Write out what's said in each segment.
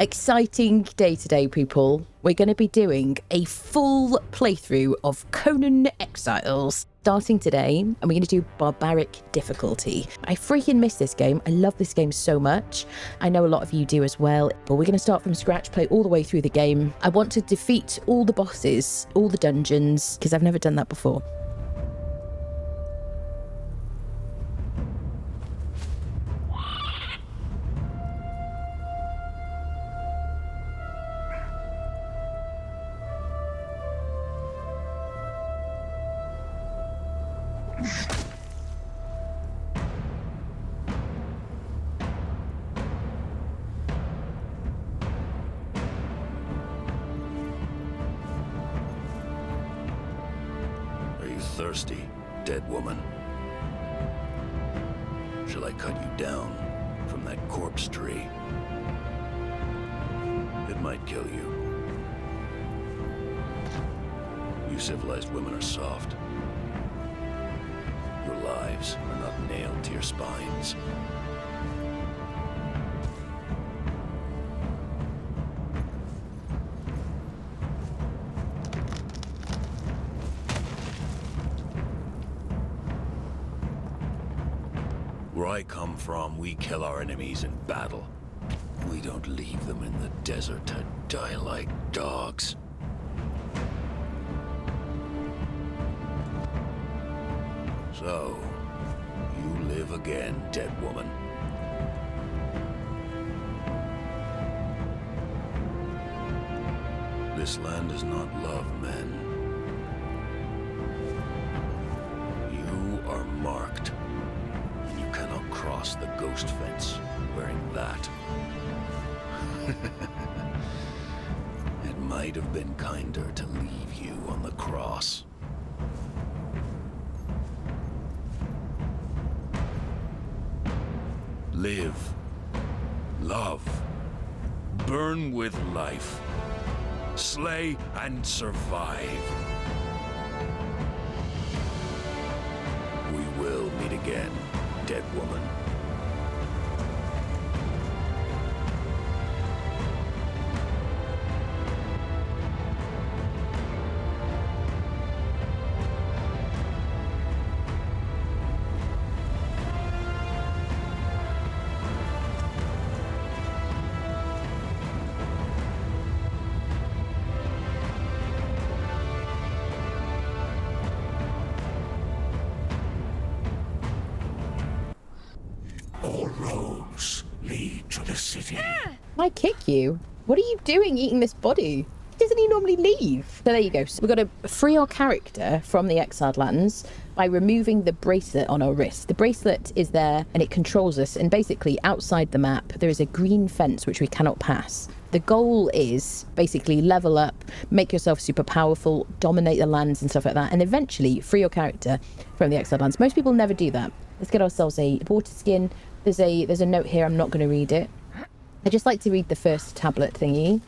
Exciting day today, people. We're going to be doing a full playthrough of Conan Exiles. Starting today, and we're going to do barbaric difficulty. I freaking miss this game. I love this game so much. I know a lot of you do as well, but we're going to start from scratch, play all the way through the game. I want to defeat all the bosses, all the dungeons, because I've never done that before. Thirsty, dead woman. Shall I cut you down from that corpse tree? It might kill you. You civilized women are soft. Your lives are not nailed to your spines. Where I come from, we kill our enemies in battle. We don't leave them in the desert to die like dogs. So, you live again, dead woman. This land does not love men. You are marked. Cannot cross the ghost fence wearing that. It might have been kinder to leave you on the cross. Live, love, burn with life, slay and survive. We will meet again, dead woman. I kick you. What are you doing eating this body? Doesn't he normally leave? So there you go. So we've got to free our character from the exiled lands by removing the bracelet on our wrist. The bracelet is there and it controls us, and basically outside the map there is a green fence which we cannot pass. The goal is basically level up, make yourself super powerful, dominate the lands and stuff like that, and eventually free your character from the exiled lands. Most people never do that. Let's get ourselves a water skin. There's a note here. I'm not going to read it. I just like to read the first tablet thingy.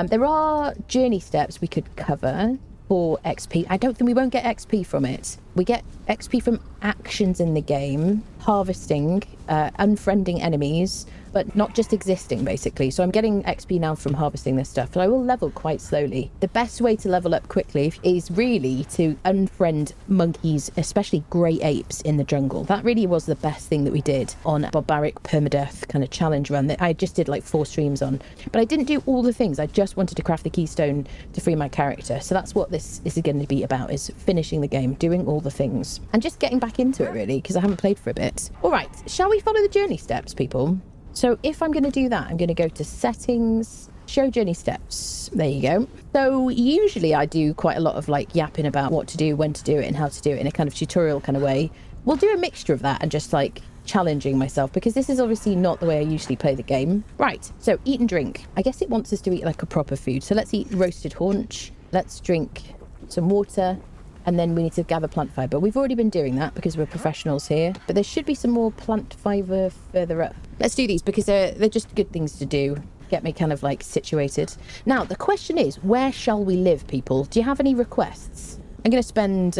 There are journey steps we could cover for XP. I don't think we won't get XP from it. We get XP from actions in the game, harvesting, unfriending enemies, but not just existing, basically. So I'm getting XP now from harvesting this stuff, but I will level quite slowly. The best way to level up quickly is really to unfriend monkeys, especially grey apes in the jungle. That really was the best thing that we did on barbaric permadeath kind of challenge run that I just did like 4 streams on. But I didn't do all the things. I just wanted to craft the keystone to free my character. So that's what this is going to be about, is finishing the game, doing all the things, and just getting back into it really, because I haven't played for a bit. All right, shall we follow the journey steps, people? So if I'm going to do that, I'm going to go to settings, show journey steps. There you go. So usually I do quite a lot of like yapping about what to do, when to do it, and how to do it in a kind of tutorial kind of way. We'll do a mixture of that and just like challenging myself, because this is obviously not the way I usually play the game. Right, so eat and drink. I guess it wants us to eat like a proper food. So let's eat roasted haunch. Let's drink some water. And then we need to gather plant fiber. We've already been doing that because we're professionals here, but there should be some more plant fiber further up. Let's do these because they're just good things to do. Get me kind of like situated. Now, the question is, where shall we live, people? Do you have any requests? I'm going to spend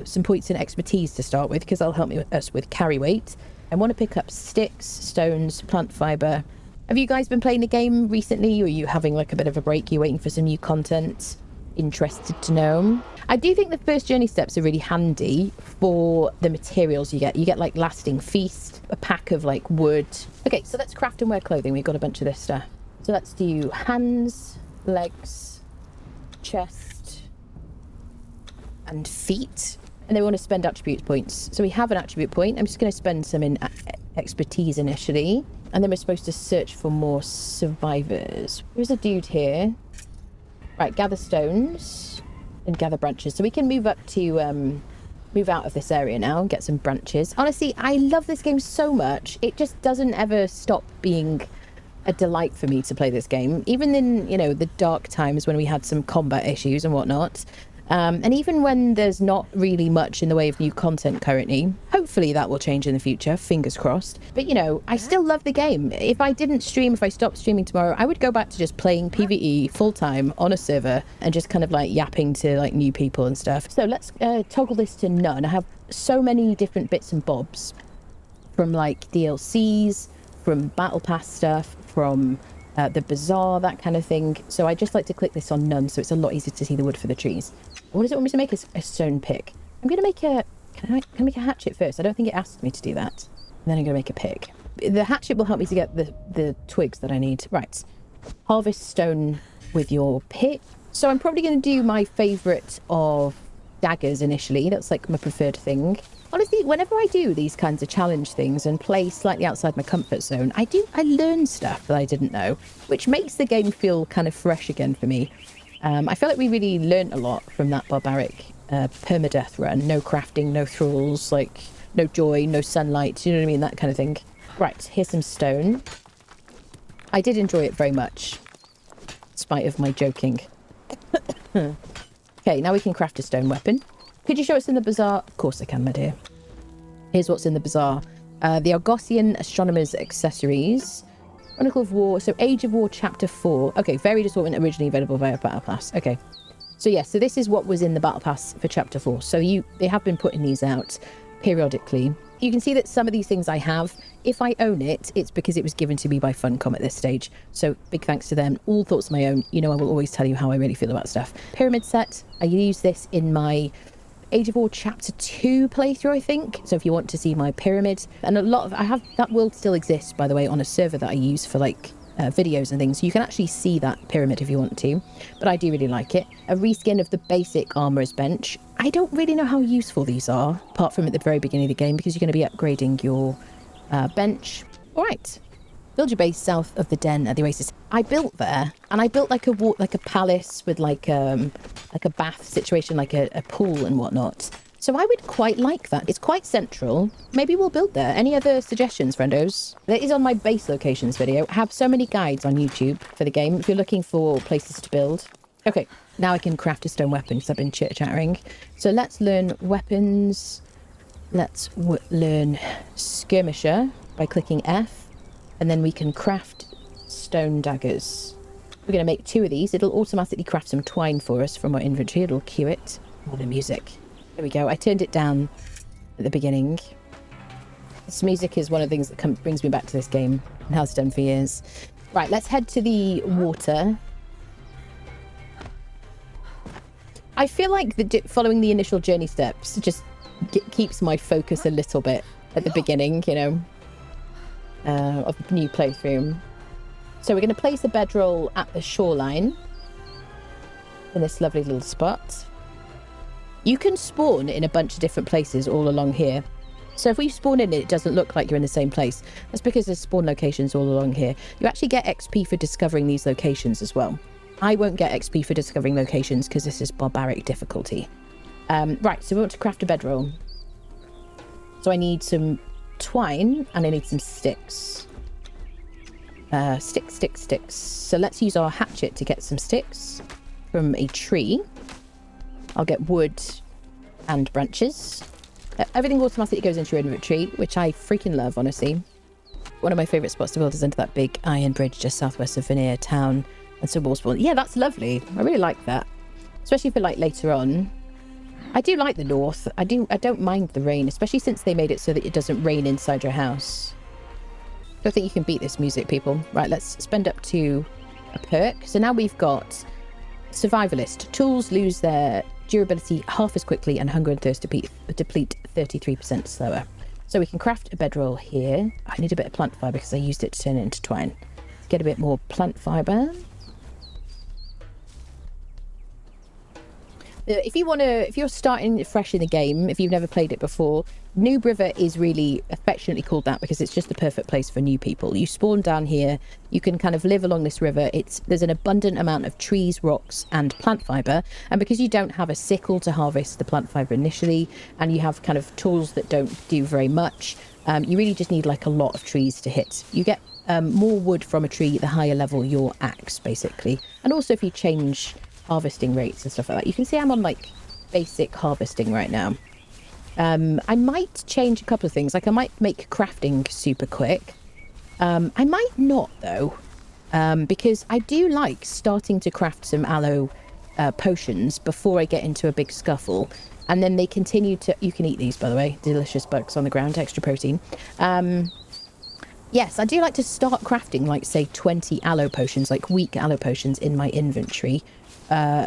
some points in expertise to start with, because that'll help us with carry weight. I want to pick up sticks, stones, plant fiber, Have you guys been playing the game recently, or are you having like a bit of a break? You waiting for some new content? Interested to know. I do think the first journey steps are really handy for the materials you get. You get like lasting feast, a pack of like wood. Okay, so let's craft and wear clothing. We've got a bunch of this stuff. So let's do hands, legs, chest, and feet. And then we want to spend attribute points. So we have an attribute point. I'm just going to spend some in expertise initially. And then we're supposed to search for more survivors. There's a dude here. Right, gather stones and gather branches. So we can move up to, move out of this area now and get some branches. Honestly, I love this game so much. It just doesn't ever stop being a delight for me to play this game. Even in, you know, the dark times when we had some combat issues and whatnot. And even when there's not really much in the way of new content currently, hopefully that will change in the future, fingers crossed. But, you know, I still love the game. If I didn't stream, if I stopped streaming tomorrow, I would go back to just playing PvE full-time on a server and just kind of like yapping to like new people and stuff. So let's toggle this to none. I have so many different bits and bobs from like DLCs, from Battle Pass stuff, from the Bazaar, that kind of thing. So I just like to click this on none, so it's a lot easier to see the wood for the trees. What does it want me to make? A stone pick. I'm going to make a... Can I make a hatchet first? I don't think it asked me to do that. And then I'm going to make a pick. The hatchet will help me to get the twigs that I need. Right. Harvest stone with your pick. So I'm probably going to do my favourite of daggers initially. That's like my preferred thing. Honestly, whenever I do these kinds of challenge things and play slightly outside my comfort zone, I learn stuff that I didn't know, which makes the game feel kind of fresh again for me. I feel like we really learnt a lot from that barbaric permadeath run. No crafting, no thralls, like no joy, no sunlight, you know what I mean? That kind of thing. Right, here's some stone. I did enjoy it very much, in spite of my joking. Okay, now we can craft a stone weapon. Could you show us in the Bazaar? Of course I can, my dear. Here's what's in the Bazaar. The Argosian Astronomer's Accessories. Chronicle of War. So Age of War Chapter 4. Okay, varied assortment originally available via Battle Pass. Okay. So yeah, so this is what was in the Battle Pass for Chapter 4. So they have been putting these out periodically. You can see that some of these things I have. If I own it, it's because it was given to me by Funcom at this stage. So big thanks to them. All thoughts of my own. You know, I will always tell you how I really feel about stuff. Pyramid set. I use this in my Age of War Chapter 2 playthrough, I think. So if you want to see my pyramid, and a lot of, that will still exist, by the way, on a server that I use for like videos and things. So you can actually see that pyramid if you want to, but I do really like it. A reskin of the basic armorer's bench. I don't really know how useful these are, apart from at the very beginning of the game, because you're going to be upgrading your bench. All right. Build your base south of the den at the Oasis. I built there, and I built like a palace with like a bath situation, like a pool and whatnot. So I would quite like that. It's quite central. Maybe we'll build there. Any other suggestions, friendos? There is on my base locations video. I have so many guides on YouTube for the game if you're looking for places to build. Okay, now I can craft a stone weapon because I've been chit-chattering. So let's learn weapons. Let's learn skirmisher by clicking F. And then we can craft stone daggers. We're going to make 2 of these. It'll automatically craft some twine for us from our inventory. It'll cue it. Oh, the music. There we go. I turned it down at the beginning. This music is one of the things that brings me back to this game and has done for years. Right, let's head to the water. I feel like following the initial journey steps just keeps my focus a little bit at the beginning, you know. Of the new playthrough. So we're going to place a bedroll at the shoreline in this lovely little spot. You can spawn in a bunch of different places all along here. So if we spawn in it doesn't look like you're in the same place. That's because there's spawn locations all along here. You actually get XP for discovering these locations as well. I won't get XP for discovering locations because this is barbaric difficulty. Right, so we want to craft a bedroll. So I need some twine and I need some sticks. Sticks. So let's use our hatchet to get some sticks from a tree. I'll get wood and branches. Everything automatically goes into your inventory, which I freaking love, honestly. One of my favourite spots to build is under that big iron bridge just southwest of Veneer town and some wall spawn. Yeah, that's lovely. I really like that, especially for like later on. I do like the north. I don't mind the rain, especially since they made it so that it doesn't rain inside your house. Don't think you can beat this music, people. Right, let's spend up to a perk. So now we've got Survivalist. Tools lose their durability half as quickly and hunger and thirst deplete 33% slower. So we can craft a bedroll here. I need a bit of plant fibre because I used it to turn it into twine. Let's get a bit more plant fibre. If you're starting fresh in the game, if you've never played it before, Noob River is really affectionately called that because it's just the perfect place for new people. You spawn down here, you can kind of live along this river. There's an abundant amount of trees, rocks, and plant fibre. And because you don't have a sickle to harvest the plant fibre initially, and you have kind of tools that don't do very much, you really just need like a lot of trees to hit. You get more wood from a tree the higher level your axe, basically. And also if you change harvesting rates and stuff like that. You can see I'm on like basic harvesting right now. I might change a couple of things. Like I might make crafting super quick. I might not though, because I do like starting to craft some aloe potions before I get into a big scuffle. And then they continue to... You can eat these, by the way. Delicious bugs on the ground, extra protein. Yes, I do like to start crafting like, say, 20 aloe potions, like weak aloe potions in my inventory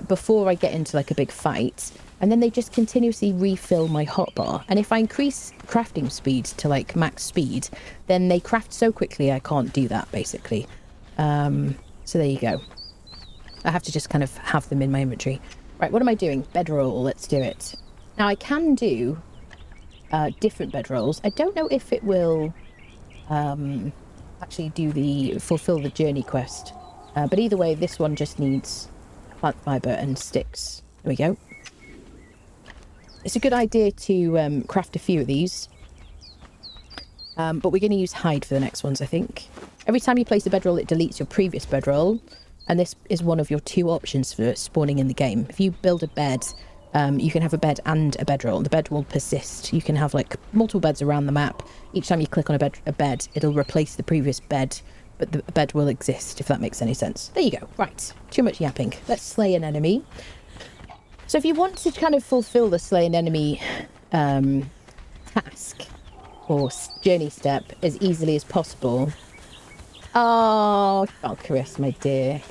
before I get into like a big fight, and then they just continuously refill my hotbar. And if I increase crafting speed to like max speed, then they craft so quickly I can't do that, basically. So there you go. I have to just kind of have them in my inventory. Right, what am I doing? Bedroll, let's do it. Now I can do different bedrolls. I don't know if it will actually fulfill the journey quest, but either way, this one just needs plant fibre and sticks. There we go. It's a good idea to craft a few of these, but we're going to use hide for the next ones, I think. Every time you place a bedroll, it deletes your previous bedroll, and this is one of your 2 options for spawning in the game. If you build a bed, you can have a bed and a bedroll. The bed will persist. You can have like multiple beds around the map. Each time you click on a bed, it'll replace the previous bed, but the bed will exist, if that makes any sense. There you go. Right, too much yapping. Let's slay an enemy. So if you want to kind of fulfill the slay an enemy task or journey step as easily as possible, oh Chris, my dear,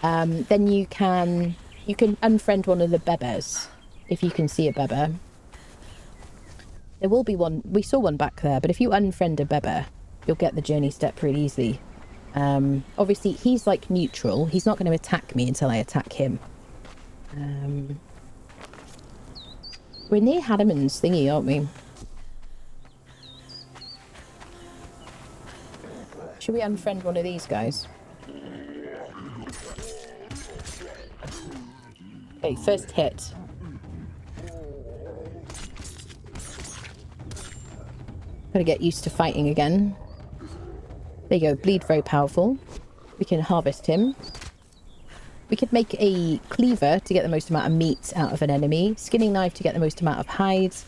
then you can unfriend one of the bebbers if you can see a bebber. There will be one. We saw one back there, but if you unfriend a bebber, you'll get the journey step really easily. Obviously, he's like neutral. He's not going to attack me until I attack him. We're near Hanuman's thingy, aren't we? Should we unfriend one of these guys? Okay, first hit. Gotta get used to fighting again. There you go, bleed very powerful. We can harvest him. We could make a cleaver to get the most amount of meat out of an enemy. Skinning knife to get the most amount of hides.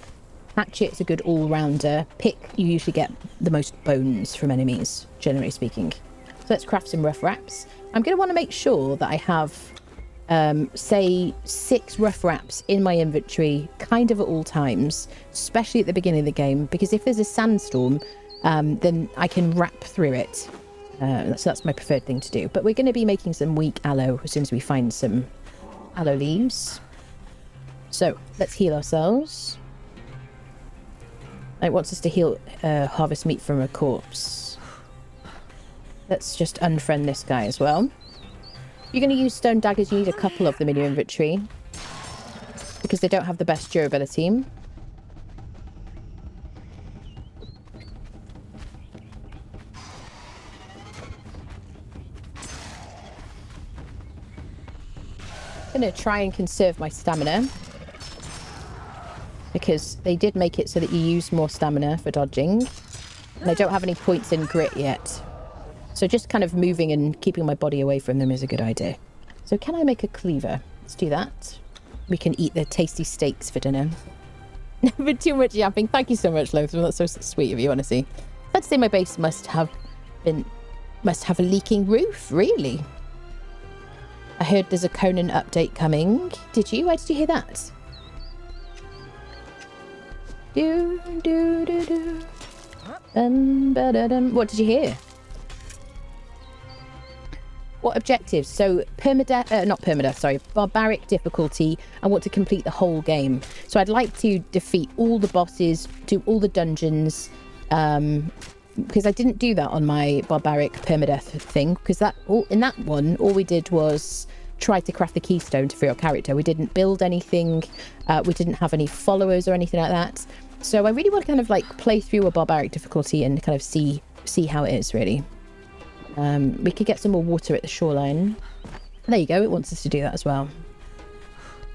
Hatchet is a good all-rounder. Pick, you usually get the most bones from enemies, generally speaking. So let's craft some rough wraps. I'm going to want to make sure that I have, say, 6 rough wraps in my inventory, kind of at all times, especially at the beginning of the game, because if there's a sandstorm, then I can wrap through it. So that's my preferred thing to do. But we're going to be making some weak aloe as soon as we find some aloe leaves. So let's heal ourselves. It wants us to heal, harvest meat from a corpse. Let's just unfriend this guy as well. You're going to use stone daggers. You need a couple of them in your inventory because they don't have the best durability. I'm going to try and conserve my stamina because they did make it so that you use more stamina for dodging, and I don't have any points in grit yet, so just kind of moving and keeping my body away from them is a good idea. So can I make a cleaver? Let's do that. We can eat the tasty steaks for dinner. Never too much yapping. Thank you so much, Lothar. That's so sweet of you, honestly. I'd say my base must have a leaking roof, really. I heard there's a Conan update coming. Did you? Where did you hear that? Do, do, do, do. What did you hear? What objectives? So not permadeath, sorry, barbaric difficulty. I want to complete the whole game. So I'd like to defeat all the bosses, do all the dungeons, because I didn't do that on my barbaric permadeath thing, because in that one, all we did was try to craft the keystone to free our character. We didn't build anything. We didn't have any followers or anything like that. So I really want to kind of like play through a barbaric difficulty and kind of see how it is, really. We could get some more water at the shoreline. There you go. It wants us to do that as well.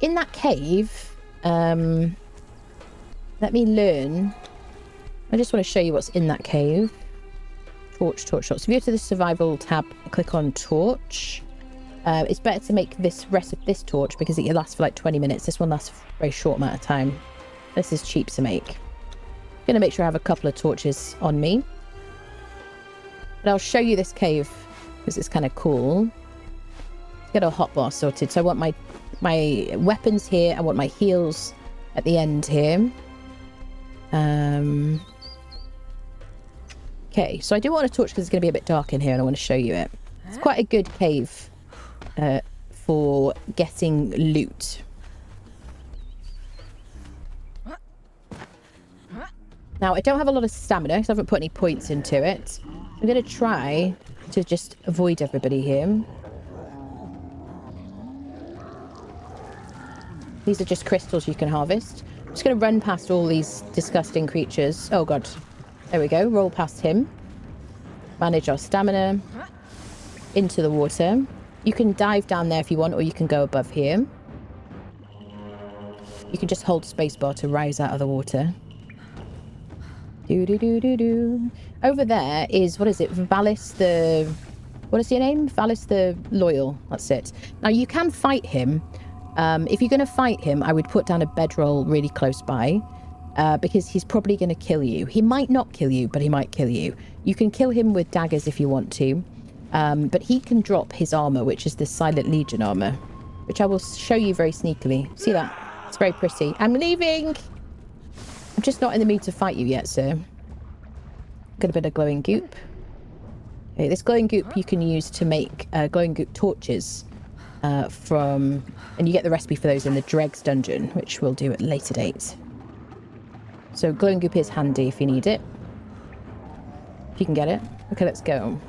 In that cave, let me learn. I just want to show you what's in that cave. Torch. So if you go to the survival tab, click on torch. It's better to make this torch because it lasts for like 20 minutes. This one lasts for a very short amount of time. This is cheap to make. I'm going to make sure I have a couple of torches on me. But I'll show you this cave because it's kind of cool. Get our hotbar sorted. So I want my weapons here. I want my heals at the end here. Okay, so I do want a torch because it's going to be a bit dark in here and I want to show you it. It's quite a good cave for getting loot. Now, I don't have a lot of stamina because I haven't put any points into it. I'm going to try to just avoid everybody here. These are just crystals you can harvest. I'm just going to run past all these disgusting creatures. Oh, God. There we go. Roll past him. Manage our stamina. Into the water. You can dive down there if you want, or you can go above here. You can just hold spacebar to rise out of the water. Over there is, what is it? Valis the... What is your name? Valis the Loyal. That's it. Now, you can fight him. If you're going to fight him, I would put down a bedroll really close by. Because he's probably going to kill you. He might not kill you, but he might kill you. You can kill him with daggers if you want to. But he can drop his armor, which is the Silent Legion armor. Which I will show you very sneakily. See that? It's very pretty. I'm leaving! I'm just not in the mood to fight you yet, sir. Got a bit of glowing goop. Okay, this glowing goop you can use to make glowing goop torches and you get the recipe for those in the Dregs dungeon, which we'll do at a later date. So glowing goop is handy if you need it. If you can get it. Okay, let's go.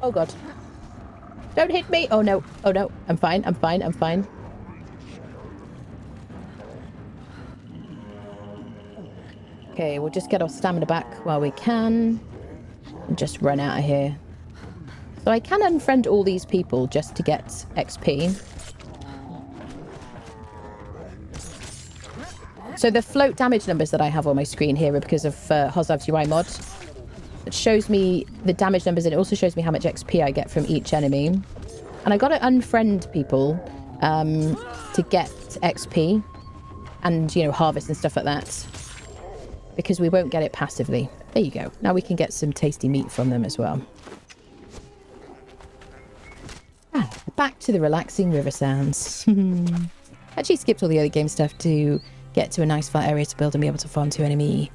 Oh, God. Don't hit me! Oh, no. Oh, no. I'm fine. I'm fine. I'm fine. Okay, we'll just get our stamina back while we can. And just run out of here. So I can unfriend all these people just to get XP. So the float damage numbers that I have on my screen here are because of Hozav's UI mod. It shows me the damage numbers and it also shows me how much XP I get from each enemy. And I got to unfriend people to get XP and, you know, harvest and stuff like that. Because we won't get it passively. There you go. Now we can get some tasty meat from them as well. Ah, back to the relaxing river sounds. Actually skipped all the early game stuff to get to a nice flat area to build and be able to farm 2 enemy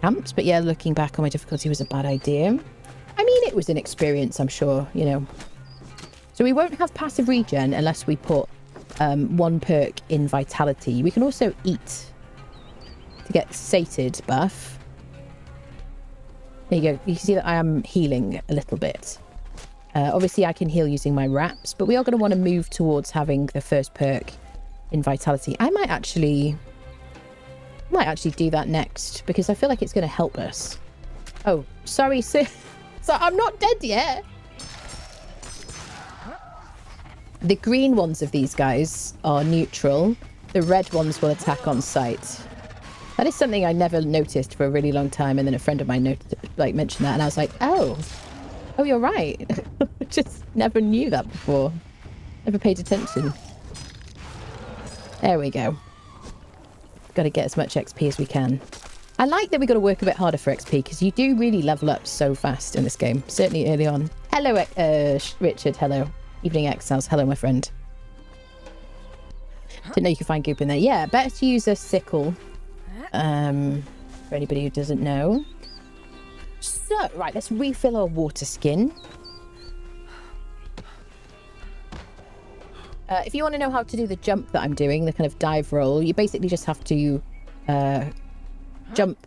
camps. But yeah, looking back on my difficulty was a bad idea. I mean, it was an experience, I'm sure, you know. So we won't have passive regen unless we put 1 perk in vitality. We can also eat to get sated buff. There you go. You can see that I am healing a little bit. Obviously, I can heal using my wraps, but we are going to want to move towards having the first perk in vitality. I might actually do that next because I feel like it's going to help us. Oh, sorry, sir. So I'm not dead yet. The green ones of these guys are neutral. The red ones will attack on sight. That is something I never noticed for a really long time, and then a friend of mine mentioned that, and I was like, oh, you're right. Just never knew that before. Never paid attention. There we go. Got to get as much XP as we can. I like that we got to work a bit harder for XP because you do really level up so fast in this game, certainly early on. Hello, Richard. Hello. Evening Exiles. Hello, my friend. Didn't know you could find goop in there. Yeah, better to use a sickle. For anybody who doesn't know. So, right, let's refill our water skin. If you want to know how to do the jump that I'm doing, the kind of dive roll, you basically just have to jump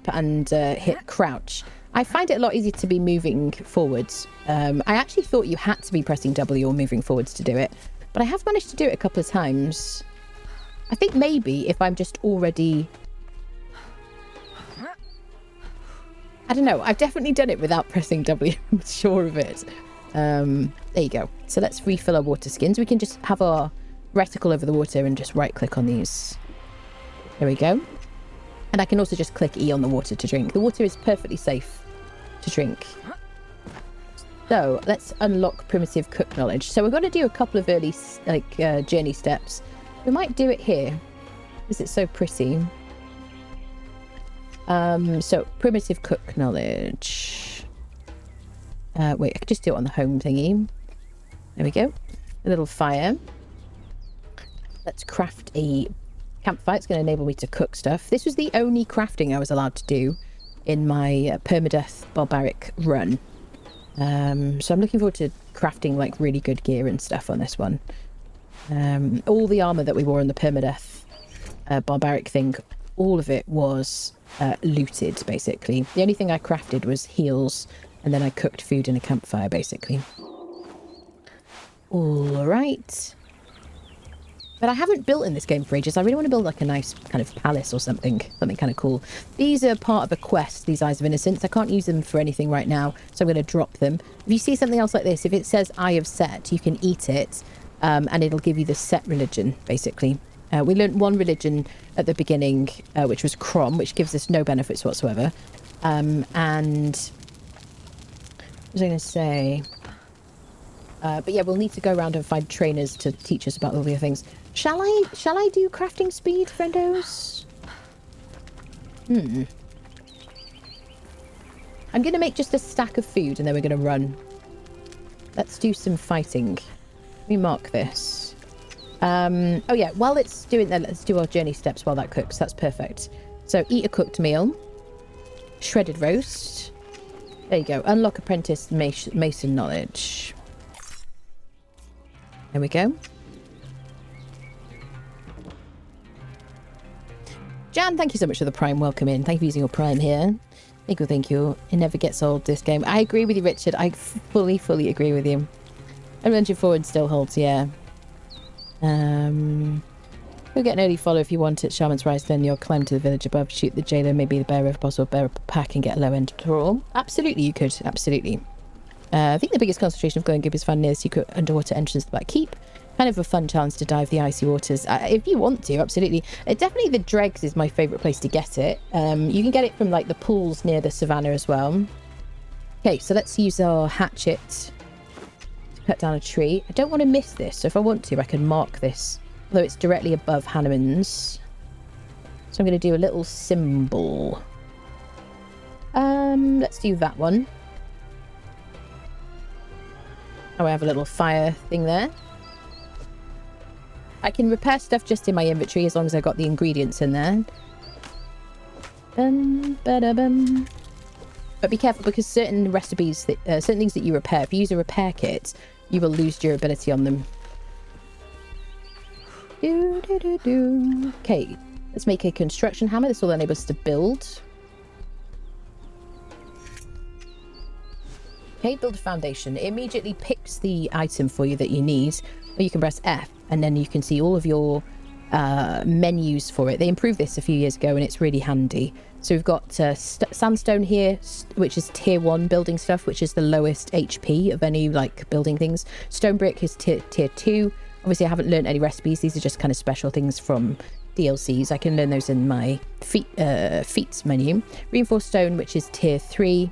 and hit crouch. I find it a lot easier to be moving forwards. I actually thought you had to be pressing W or moving forwards to do it, but I have managed to do it a couple of times. I think maybe if I'm just already... I don't know. I've definitely done it without pressing W. I'm sure of it. There you go. So let's refill our water skins. We can just have our reticle over the water and just right click on these. There we go. And I can also just click E on the water to drink. The water is perfectly safe to drink. So let's unlock primitive cook knowledge. So we're going to do a couple of early journey steps. We might do it here because it's so pretty. So primitive cook knowledge. Wait, I could just do it on the home thingy. There we go. A little fire. Let's craft a campfire. It's going to enable me to cook stuff. This was the only crafting I was allowed to do in my permadeath barbaric run. So I'm looking forward to crafting like really good gear and stuff on this one. All the armor that we wore in the permadeath barbaric thing, all of it was looted basically. The only thing I crafted was heals, and then I cooked food in a campfire basically. All right. But I haven't built in this game for ages. I really want to build like a nice kind of palace or something kind of cool. These are part of a quest, these Eyes of Innocence. I can't use them for anything right now, so I'm going to drop them. If you see something else like this, if it says Eye of Set, you can eat it, and it'll give you the Set religion, basically. We learned one religion at the beginning, which was Crom, which gives us no benefits whatsoever. And what was I going to say? But yeah, we'll need to go around and find trainers to teach us about all the other things. Shall I do crafting speed, friendos? I'm going to make just a stack of food and then we're going to run. Let's do some fighting. Let me mark this. Oh yeah, while it's doing that, let's do our journey steps while that cooks. That's perfect. So eat a cooked meal. Shredded roast. There you go. Unlock apprentice mason knowledge. There we go. Jan, thank you so much for the Prime. Welcome in. Thank you for using your Prime here. Thank you, thank you. It never gets old, this game. I agree with you, Richard. I fully agree with you. Adventure Forward still holds, yeah. You'll get an early follow if you want it. Shaman's Rise, then you'll climb to the village above, shoot the jailer, maybe the bearer if possible, bear up a pack and get a low end draw. Absolutely, you could. Absolutely. I think the biggest concentration of glowing goop is found near the secret underwater entrance to the Black Keep. Kind of a fun chance to dive the icy waters. If you want to, absolutely. Definitely the dregs is my favourite place to get it. You can get it from like the pools near the savannah as well. Okay, so let's use our hatchet to cut down a tree. I don't want to miss this, so if I want to, I can mark this. Although it's directly above Hanuman's. So I'm going to do a little symbol. Let's do that one. Oh, I have a little fire thing there. I can repair stuff just in my inventory as long as I've got the ingredients in there. But be careful because certain recipes, certain things that you repair, if you use a repair kit, you will lose durability on them. Okay, let's make a construction hammer. This will enable us to build. Okay, build a foundation. It immediately picks the item for you that you need, or you can press F and then you can see all of your menus for it. They improved this a few years ago and it's really handy. So we've got sandstone here, which is tier 1 building stuff, which is the lowest HP of any like building things. Stone brick is tier 2. Obviously I haven't learned any recipes. These are just kind of special things from DLCs. I can learn those in my feats menu. Reinforced stone, which is tier 3.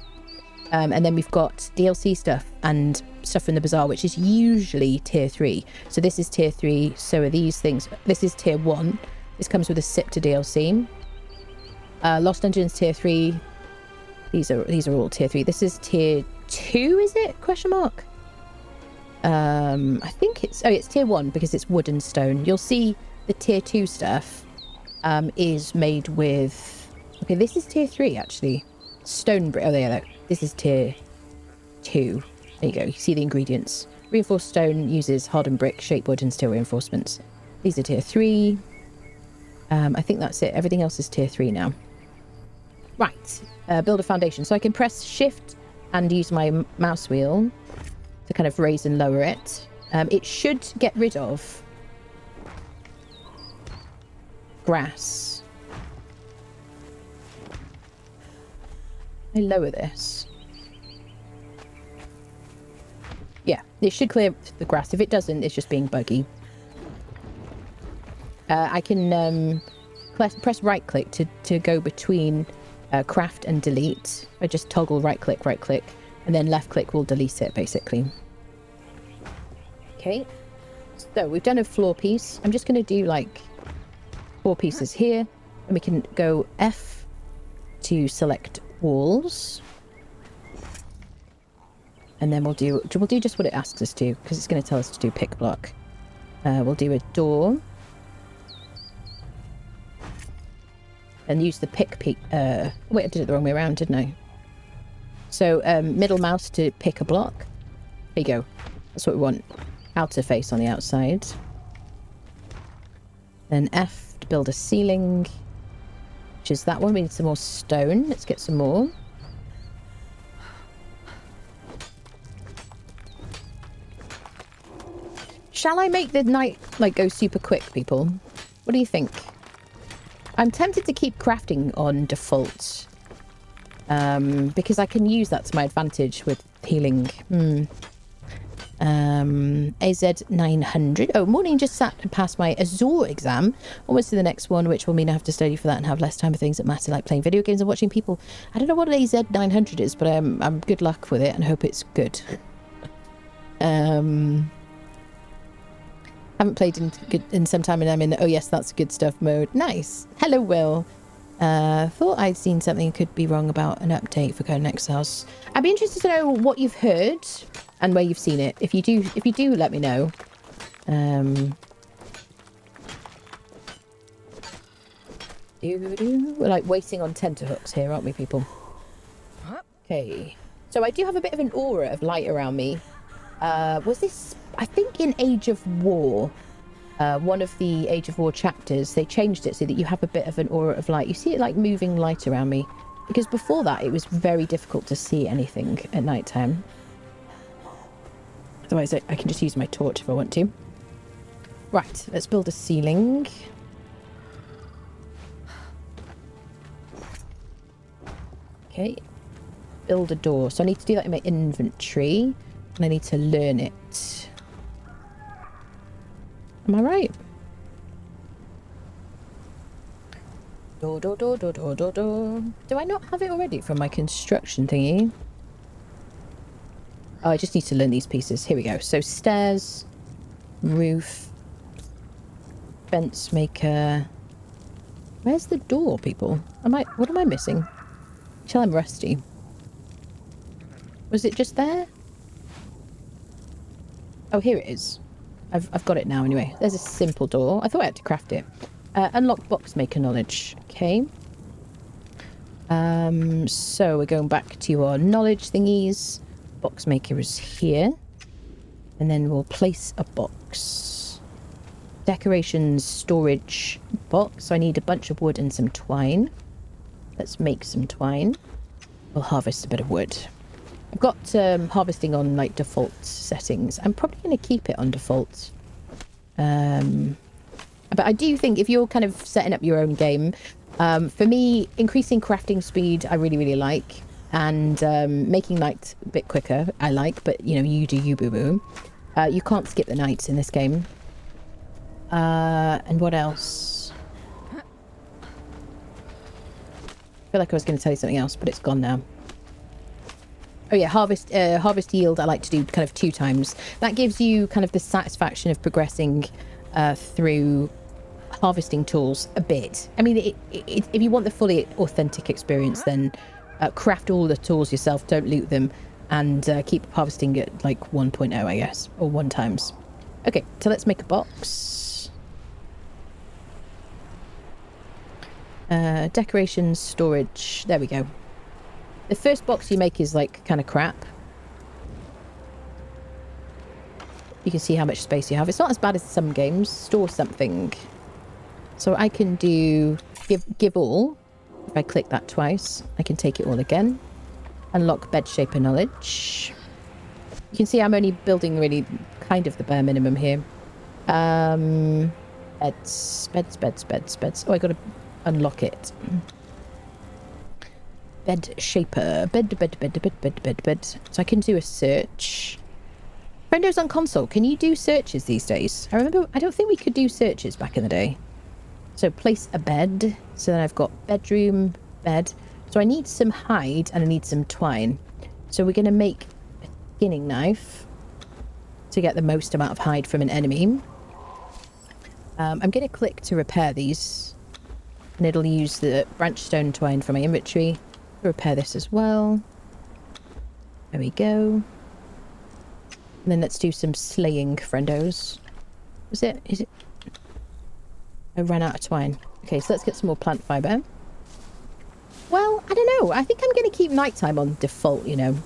And then we've got DLC stuff and stuff from the Bazaar, which is usually tier 3. So this is tier 3. So are these things. This is tier 1. This comes with a Scepter DLC. Lost Dungeons tier 3. These are all tier 3. This is tier 2, is it? Question mark. I think it's tier 1 because it's wood and stone. You'll see the tier 2 stuff is made with. Okay, this is tier 3 actually. Stone brick. Oh, there you go. This is tier 2. There you go. You see the ingredients. Reinforced stone uses hardened brick, shape wood, and steel reinforcements. These are tier 3. I think that's it. Everything else is tier 3 now. Right. Build a foundation. So I can press shift and use my mouse wheel to kind of raise and lower it. It should get rid of grass. I lower this. Yeah, it should clear the grass. If it doesn't, it's just being buggy. I can press right click to go between craft and delete. I just toggle right click, and then left click will delete it basically. Okay, so we've done a floor piece. I'm just going to do like 4 pieces here, and we can go F to select walls. And then we'll do just what it asks us to, because it's going to tell us to do pick block. We'll do a door. And use the pick... wait, I did it the wrong way around, didn't I? So, middle mouse to pick a block. There you go. That's what we want. Outer face on the outside. Then F to build a ceiling. Which is that one. We need some more stone. Let's get some more. Shall I make the night, like, go super quick, people? What do you think? I'm tempted to keep crafting on default. Because I can use that to my advantage with healing. AZ900. Oh, morning, just sat and passed my Azure exam. Almost to the next one, which will mean I have to study for that and have less time for things that matter, like playing video games and watching people. I don't know what an AZ900 is, but I'm good luck with it and hope it's good. Haven't played in some time and I'm in the, oh yes, that's good stuff mode. Nice. Hello, Will. Thought I'd seen something could be wrong about an update for Conan Exiles. I'd be interested to know what you've heard and where you've seen it. If you do, let me know. We're like waiting on tenterhooks here, aren't we, people? Okay. So I do have a bit of an aura of light around me. Was this, I think in Age of War, one of the Age of War chapters, they changed it so that you have a bit of an aura of light. You see it like moving light around me. Because before that, it was very difficult to see anything at night time. Otherwise, I can just use my torch if I want to. Right, let's build a ceiling. Okay. Build a door. So I need to do that in my inventory. And I need to learn it. Am I right? Do I not have it already from my construction thingy? Oh, I just need to learn these pieces. Here we go. So stairs, roof, fence maker. Where's the door, people? What am I missing? Till I'm rusty. Was it just there? Oh, here it is. I've got it now anyway. There's a simple door. I thought I had to craft it. Unlock box maker knowledge. Okay. So we're going back to our knowledge thingies. Box maker is here. And then we'll place a box. Decorations storage box. So I need a bunch of wood and some twine. Let's make some twine. We'll harvest a bit of wood. I've got harvesting on like default settings. I'm probably going to keep it on default. But I do think if you're kind of setting up your own game, for me, increasing crafting speed, I really, really like. And making night a bit quicker, I like. But, you know, you do you, boo-boo. You can't skip the nights in this game. And what else? I feel like I was going to tell you something else, but it's gone now. Oh yeah, harvest yield I like to do kind of 2 times. That gives you kind of the satisfaction of progressing through harvesting tools a bit. I mean, if you want the fully authentic experience, then craft all the tools yourself, don't loot them, and keep harvesting at like 1.0, I guess, or 1 times. Okay, so let's make a box. Decorations, storage, there we go. The first box you make is like kind of crap. You can see how much space you have. It's not as bad as some games. Store something. So I can do give all. If I click that twice, I can take it all again. Unlock bed shaper knowledge. You can see I'm only building really kind of the bare minimum here. Beds. Oh, I gotta unlock it. Bed shaper. Bed. So I can do a search. Friendos on console, can you do searches these days? I don't think we could do searches back in the day. So place a bed. So then I've got bedroom, bed. So I need some hide and I need some twine. So we're going to make a skinning knife to get the most amount of hide from an enemy. I'm going to click to repair these. And it'll use the branchstone twine from my inventory to repair this as well. There we go. And then let's do some slaying, friendos. Is it? I ran out of twine. Okay, so let's get some more plant fibre. Well, I don't know. I think I'm going to keep nighttime on default, you know.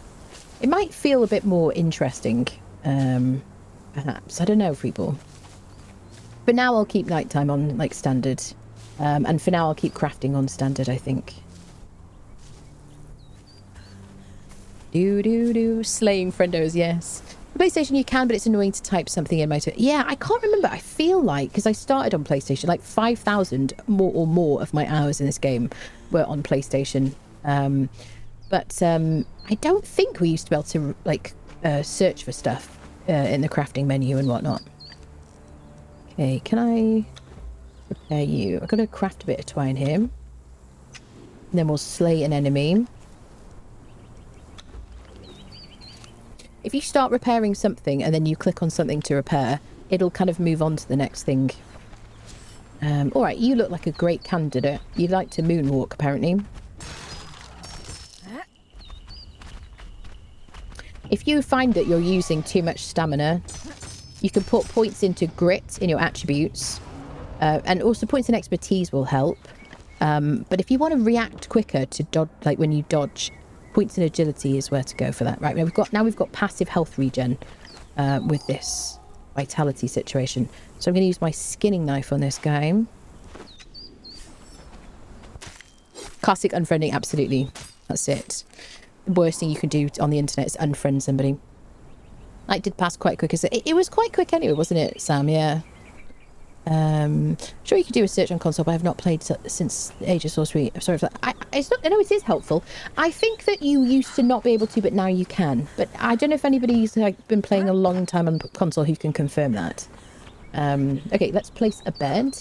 It might feel a bit more interesting, perhaps. I don't know, people. For now, I'll keep nighttime on, like, standard. And for now, I'll keep crafting on standard, I think. Slaying friendos, yes. PlayStation you can, but it's annoying to type something in my... Yeah, I can't remember. I feel like, because I started on PlayStation, like 5,000 more of my hours in this game were on PlayStation. But I don't think we used to be able to, like, search for stuff in the crafting menu and whatnot. Okay, can I repair you? I've got to craft a bit of twine here. And then we'll slay an enemy. If you start repairing something and then you click on something to repair, it'll kind of move on to the next thing. Alright, you look like a great candidate. You'd like to moonwalk, apparently. If you find that you're using too much stamina, you can put points into grit in your attributes. And also points in expertise will help. But if you want to react quicker to dodge, like when you dodge... Points in agility is where to go for that. Right, now we've got passive health regen with this vitality situation. So I'm going to use my skinning knife on this guy. Classic unfriending, absolutely. That's it. The worst thing you can do on the internet is unfriend somebody. It did pass quite quick. It was quite quick anyway, wasn't it, Sam? Yeah. Sure you could do a search on console, but I have not played since the Age of Sorcery. I'm sorry for that. I know it is helpful. I think that you used to not be able to, but now you can. But I don't know if anybody's been playing a long time on console who can confirm that. Okay, let's place a bed.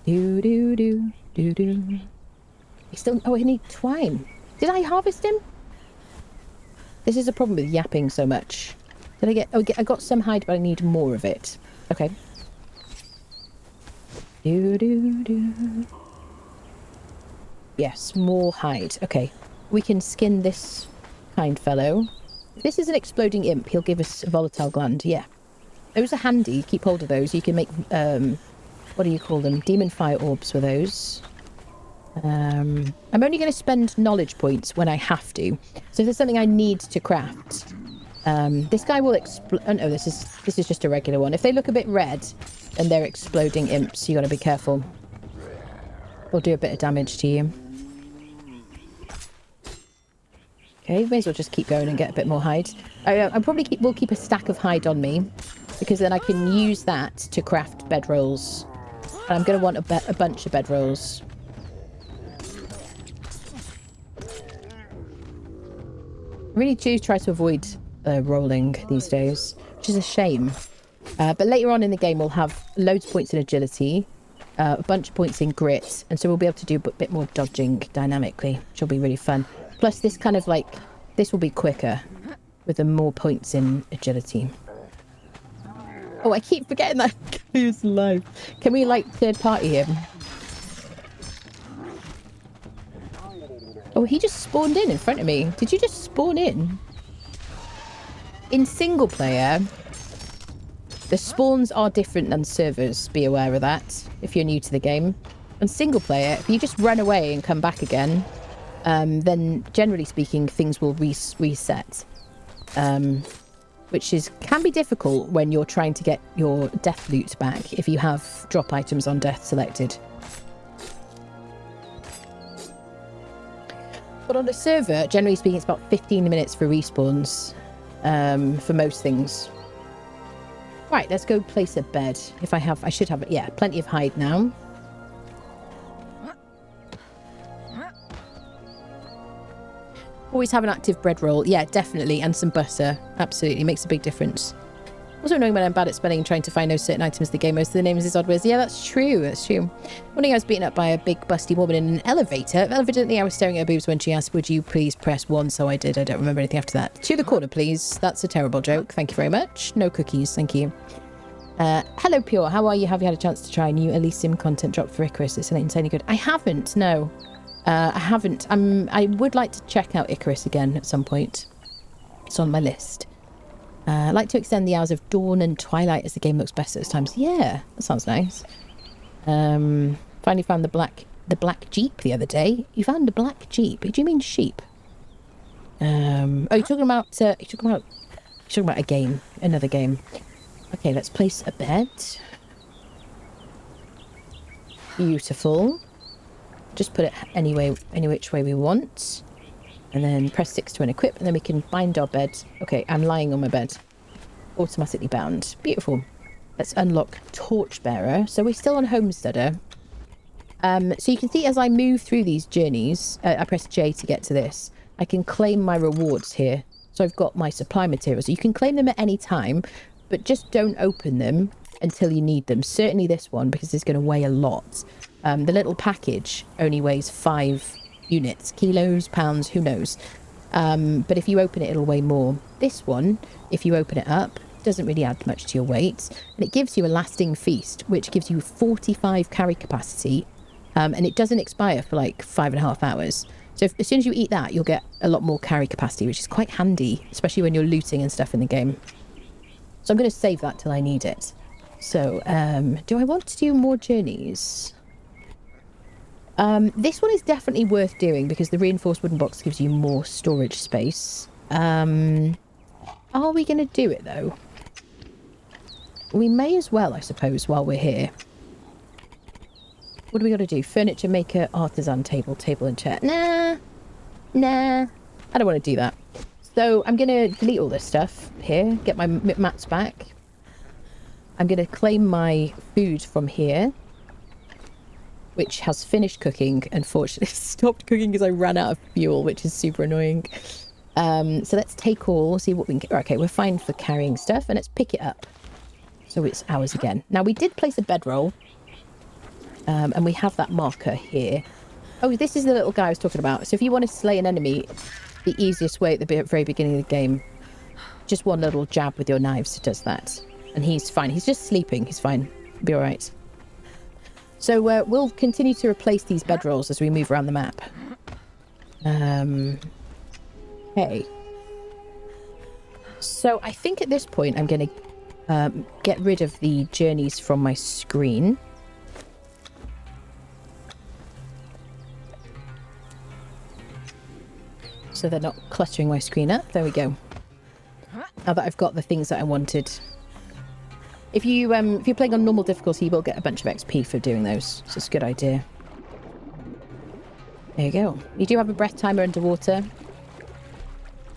I need twine. Did I harvest him? This is a problem with yapping so much. Did I get... Oh, I got some hide, but I need more of it. Okay. Yes, more hide. Okay. We can skin this kind fellow. If this is an exploding imp, he'll give us a volatile gland. Yeah. Those are handy. Keep hold of those. You can make, what do you call them? Demon fire orbs with those. I'm only going to spend knowledge points when I have to. So if there's something I need to craft... this guy will explode. Oh no, this is just a regular one. If they look a bit red and they're exploding imps, you got to be careful. They'll do a bit of damage to you. Okay, may as well just keep going and get a bit more hide. I probably will keep a stack of hide on me because then I can use that to craft bedrolls. And I'm going to want a bunch of bedrolls. I really do try to avoid rolling these days, which is a shame. But later on in the game, we'll have loads of points in agility, a bunch of points in grit, and so we'll be able to do a bit more dodging dynamically, which will be really fun. Plus, this kind of like, this will be quicker with the more points in agility. Oh, I keep forgetting that guy is alive. Can we, like, third party him? Oh, he just spawned in front of me. Did you just spawn in? In single player, the spawns are different than servers. Be aware of that if you're new to the game. On single player, if you just run away and come back again, then generally speaking, things will reset. which can be difficult when you're trying to get your death loot back if you have drop items on death selected. But on the server, generally speaking, it's about 15 minutes for respawns for most things. Right, let's go place a bed. I should have, yeah, plenty of hide now. Always have an active bread roll. Yeah, definitely. And some butter. Absolutely. Makes a big difference. Also annoying when I'm bad at spelling and trying to find those certain items in the game. Most of the names is odd words. Yeah, that's true. That's true. One day I was beaten up by a big busty woman in an elevator. Evidently, I was staring at her boobs when she asked, would you please press 1? So I did. I don't remember anything after that. To the corner, please. That's a terrible joke. Thank you very much. No cookies. Thank you. Hello, Pure. How are you? Have you had a chance to try new Elysium content drop for Icarus? It's insanely good. I haven't. No. I haven't. I would like to check out Icarus again at some point. It's on my list. I'd like to extend the hours of dawn and twilight as the game looks better at times. Yeah, that sounds nice. Finally found the black Jeep the other day. You found a black Jeep? Do you mean sheep? Oh, you're talking about a game, another game. Okay, let's place a bed. Beautiful. Just put it any which way we want. And then press 6 to unequip, and then we can bind our bed. Okay, I'm lying on my bed. Automatically bound. Beautiful. Let's unlock Torchbearer. So we're still on Homesteader. So you can see as I move through these journeys, I press J to get to this. I can claim my rewards here. So I've got my supply materials. You can claim them at any time, but just don't open them until you need them. Certainly this one, because it's going to weigh a lot. The little package only weighs 5 units, kilos, pounds, who knows. But if you open it, it'll weigh more. This one, if you open it up, doesn't really add much to your weight. And it gives you a lasting feast, which gives you 45 carry capacity. And it doesn't expire for like 5.5 hours. So as soon as you eat that, you'll get a lot more carry capacity, which is quite handy, especially when you're looting and stuff in the game. So I'm going to save that till I need it. So do I want to do more journeys? This one is definitely worth doing because the reinforced wooden box gives you more storage space. Are we going to do it though? We may as well, I suppose, while we're here. What do we got to do? Furniture maker, artisan table, table and chair. Nah. I don't want to do that. So I'm going to delete all this stuff here, get my mats back. I'm going to claim my food from here, which has finished cooking. Unfortunately, stopped cooking because I ran out of fuel, which is super annoying. So let's take all, see what we can get. Okay, we're fine for carrying stuff, and let's pick it up. So it's ours again. Now, we did place a bedroll, and we have that marker here. Oh, this is the little guy I was talking about. So if you want to slay an enemy, the easiest way at the very beginning of the game, just one little jab with your knives does that. And he's fine. He's just sleeping. He's fine. He'll be all right. So we'll continue to replace these bedrolls as we move around the map. Okay. So I think at this point I'm going to get rid of the journeys from my screen. So they're not cluttering my screen up. There we go. Now that I've got the things that I wanted. If you're playing on normal difficulty, you will get a bunch of XP for doing those. So it's a good idea. There you go. You do have a breath timer underwater,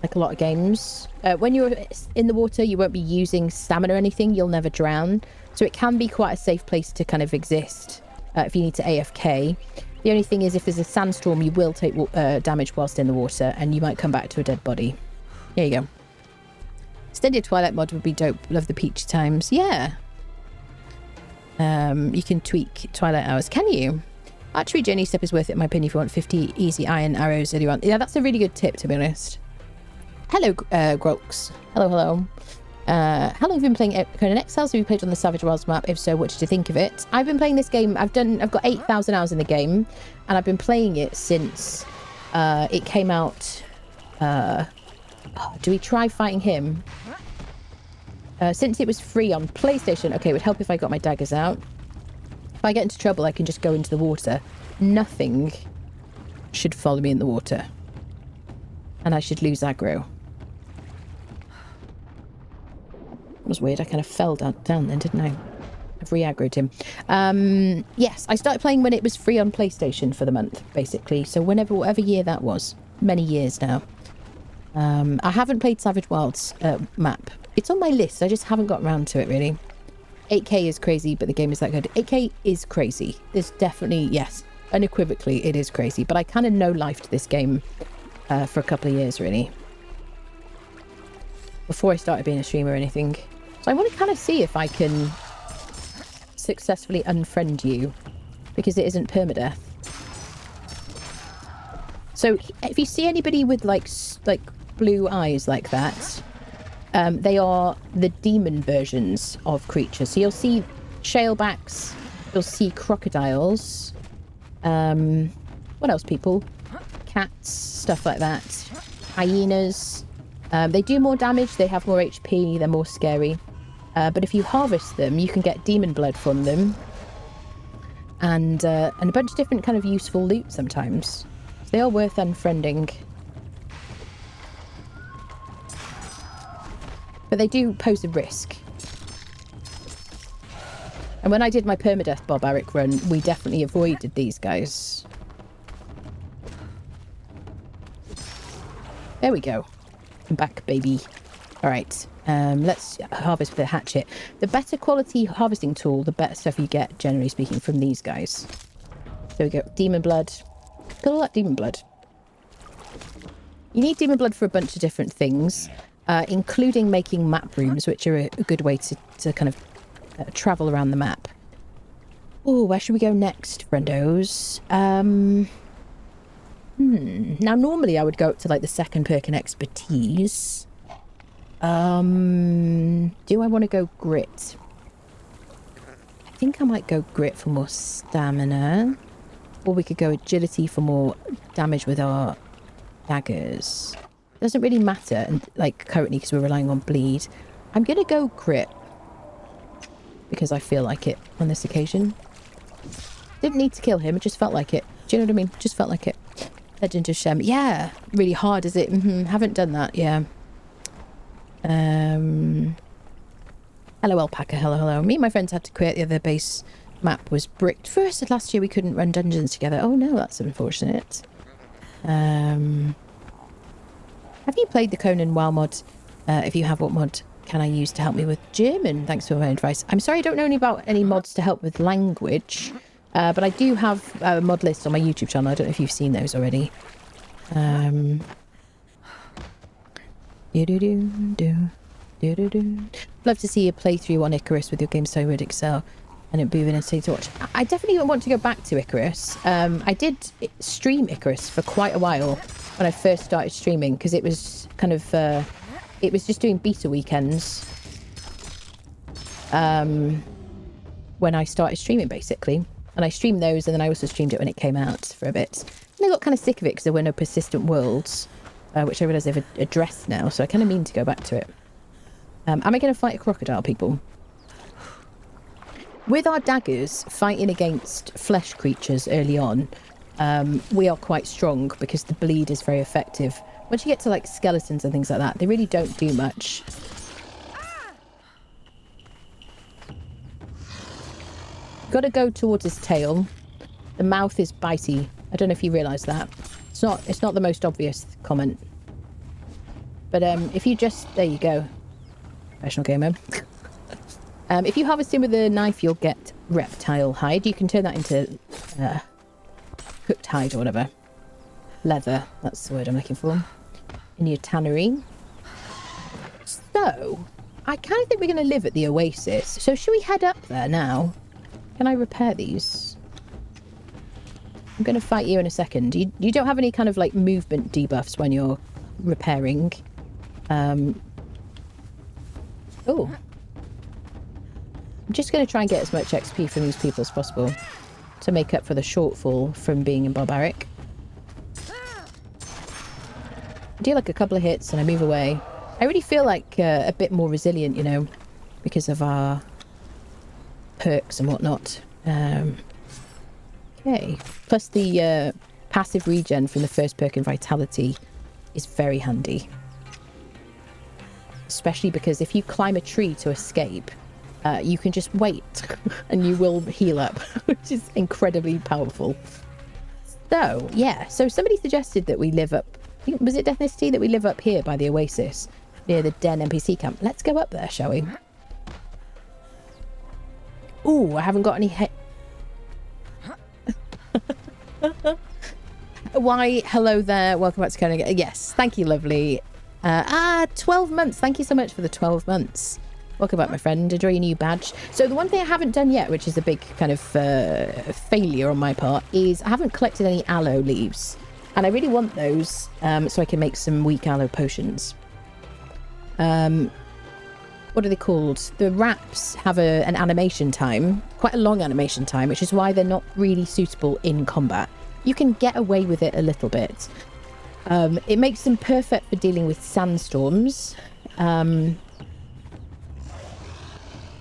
like a lot of games. When you're in the water, you won't be using stamina or anything. You'll never drown. So it can be quite a safe place to kind of exist if you need to AFK. The only thing is if there's a sandstorm, you will take damage whilst in the water, and you might come back to a dead body. There you go. Extended Twilight mod would be dope. Love the peach times. Yeah. You can tweak Twilight hours. Can you? Archery journey step is worth it in my opinion if you want 50 easy iron arrows earlier on. Yeah, that's a really good tip, to be honest. Hello, Grox. Hello. How long have you been playing Conan Exiles? Have you played on the Savage Worlds map? If so, what did you think of it? I've been playing this game. I've got 8,000 hours in the game, and I've been playing it since it came out. Do we try fighting him? Since it was free on PlayStation. Okay, it would help if I got my daggers out. If I get into trouble, I can just go into the water. Nothing should follow me in the water. And I should lose aggro. That was weird. I kind of fell down then, didn't I? I've re-aggroed him. Yes, I started playing when it was free on PlayStation for the month, basically. So whatever year that was. Many years now. I haven't played Savage Wilds map. It's on my list. I just haven't got around to it, really. 8K is crazy, but the game is that good. 8K is crazy. There's definitely, yes, unequivocally, it is crazy. But I kind of no-lifed this game for a couple of years, really. Before I started being a streamer or anything. So I want to kind of see if I can successfully unfriend you, because it isn't permadeath. So if you see anybody with like blue eyes like that, they are the demon versions of creatures. So you'll see shalebacks, you'll see crocodiles, what else, people? Cats, stuff like that. Hyenas. They do more damage, they have more HP, they're more scary. But if you harvest them, you can get demon blood from them. And a bunch of different kind of useful loot sometimes. So they are worth unfriending. But they do pose a risk. And when I did my permadeath barbaric run, we definitely avoided these guys. There we go. I'm back, baby. Alright, let's harvest with a hatchet. The better quality harvesting tool, the better stuff you get, generally speaking, from these guys. There we go. Demon blood. Got all that demon blood. You need demon blood for a bunch of different things, including making map rooms, which are a good way to kind of travel around the map. Oh, where should we go next, friendos? Now, normally I would go up to like the second perk in expertise. Do I want to go grit? I think I might go grit for more stamina. Or we could go agility for more damage with our daggers. Doesn't really matter, and like currently, because we're relying on bleed. I'm going to go grit. Because I feel like it on this occasion. Didn't need to kill him, it just felt like it. Do you know what I mean? Just felt like it. Legend of Shem. Yeah, really hard, is it? Haven't done that, yeah. Hello, Alpaca. Hello. Me and my friends had to quit. The other base map was bricked first. Last year we couldn't run dungeons together. Oh no, that's unfortunate. Have you played the Conan WoW mod? If you have, what mod can I use to help me with German? Thanks for my advice. I'm sorry, I don't know any mods to help with language. But I do have a mod list on my YouTube channel. I don't know if you've seen those already. Love to see a playthrough on Icarus with your game so would excel, and it'd be really entertaining to watch. I definitely want to go back to Icarus. I did stream Icarus for quite a while when I first started streaming, because it was kind of it was just doing beta weekends when I started streaming, basically. And I streamed those, and then I also streamed it when it came out for a bit. And I got kind of sick of it because there were no persistent worlds, which I realise they've addressed now, so I kind of mean to go back to it. Am I going to fight a crocodile, people? With our daggers, fighting against flesh creatures early on, we are quite strong because the bleed is very effective. Once you get to like skeletons and things like that, they really don't do much. Got to go towards his tail. The mouth is bitey. I don't know if you realise that. It's not the most obvious comment. But if you just... There you go. Professional gamer. If you harvest him with a knife, you'll get reptile hide. You can turn that into cooked hide or whatever. Leather. That's the word I'm looking for. In your tannery. So, I kind of think we're going to live at the Oasis. So should we head up there now? Can I repair these? I'm going to fight you in a second. You don't have any kind of like movement debuffs when you're repairing. Oh. I'm just going to try and get as much XP from these people as possible to make up for the shortfall from being in Barbaric. I do like a couple of hits and I move away. I really feel like a bit more resilient, you know, because of our perks and whatnot. Okay. Plus the passive regen from the first perk in Vitality is very handy. especially because if you climb a tree to escape, you can just wait and you will heal up, which is incredibly powerful. So, yeah. So somebody suggested that we live up... Was it Unnamed City that we live up here by the Oasis, near the Den NPC camp? Let's go up there, shall we? Ooh, I haven't got any... Why, hello there. Welcome back to Conan. Yes, thank you, lovely. 12 months. Thank you so much for the 12 months. Welcome back, my friend. Enjoy your new badge. So the one thing I haven't done yet, which is a big kind of failure on my part, is I haven't collected any aloe leaves. And I really want those so I can make some weak aloe potions. What are they called? The wraps have an animation time, quite a long animation time, which is why they're not really suitable in combat. You can get away with it a little bit. It makes them perfect for dealing with sandstorms.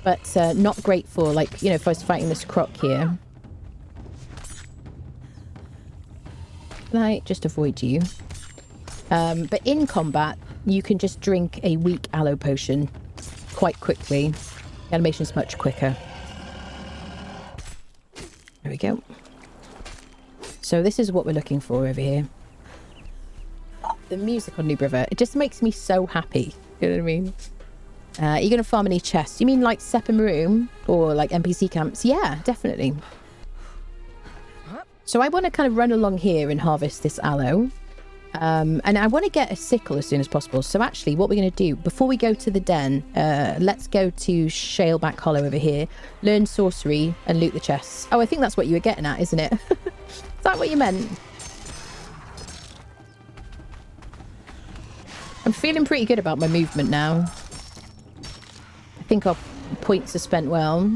But not great for, like, you know, if I was fighting this croc here. Can I just avoid you? But in combat, you can just drink a weak aloe potion quite quickly. The animation's much quicker. There we go. So this is what we're looking for over here. The music on Noob River, it just makes me so happy. You know what I mean? Are you going to farm any chests? You mean like Sepermeru or like NPC camps? Yeah, definitely. So I want to kind of run along here and harvest this aloe. And I want to get a sickle as soon as possible. So actually what we're going to do, before we go to the den, let's go to Shaleback Hollow over here, learn sorcery and loot the chests. Oh, I think that's what you were getting at, isn't it? Is that what you meant? I'm feeling pretty good about my movement now. I think our points are spent well.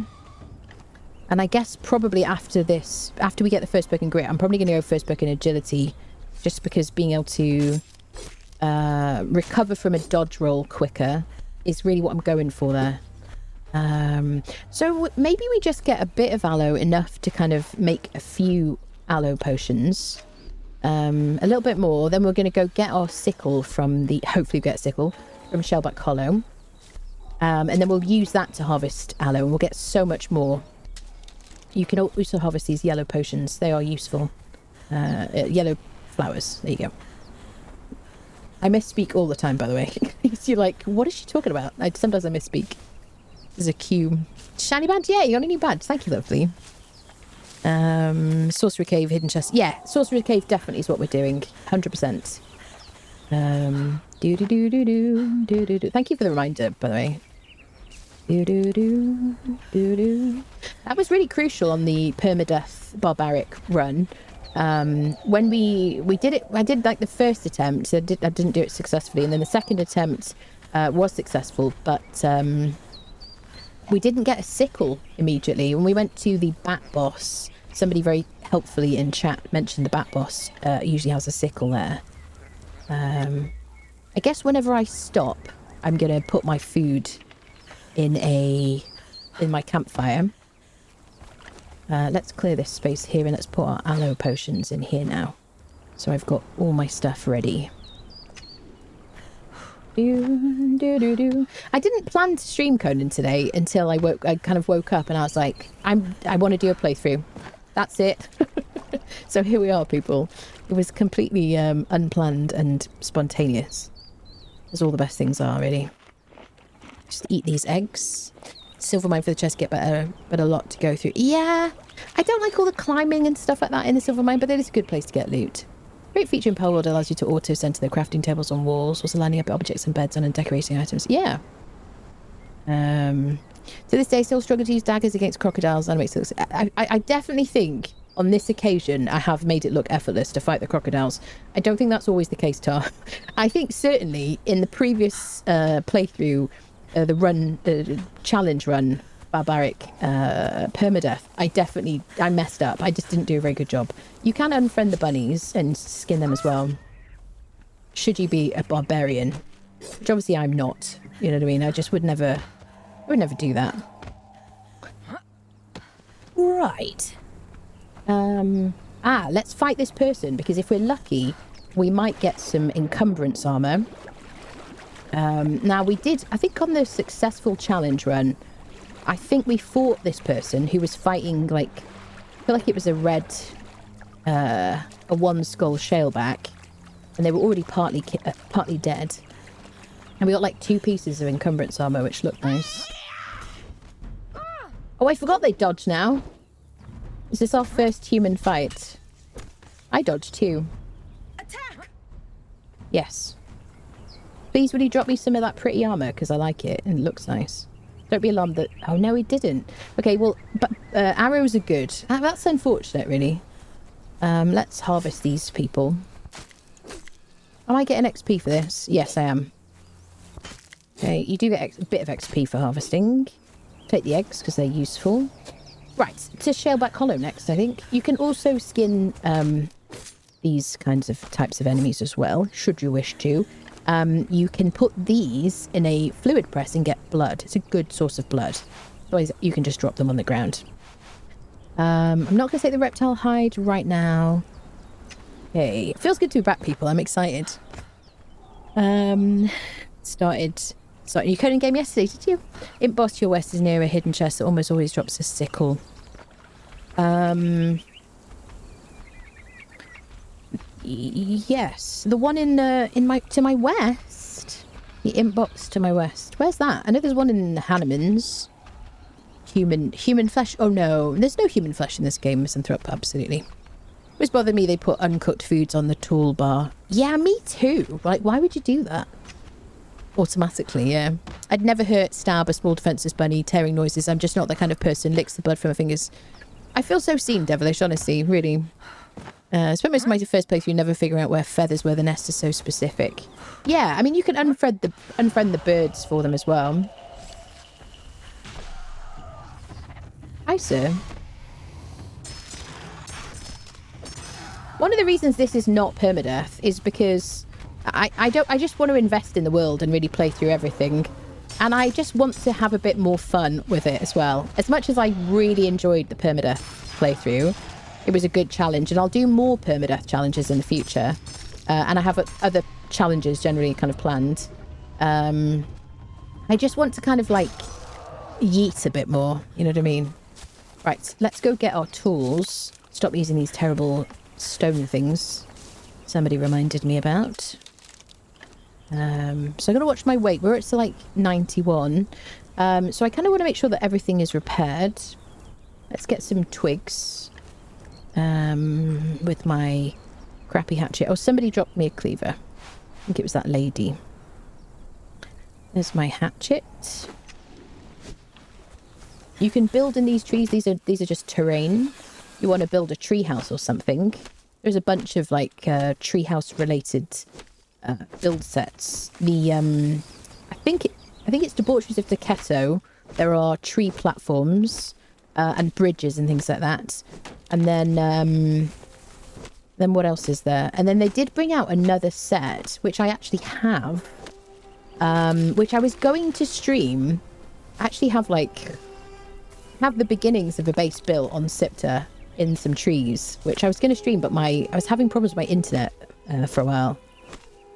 And I guess probably after this, after we get the first book in grit, I'm probably going to go first book in agility, just because being able to recover from a dodge roll quicker is really what I'm going for there. So maybe we just get a bit of aloe, enough to kind of make a few aloe potions. A little bit more, then we're going to go get our sickle from the... Hopefully we get a sickle from Shaleback Hollow. And then we'll use that to harvest aloe, and we'll get so much more. You can also harvest these yellow potions. They are useful. Yellow flowers. There you go. I misspeak all the time, by the way. You're like, what is she talking about? Sometimes I misspeak. There's a queue. Shiny badge? Yeah, you got a new badge. Thank you, lovely. Sorcery Cave, hidden chest. Yeah, Sorcery Cave definitely is what we're doing. 100%. Thank you for the reminder, by the way. That was really crucial on the permadeath barbaric run. When we did it, I did like the first attempt. I didn't do it successfully, and then the second attempt was successful, but we didn't get a sickle immediately. When we went to the bat boss, somebody very helpfully in chat mentioned the bat boss usually has a sickle there. I guess whenever I stop, I'm gonna put my food in my campfire. Let's clear this space here and let's put our aloe potions in here now. So I've got all my stuff ready. I didn't plan to stream Conan today until I kind of woke up and I was like, I want to do a playthrough. That's it. So here we are, people. It was completely unplanned and spontaneous, as all the best things are, really. Just eat these eggs. Silver mine for the chest, get better, but a lot to go through. Yeah, I don't like all the climbing and stuff like that in the silver mine, but it is a good place to get loot. Great feature in Power World allows you to auto-center the crafting tables on walls, also landing up objects and beds on and decorating items. Yeah. To this day, still struggle to use daggers against crocodiles. And makes it look... I definitely think on this occasion I have made it look effortless to fight the crocodiles. I don't think that's always the case, Tar. I think certainly in the previous playthrough, the challenge run, barbaric permadeath, I messed up. I just didn't do a very good job. You can unfriend the bunnies and skin them as well, should you be a barbarian, which obviously I'm not. You know what I mean? I just would never do that. Right. Let's fight this person, because if we're lucky we might get some encumbrance armor. Now we did, I think on the successful challenge run, I think we fought this person who was fighting like, I feel like it was a one skull shaleback, and they were already partly dead. And we got like 2 pieces of encumbrance armor, which looked nice. Oh, I forgot they dodge now. Is this our first human fight? I dodged too. Attack! Yes. Please, would he drop me some of that pretty armor? Because I like it and it looks nice. Don't be alarmed that... Oh, no, he didn't. Okay, well, but arrows are good. That's unfortunate, really. Let's harvest these people. Am I getting XP for this? Yes, I am. Okay, you do get a bit of XP for harvesting. Take the eggs because they're useful. Right, to Shaleback Hollow next, I think. You can also skin these kinds of types of enemies as well, should you wish to. You can put these in a fluid press and get blood. It's a good source of blood. Otherwise, you can just drop them on the ground. I'm not going to take the reptile hide right now. Okay, it feels good to be back, people. I'm excited. Started your Conan game yesterday, did you? Imp boss to your west is near a hidden chest that almost always drops a sickle. Yes, the one to my west. The imp box to my west. Where's that? I know there's one in Hanuman's. Human flesh. Oh no, there's no human flesh in this game. Misanthrope, absolutely. It always bothered me they put uncooked foods on the toolbar. Yeah, me too. Like, why would you do that? Automatically, yeah. I'd never hurt, stab a small defenseless bunny, tearing noises. I'm just not the kind of person licks the blood from my fingers. I feel so seen, devilish, honestly, really. Spent most of my first playthrough never figuring out where feathers were. The nest is so specific. Yeah, I mean, you can unfriend the birds for them as well. Hi, sir. One of the reasons this is not permadeath is because I just want to invest in the world and really play through everything. And I just want to have a bit more fun with it as well. As much as I really enjoyed the permadeath playthrough, it was a good challenge. And I'll do more permadeath challenges in the future. And I have other challenges generally kind of planned. I just want to kind of like yeet a bit more. You know what I mean? Right, let's go get our tools. Stop using these terrible stone things somebody reminded me about. So I'm going to watch my weight. We're at like 91. So I kind of want to make sure that everything is repaired. Let's get some twigs with my crappy hatchet. Oh, somebody dropped me a cleaver. I think it was that lady. There's my hatchet. You can build in these trees. These are just terrain. You want to build a tree house or something. There's a bunch of like treehouse related build sets. The I think it's Debaucheries of Decetto. There are tree platforms and bridges and things like that. And then what else is there? And then they did bring out another set, which I actually have, which I was going to stream. I actually have the beginnings of a base built on Sipta in some trees, which I was going to stream, but I was having problems with my internet for a while.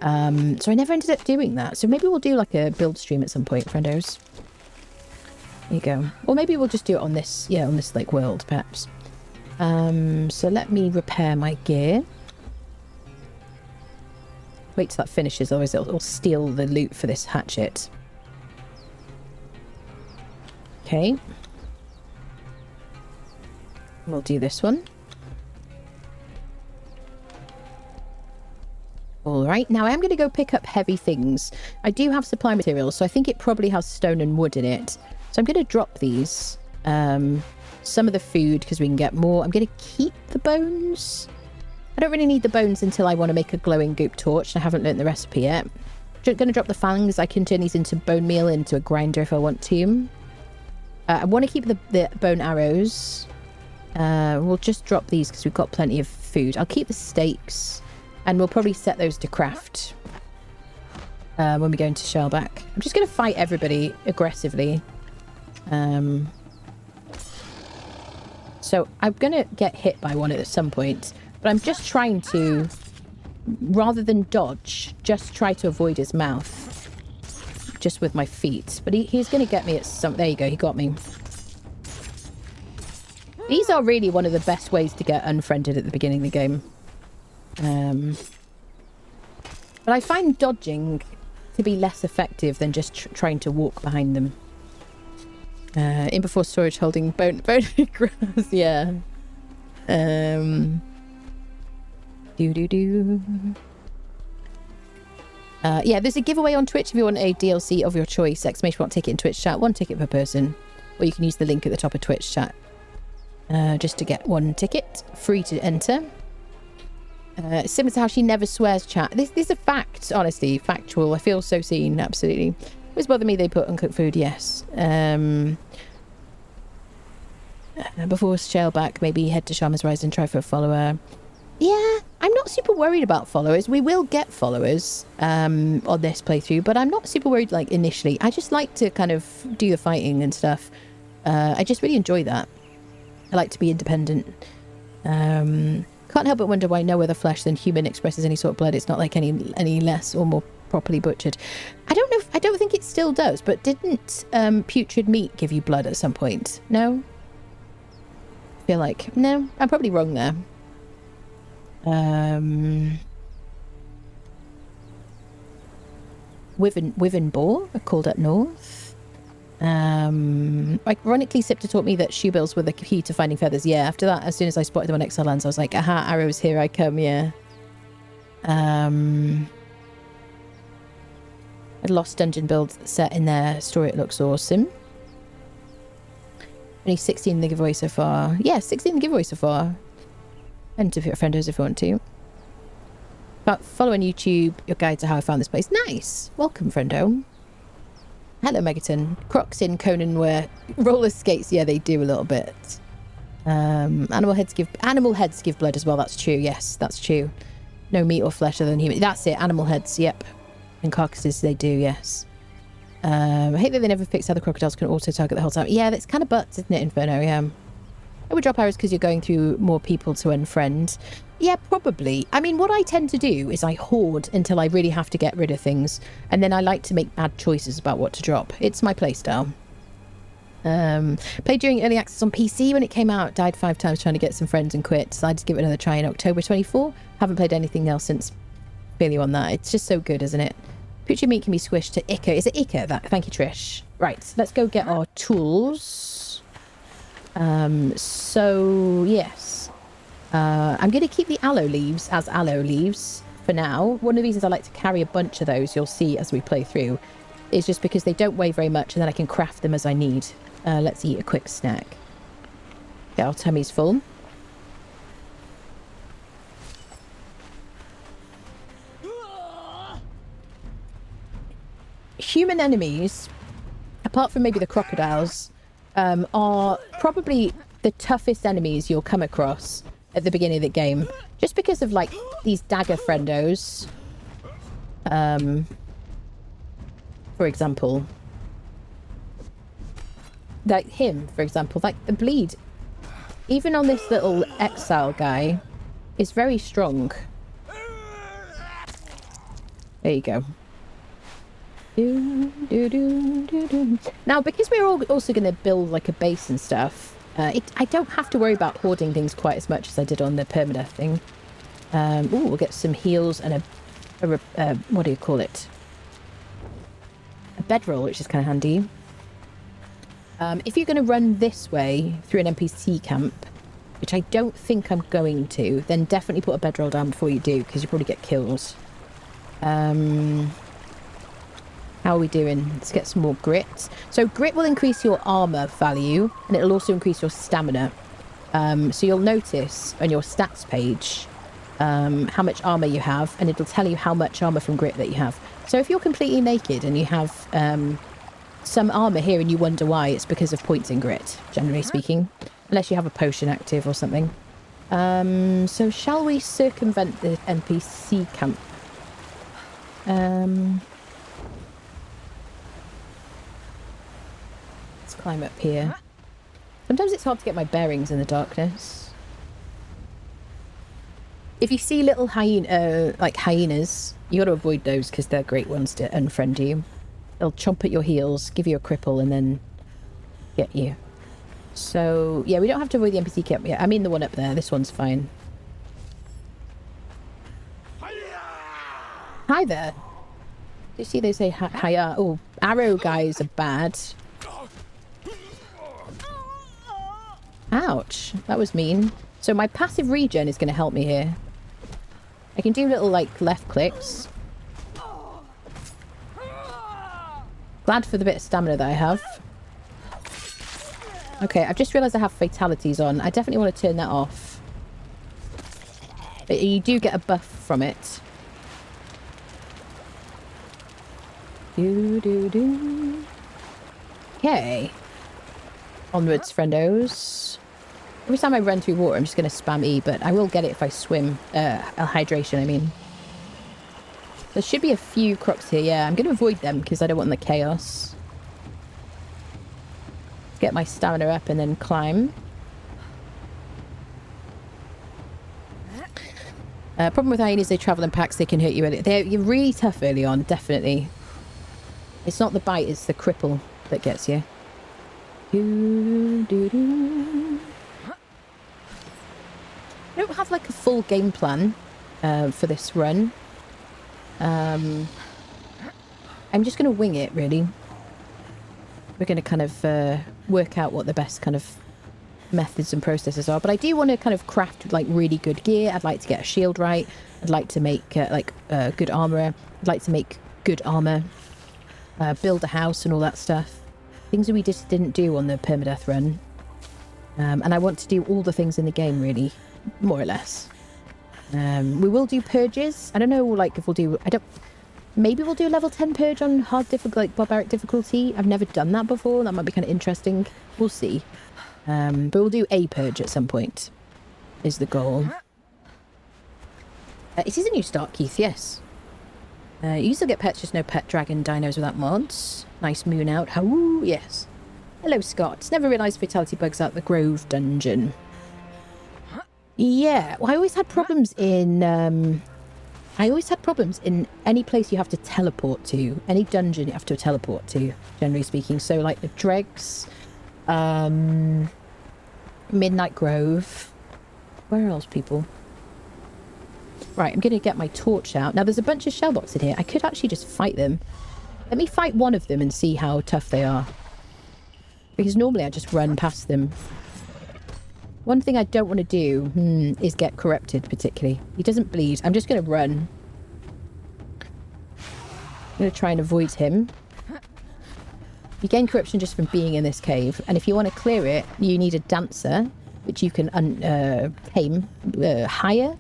So I never ended up doing that. So maybe we'll do like a build stream at some point, friendos. There you go. Or maybe we'll just do it on this, on this like world, perhaps. So let me repair my gear. Wait till that finishes, otherwise it'll steal the loot for this hatchet. Okay. We'll do this one. Alright, now I am going to go pick up heavy things. I do have supply materials, so I think it probably has stone and wood in it. So I'm going to drop these. Some of the food, because we can get more. I'm going to keep the bones. I don't really need the bones until I want to make a glowing goop torch. I haven't learnt the recipe yet. I'm going to drop the fangs. I can turn these into bone meal, into a grinder if I want to. I want to keep the bone arrows. We'll just drop these because we've got plenty of food. I'll keep the steaks. And we'll probably set those to craft when we go into Shellback. I'm just going to fight everybody aggressively. So I'm going to get hit by one at some point. But I'm just trying to, rather than dodge, just try to avoid his mouth. just with my feet. But he's going to get me at some... There you go, he got me. These are really one of the best ways to get unfriended at the beginning of the game. But I find dodging to be less effective than just trying to walk behind them. In before storage holding bone grass, yeah. Yeah, there's a giveaway on Twitch if you want a DLC of your choice. Exclamation point ticket in Twitch chat. 1 ticket per person. Or you can use the link at the top of Twitch chat. Just to get 1 ticket. Free to enter. Similar to how she never swears chat. This is a fact, honestly. Factual. I feel so seen, absolutely. Always bother me they put uncooked food, yes. Before Shellback, maybe head to Shaman's Rise and try for a follower. Yeah, I'm not super worried about followers. We will get followers on this playthrough, but I'm not super worried like initially. I just like to kind of do the fighting and stuff. I just really enjoy that. I like to be independent. Can't help but wonder why no other flesh than human expresses any sort of blood. It's not like any less or more properly butchered. I don't know. I don't think it still does, but didn't putrid meat give you blood at some point? No? I feel like... No, I'm probably wrong there. Wyvern boar are called up north. Ironically, Sipta taught me that shoebills were the key to finding feathers. Yeah, after that, as soon as I spotted them on Exile Lands, I was like, aha, arrows, here I come, yeah. A Lost Dungeon build set in their story, it looks awesome. Only 16 in the giveaway so far. Yeah, 16 in the giveaway so far. And to fit friendos if you want to. But follow on YouTube your guide to how I found this place. Nice! Welcome, friendo. Hello, Megaton. Crocs in Conan wear roller skates. Yeah, they do a little bit. Animal heads give blood as well. That's true. Yes, that's true. No meat or flesh other than human. That's it. Animal heads. Yep. And carcasses, they do. Yes. I hate that they never fix how the crocodiles can auto target the whole time. Yeah, that's kind of butts, isn't it, Inferno? Yeah. I would drop arrows because you're going through more people to unfriend. Yeah, probably. I mean, what I tend to do is I hoard until I really have to get rid of things. And then I like to make bad choices about what to drop. It's my playstyle. Played during early access on PC when it came out. Died 5 times trying to get some friends and quit. Decided to give it another try in October 24. Haven't played anything else since. Feel you on that. It's just so good, isn't it? Putrid meat can be squished to Ica. Is it Ica? Thank you, Trish. Right, let's go get our tools. So, yes. I'm going to keep the aloe leaves as aloe leaves for now. One of the reasons I like to carry a bunch of those, you'll see as we play through, is just because they don't weigh very much and then I can craft them as I need. Let's eat a quick snack. Get our tummies full. Human enemies, apart from maybe the crocodiles, are probably the toughest enemies you'll come across at the beginning of the game. Just because of, like, these dagger friendos. For example. Like him, for example. Like, the bleed, even on this little exile guy, is very strong. There you go. Now, because we're also going to build like a base and stuff, I don't have to worry about hoarding things quite as much as I did on the permadeath thing. Ooh, we'll get some heals and a what do you call it? A bedroll, which is kind of handy. If you're going to run this way through an NPC camp, which I don't think I'm going to, then definitely put a bedroll down before you do, because you probably get killed. How are we doing? Let's get some more grit. So grit will increase your armor value, and it'll also increase your stamina. So you'll notice on your stats page how much armor you have, and it'll tell you how much armor from grit that you have. So if you're completely naked and you have some armor here and you wonder why, it's because of points in grit, generally speaking. Unless you have a potion active or something. So shall we circumvent the NPC camp? Climb up here. Sometimes it's hard to get my bearings in the darkness. If you see little hyenas, you got to avoid those because they're great ones to unfriend you. They'll chomp at your heels, give you a cripple, and then get you. So, yeah, we don't have to avoid the NPC camp yet. I mean the one up there. This one's fine. Hi there. Do you see they say hiya? Oh, arrow guys are bad. Ouch. That was mean. So my passive regen is going to help me here. I can do little, like, left clicks. Glad for the bit of stamina that I have. Okay, I've just realised I have fatalities on. I definitely want to turn that off. But you do get a buff from it. Okay. Onwards, friendos. Every time I run through water, I'm just going to spam E, but I will get it if I swim. Hydration, I mean. There should be a few crocs here. Yeah, I'm going to avoid them because I don't want the chaos. Get my stamina up and then climb. Problem with hyenas, they travel in packs, they can hurt you. You're really tough early on, definitely. It's not the bite, it's the cripple that gets you. I don't have like a full game plan for this run. I'm just going to wing it, really. We're going to kind of work out what the best kind of methods and processes are. But I do want to kind of craft like really good gear. I'd like to get a shield right. I'd like to make good armor. I'd like to make good armor. Build a house and all that stuff. Things that we just didn't do on the permadeath run. And I want to do all the things in the game, really. More or less. We will do purges. I don't know, like, if we'll do... Maybe we'll do a level 10 purge on hard difficult, like barbaric difficulty. I've never done that before. That might be kind of interesting. We'll see. But we'll do a purge at some point. Is the goal. It is a new start, Keith, yes. You still get pets, just no pet dragon dinos without mods. Nice moon out. Oh, yes. Hello, Scott. Never realised fatality bugs out the Grove dungeon. Yeah, well, I always had problems in any place you have to teleport to. Any dungeon you have to teleport to, generally speaking. So, like the Dregs, Midnight Grove. Where else, people? Right, I'm going to get my torch out. Now, there's a bunch of shellbots in here. I could actually just fight them. Let me fight one of them and see how tough they are. Because normally I just run past them. One thing I don't want to do is get corrupted, particularly. He doesn't bleed. I'm just going to run. I'm going to try and avoid him. You gain corruption just from being in this cave. And if you want to clear it, you need a dancer, which you can hire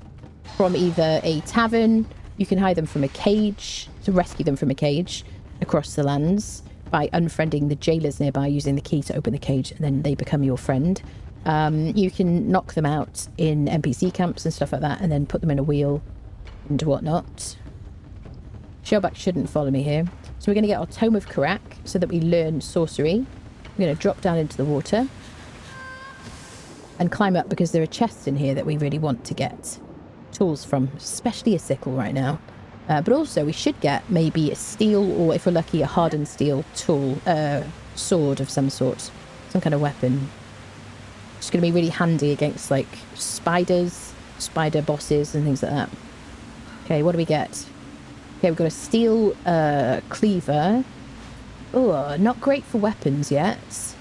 from either a tavern. You can hire them from a cage, to rescue them from a cage across the lands by unfriending the jailers nearby using the key to open the cage, and then they become your friend. You can knock them out in NPC camps and stuff like that, and then put them in a wheel and whatnot. Shellback shouldn't follow me here. So we're going to get our Tome of Karak so that we learn sorcery. We're going to drop down into the water and climb up because there are chests in here that we really want to get tools from, especially a sickle right now. But also we should get maybe a steel, or if we're lucky, a hardened steel tool, sword of some sort, some kind of weapon. It's going to be really handy against like spiders, spider bosses and things like that. Okay, what do we get? Okay, we've got a steel cleaver. Oh, not great for weapons yet.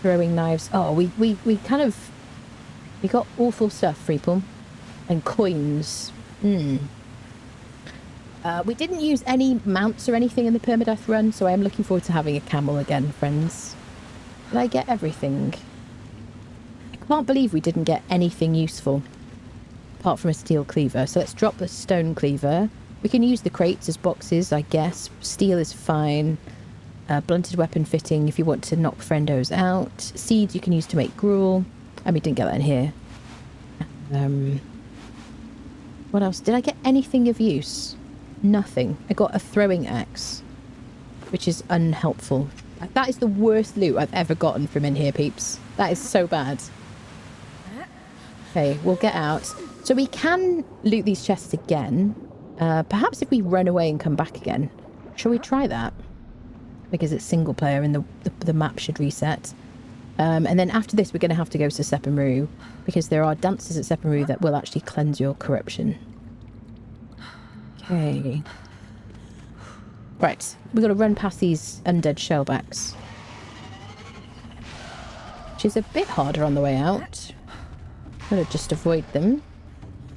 Throwing knives. Oh, we got awful stuff, people. And coins. We didn't use any mounts or anything in the permadeath run, so I am looking forward to having a camel again, friends. Did I get everything? I can't believe we didn't get anything useful apart from a steel cleaver. So let's drop the stone cleaver. We can use the crates as boxes, I guess. Steel is fine. Blunted weapon fitting if you want to knock friendos out. Seeds you can use to make gruel. And we didn't get that in here. What else? Did I get anything of use? Nothing. I got a throwing axe, which is unhelpful. That is the worst loot I've ever gotten from in here, peeps. That is so bad. Okay, we'll get out. So we can loot these chests again. Perhaps if we run away and come back again. Shall we try that? because it's single player and the map should reset. And then after this, we're going to have to go to Sepermeru because there are dances at Sepermeru that will actually cleanse your corruption. Okay. Right, we've got to run past these undead shellbacks, which is a bit harder on the way out. Gotta just avoid them.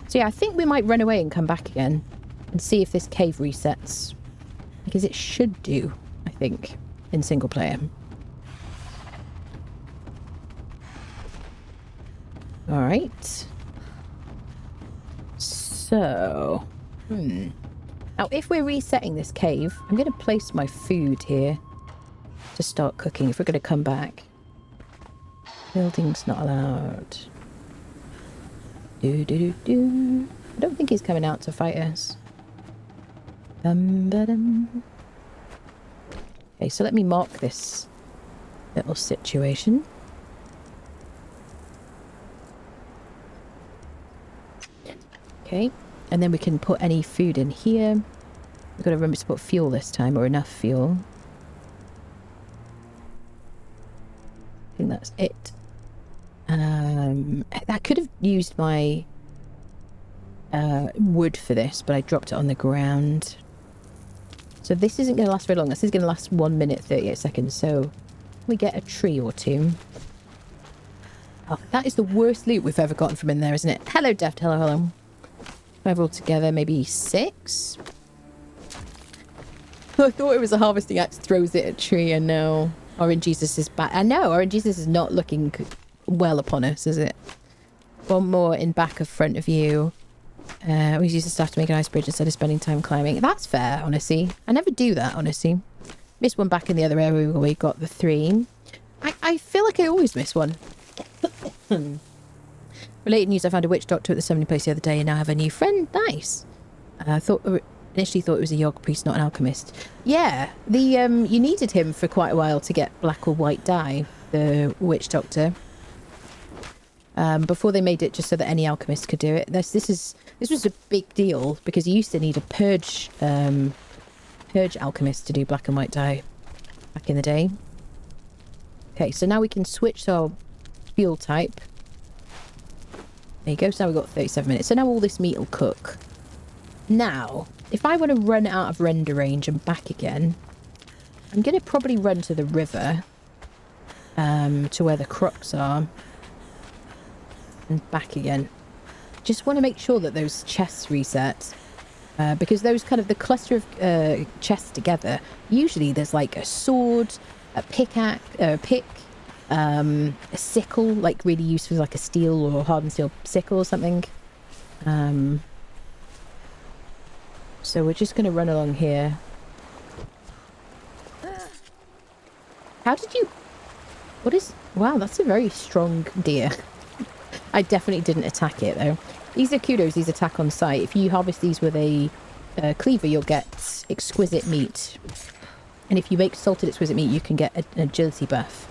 So yeah, I think we might run away and come back again and see if this cave resets, because it should do, I think, in single player. All right. So, now if we're resetting this cave, I'm going to place my food here to start cooking if we're going to come back. Building's not allowed. I don't think he's coming out to fight us. Okay, so let me mark this little situation. Okay, and then we can put any food in here. We've got to remember to put fuel this time, or enough fuel. I think that's it. I could have used my wood for this, but I dropped it on the ground. So this isn't going to last very long. This is going to last 1 minute 38 seconds. So we get a tree or two. Oh, that is the worst loot we've ever gotten from in there, isn't it? Hello, Deft. Hello, hello. 5 altogether, maybe 6. I thought it was a harvesting axe throws it at a tree, and no. Orange Jesus is back. I know, Orange Jesus is not looking well upon us, is it? One more in back of front of you. We use the staff to make an ice bridge instead of spending time climbing. That's fair, honestly. I never do that, honestly. Missed one back in the other area where we got the 3. I feel like I always miss one. Related news, I found a witch doctor at the summoning place the other day and now have a new friend. Nice. Initially thought it was a yoga priest, not an alchemist. Yeah, you needed him for quite a while to get black or white dye, the witch doctor. Before they made it just so that any alchemist could do it. This was a big deal because you used to need a purge alchemist to do black and white dye back in the day. Okay, so now we can switch to our fuel type. There you go, so now we've got 37 minutes. So now all this meat will cook. Now, if I want to run out of render range and back again, I'm going to probably run to the river, to where the crocs are, and back again. Just want to make sure that those chests reset, because those kind of the cluster of chests together, usually there's like a sword, a pickaxe, a pick, a sickle, like really useful, like a steel or hardened steel sickle or something. So we're just going to run along here. How did you... What is... Wow, that's a very strong deer. I definitely didn't attack it, though. These are kudos, these attack on sight. If you harvest these with a cleaver, you'll get exquisite meat. And if you make salted exquisite meat, you can get an agility buff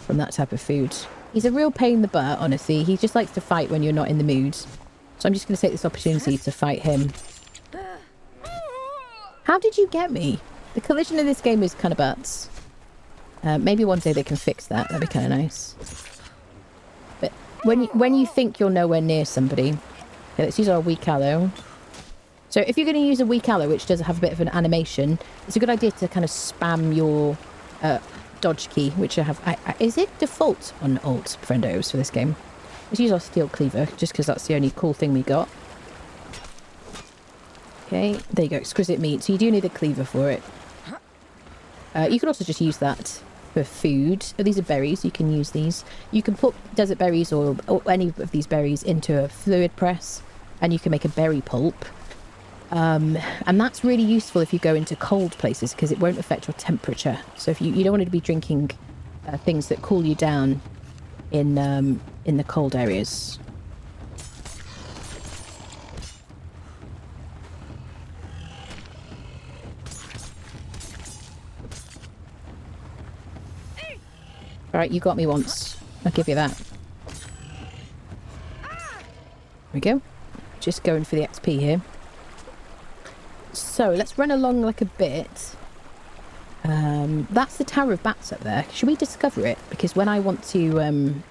from that type of food. He's a real pain in the butt, honestly. He just likes to fight when you're not in the mood. So I'm just going to take this opportunity to fight him. How did you get me? The collision in this game is kind of butts. Maybe one day they can fix that. That'd be kind of nice. But when you think you're nowhere near somebody... Okay, let's use our weak aloe. So if you're going to use a weak aloe, which does have a bit of an animation, it's a good idea to kind of spam your dodge key, which I have... is it default on alt, friendos, for this game? Let's use our steel cleaver, just because that's the only cool thing we got. Okay, there you go, exquisite meat. So you do need a cleaver for it. You can also just use that for food. Oh, these are berries, you can use these. You can put desert berries or any of these berries into a fluid press, and you can make a berry pulp. And that's really useful if you go into cold places, because it won't affect your temperature. So if you don't want to be drinking things that cool you down in the cold areas. Alright, you got me once. I'll give you that. There we go. Just going for the XP here. So, let's run along like a bit. That's the Tower of Bats up there. Should we discover it? Because when I want to...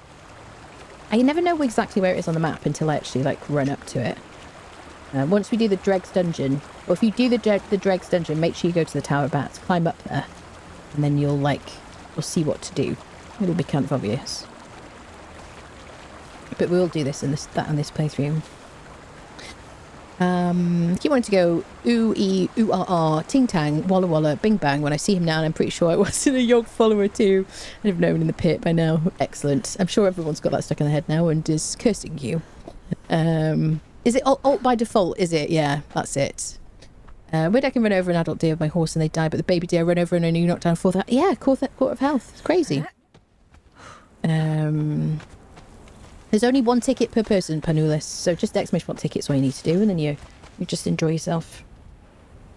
I never know exactly where it is on the map until I actually, like, run up to it. Once we do the Dregs Dungeon, or if you do the Dregs Dungeon, make sure you go to the Tower of Bats, climb up there, and then you'll see what to do. It'll be kind of obvious. But we'll do this in this playthrough. He wanted to go ooh-ee, ooh-ah-ah, ting-tang, walla-walla, bing-bang when I see him now, and I'm pretty sure I wasn't a Yogg follower too. I'd have known in the pit by now. Excellent. I'm sure everyone's got that stuck in their head now and is cursing you. Is it alt by default? Is it? Yeah, that's it. Where'd I can run over an adult deer with my horse and they die, but the baby deer I run over and only knocked down fourth. Yeah, quarter of health. It's crazy. There's only one ticket per person, Panulis, so just exclamation ticket's all you need to do, and then you just enjoy yourself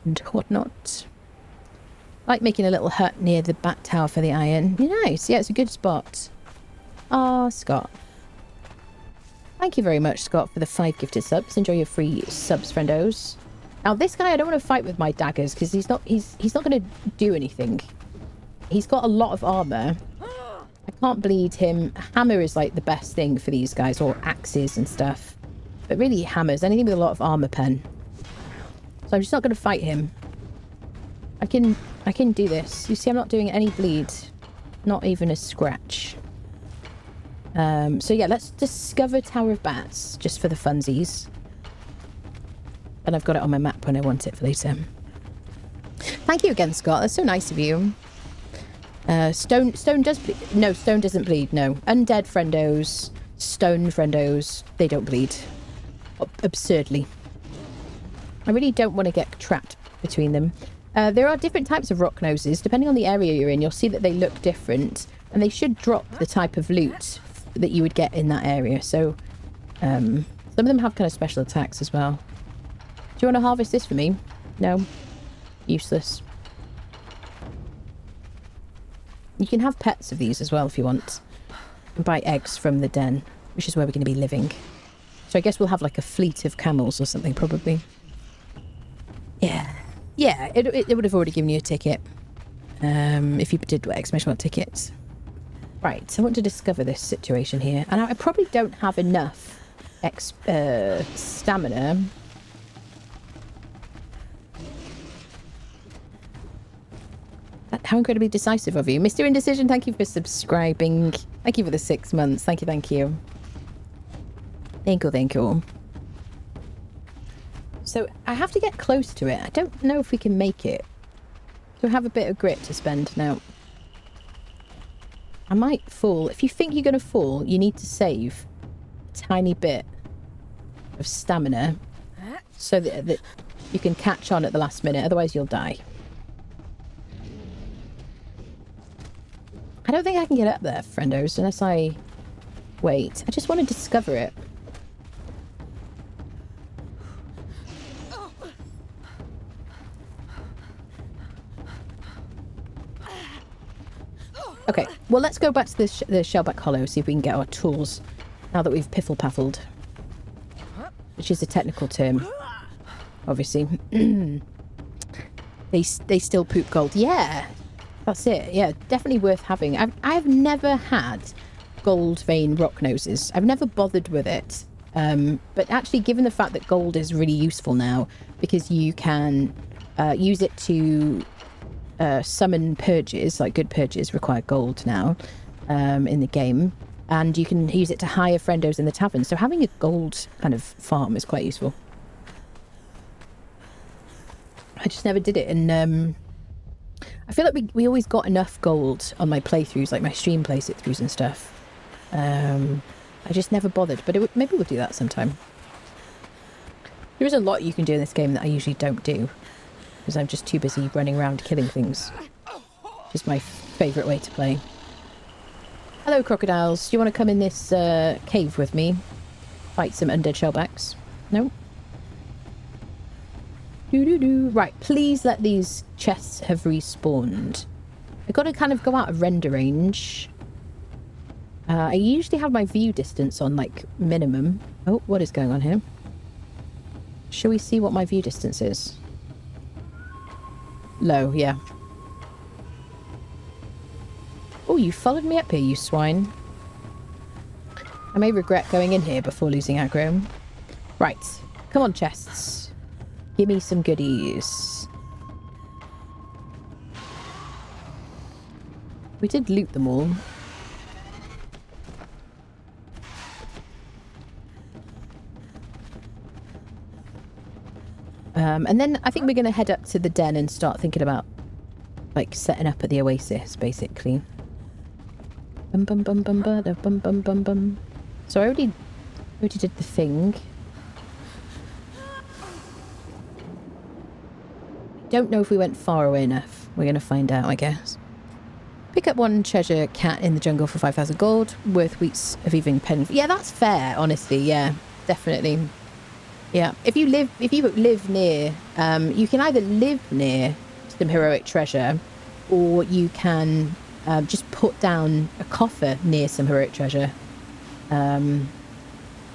and whatnot. I like making a little hut near the bat tower for the iron. Nice, yeah, it's a good spot. Ah, Scott. Thank you very much, Scott, for the 5 gifted subs. Enjoy your free subs, friendos. Now, this guy, I don't want to fight with my daggers because he's not going to do anything. He's got a lot of armor. I can't bleed him. Hammer is like the best thing for these guys, or axes and stuff. But really hammers, anything with a lot of armor pen. So I'm just not going to fight him. I can do this. You see, I'm not doing any bleed. Not even a scratch. So yeah, let's discover Tower of Bats, just for the funsies. And I've got it on my map when I want it for later. Thank you again, Scott. That's so nice of you. Stone does bleed. No, stone doesn't bleed, no. Undead friendos, stone friendos, they don't bleed. Absurdly. I really don't want to get trapped between them. There are different types of rock noses. Depending on the area you're in, you'll see that they look different. And they should drop the type of loot that you would get in that area. So, some of them have kind of special attacks as well. Do you want to harvest this for me? No. Useless. You can have pets of these as well if you want. And buy eggs from the den, which is where we're going to be living. So I guess we'll have like a fleet of camels or something, probably. Yeah. Yeah, it would have already given you a ticket. If you did exclamation mark tickets. Right, so I want to discover this situation here. And I probably don't have enough stamina. How incredibly decisive of you. Mr. Indecision, thank you for subscribing. Thank you for the 6 months. Thank you, thank you. Thank you, thank you. So, I have to get close to it. I don't know if we can make it. So, I have a bit of grit to spend now. I might fall. If you think you're going to fall, you need to save a tiny bit of stamina so that you can catch on at the last minute. Otherwise, you'll die. I don't think I can get up there, friendos, unless I wait. I just want to discover it. Okay, well, let's go back to the Shellback Hollow, see if we can get our tools now that we've piffle-paffled. Which is a technical term, obviously. They still poop gold. Yeah! That's it. Yeah, definitely worth having. I've never had gold vein rock noses. I've never bothered with it. But actually, given the fact that gold is really useful now, because you can use it to summon purges, like good purges require gold now in the game. And you can use it to hire friendos in the tavern. So having a gold kind of farm is quite useful. I just never did it. And I feel like we always got enough gold on my playthroughs, like my stream playthroughs and stuff. I just never bothered, but maybe we'll do that sometime. There is a lot you can do in this game that I usually don't do, because I'm just too busy running around killing things. It's my favourite way to play. Hello, crocodiles. Do you want to come in this cave with me? Fight some undead shellbacks? No? Right, please let these chests have respawned. I've got to kind of go out of render range. I usually have my view distance on, like, minimum. Oh, what is going on here? Shall we see what my view distance is? Low, yeah. Oh, you followed me up here, you swine. I may regret going in here before losing aggro. Right. Come on, chests. Give me some goodies. We did loot them all. And then I think we're going to head up to the den and start thinking about, like, setting up at the oasis, basically. Bum bum bum bum bum bum bum bum bum. So I already did the thing. Don't know if we went far away enough. We're going to find out, I guess. Pick up one treasure cat in the jungle for 5,000 gold. Worth weeks of even pen. Yeah, that's fair, honestly. Yeah, definitely. Yeah, if you live near, you can either live near some heroic treasure, or you can just put down a coffer near some heroic treasure, and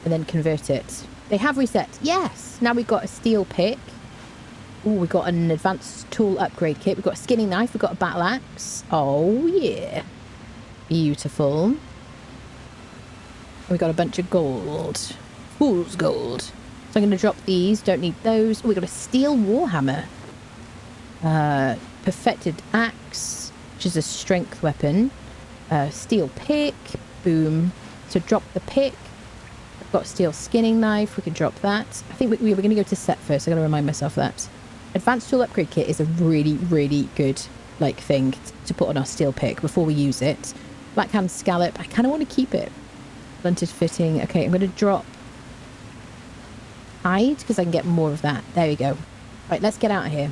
then convert it. They have reset. Yes, now we've got a steel pick. Oh, we've got an advanced tool upgrade kit. We've got a skinning knife. We've got a battle axe. Oh yeah, beautiful. We've got a bunch of gold, fool's gold. So I'm going to drop these. Don't need those. Oh, we've got a steel warhammer. Perfected axe, which is a strength weapon. Steel pick. Boom. So drop the pick. I've got a steel skinning knife. We can drop that. I think we were going to go to set first. I'm going to remind myself of that. Advanced tool upgrade kit is a really, really good thing to put on our steel pick before we use it. Blackhand scallop. I kind of want to keep it. Blunted fitting. Okay, I'm going to drop hide because I can get more of that. There we go. Right, let's get out of here.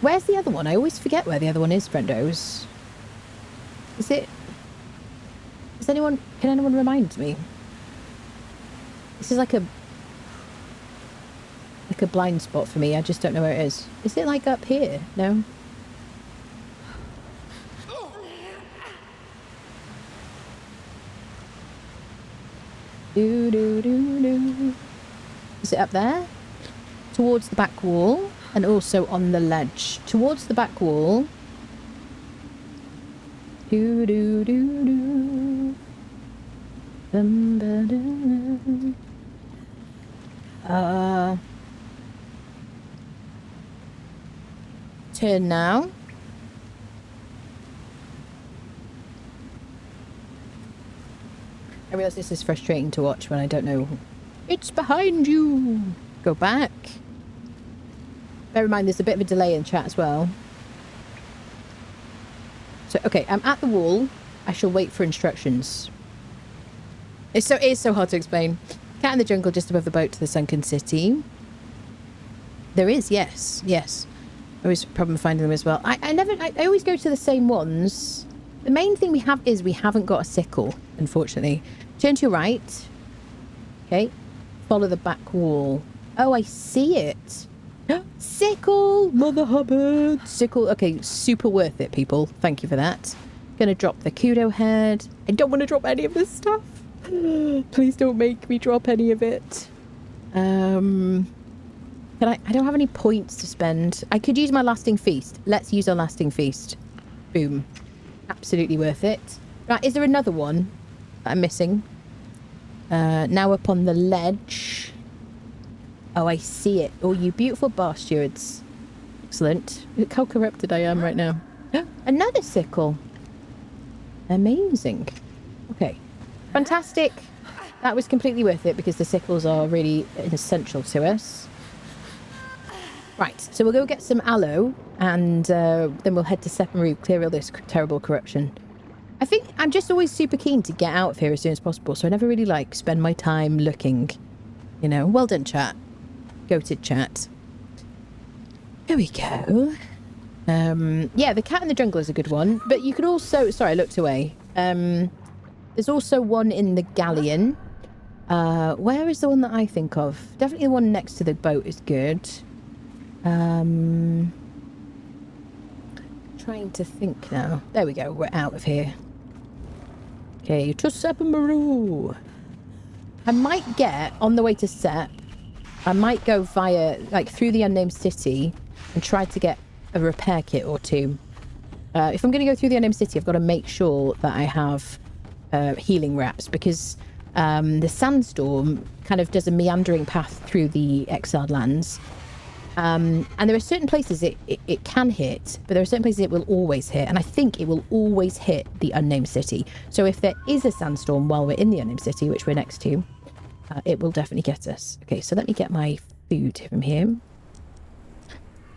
Where's the other one? I always forget where the other one is, friendos. Is it... Can anyone remind me? This is like a blind spot for me. I just don't know where it is. Is it like up here? No? Do. Is it up there? Towards the back wall, and also on the ledge. Towards the back wall. Do. Turn now. I realise this is frustrating to watch when I don't know. It's behind you! Go back. Bear in mind there's a bit of a delay in chat as well. So, okay, I'm at the wall. I shall wait for instructions. It is so hard to explain. Cat in the jungle just above the boat to the sunken city. There is, yes. I always have a problem finding them as well. I always go to the same ones. The main thing we haven't got a sickle, unfortunately. Turn to your right. Okay. Follow the back wall. Oh, I see it. Sickle! Mother Hubbard! Sickle. Okay, super worth it, people. Thank you for that. Gonna drop the kudo head. I don't want to drop any of this stuff. Please don't make me drop any of it. I don't have any points to spend. I could use my lasting feast. Let's use our lasting feast. Boom. Absolutely worth it. Right, is there another one that I'm missing? Now up on the ledge. Oh, I see it. Oh, you beautiful bar stewards. Excellent. Look how corrupted I am right now. Another sickle. Amazing. Okay. Fantastic. That was completely worth it because the sickles are really essential to us. Right, so we'll go get some aloe and then we'll head to Sepermeru, clear all this terrible corruption. I think I'm just always super keen to get out of here as soon as possible, so I never really spend my time looking, you know. Well done, chat. Goated chat. There we go. Yeah, the cat in the jungle is a good one, but you could also... Sorry, I looked away. There's also one in the galleon. Where is the one that I think of? Definitely the one next to the boat is good. Trying to think now. There we go. We're out of here. Okay, to Sepermeru. I might get on the way to Sep. I might go via through the Unnamed City and try to get a repair kit or two. If I'm going to go through the Unnamed City, I've got to make sure that I have healing wraps, because the sandstorm kind of does a meandering path through the exiled lands. And there are certain places it can hit, but there are certain places it will always hit. And I think it will always hit the Unnamed City. So if there is a sandstorm while we're in the Unnamed City, which we're next to, it will definitely get us. Okay, so let me get my food from here.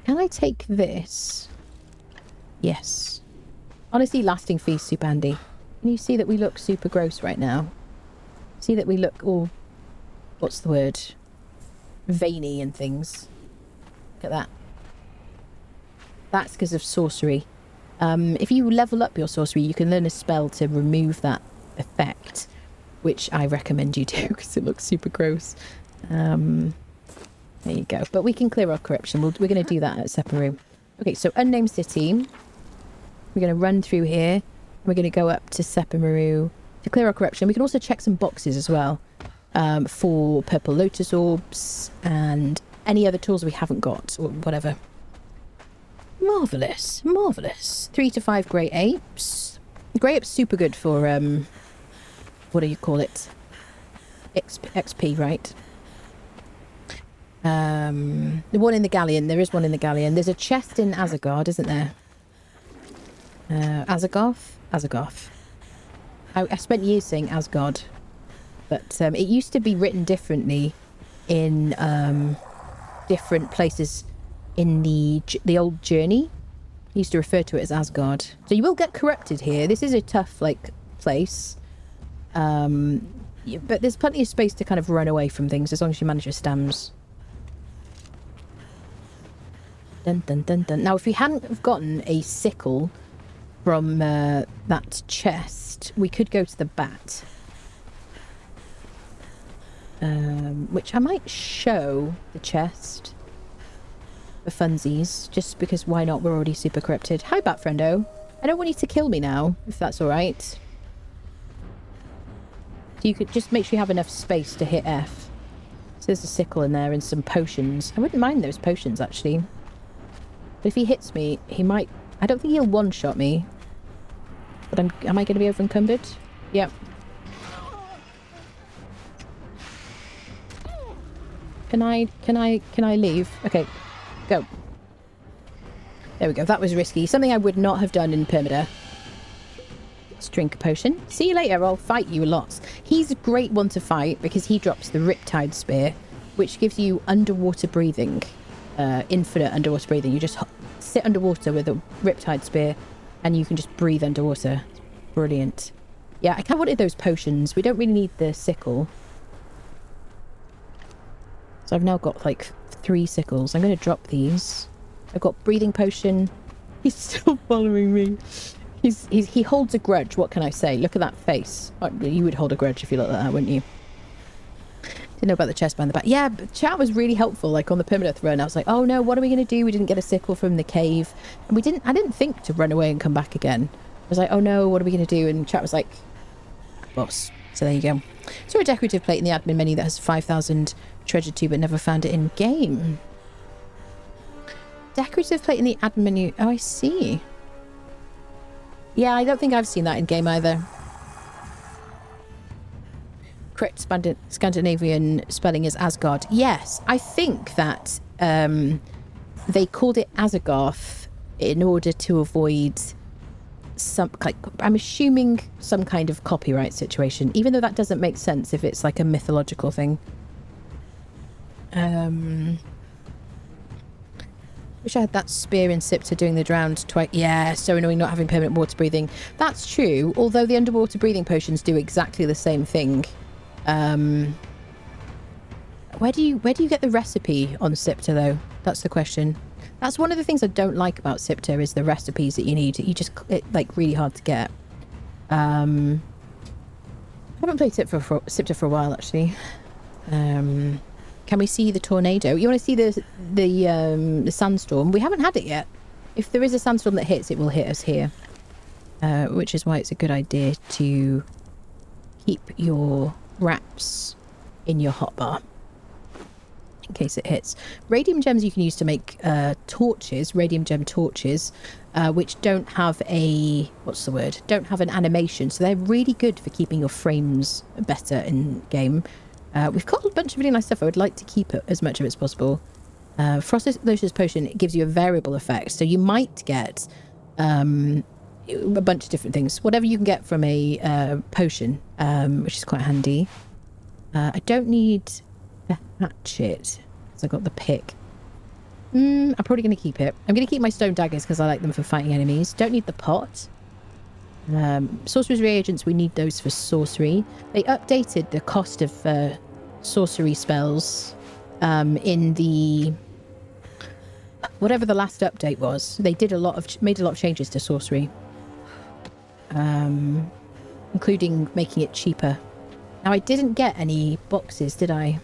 Can I take this? Yes. Honestly, lasting feast, super handy. Can you see that we look super gross right now? See that we look all... what's the word? Veiny and things. Look at that. That's because of sorcery. If you level up your sorcery, you can learn a spell to remove that effect, which I recommend you do because it looks super gross. There you go. But we can clear our corruption. We're going to do that at Sepermeru. Okay, so Unnamed City. We're going to run through here. We're going to go up to Sepermeru to clear our corruption. We can also check some boxes as well for purple lotus orbs and any other tools we haven't got, or whatever. Marvellous. Marvellous. 3 to 5 grey apes. Grey apes super good for, what do you call it? XP, right? The one in the galleon. There is one in the galleon. There's a chest in Asgard, isn't there? Azagoth? Azagoth. I spent years saying Asgard. But it used to be written differently in different places in the old journey. I used to refer to it as Asgard. So you will get corrupted here. This is a tough, like, place. But there's plenty of space to kind of run away from things as long as you manage your stams. Dun, dun, dun, dun. Now, if we hadn't have gotten a sickle from that chest, we could go to the bat. Which I might show the chest for funsies, just because why not? We're already super corrupted. Hi, bat friendo. I don't want you to kill me now, if that's all right. So you could just make sure you have enough space to hit F. So there's a sickle in there and some potions. I wouldn't mind those potions, actually. But if he hits me, he might... I don't think he'll one-shot me. But am I going to be over-encumbered? Yep. Can I leave? Okay, go. There we go. That was risky. Something I would not have done in Permida. Let's drink a potion. See you later. I'll fight you lots. He's a great one to fight because he drops the Riptide Spear, which gives you underwater breathing. Infinite underwater breathing. You just sit underwater with a Riptide Spear and you can just breathe underwater. It's brilliant. Yeah, I kind of wanted those potions. We don't really need the sickle. So I've now got like 3 sickles. I'm going to drop these. I've got breathing potion. He's still following me. He holds a grudge. What can I say? Look at that face. Oh, you would hold a grudge if you looked like that, wouldn't you? Didn't know about the chest behind the back. Yeah, but chat was really helpful. Like on the Permadeath run, I was like, oh no, what are we going to do? We didn't get a sickle from the cave. And I didn't think to run away and come back again. I was like, oh no, what are we going to do? And chat was like, boss. So there you go. Saw a decorative plate in the admin menu that has 5,000 treasure too, but never found it in game. Decorative plate in the admin menu. Oh, I see. Yeah, I don't think I've seen that in game either. Correct Scandinavian spelling is Asgard. Yes, I think that they called it Azagoth in order to avoid some, like, I'm assuming some kind of copyright situation, even though that doesn't make sense if it's like a mythological thing. Wish I had that spear in Sipta doing the drowned twice. Yeah, so annoying not having permanent water breathing. That's true, although the underwater breathing potions do exactly the same thing. Where do you get the recipe on Sipta though? That's the question. That's one of the things I don't like about Sipta is the recipes that you need. It's like really hard to get. I haven't played Sipta for a while actually. Can we see the tornado? You want to see the sandstorm? We haven't had it yet. If there is a sandstorm that hits, it will hit us here. Which is why it's a good idea to keep your wraps in your hotbar in case it hits. Radium gems you can use to make torches, radium gem torches. which don't have a, what's the word? Don't have an animation. So they're really good for keeping your frames better in game. We've got a bunch of really nice stuff. I would like to keep it as much of it as possible. Frost Lotus Potion, it gives you a variable effect. So you might get a bunch of different things. Whatever you can get from a potion, which is quite handy. I don't need a hatchet, because I got the pick. I'm probably going to keep it. I'm going to keep my stone daggers because I like them for fighting enemies. Don't need the pot. Sorcerer's reagents, we need those for sorcery. They updated the cost of sorcery spells in the... whatever the last update was. They did made a lot of changes to sorcery. Including making it cheaper. Now, I didn't get any boxes, did I?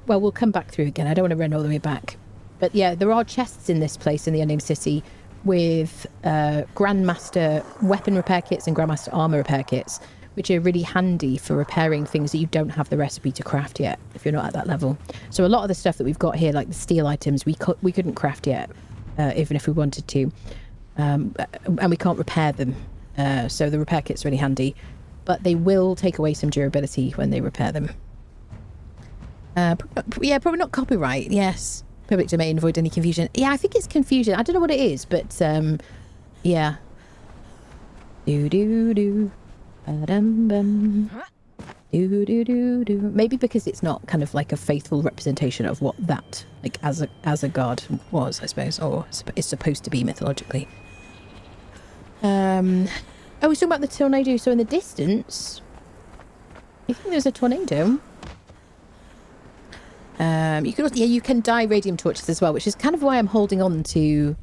Well, we'll come back through again. I don't want to run all the way back. But yeah, there are chests in this place, in the Unnamed City, with Grandmaster weapon repair kits and Grandmaster armor repair kits, which are really handy for repairing things that you don't have the recipe to craft yet, if you're not at that level. So a lot of the stuff that we've got here, like the steel items, we couldn't craft yet, even if we wanted to. And we can't repair them. So the repair kit's really handy. But they will take away some durability when they repair them. Yeah, probably not copyright. Yes. Public domain, avoid any confusion. Yeah, I think it's confusion. I don't know what it is, but yeah. Do-do-do. Ba-dum-bum. Do-do-do-do. Maybe because it's not kind of like a faithful representation of what that, like, as a god was, I suppose, or is supposed to be mythologically. Oh, we're talking about the tornado. So in the distance, I think there's a tornado. You can also, yeah, you can dye radium torches as well, which is kind of why I'm holding on to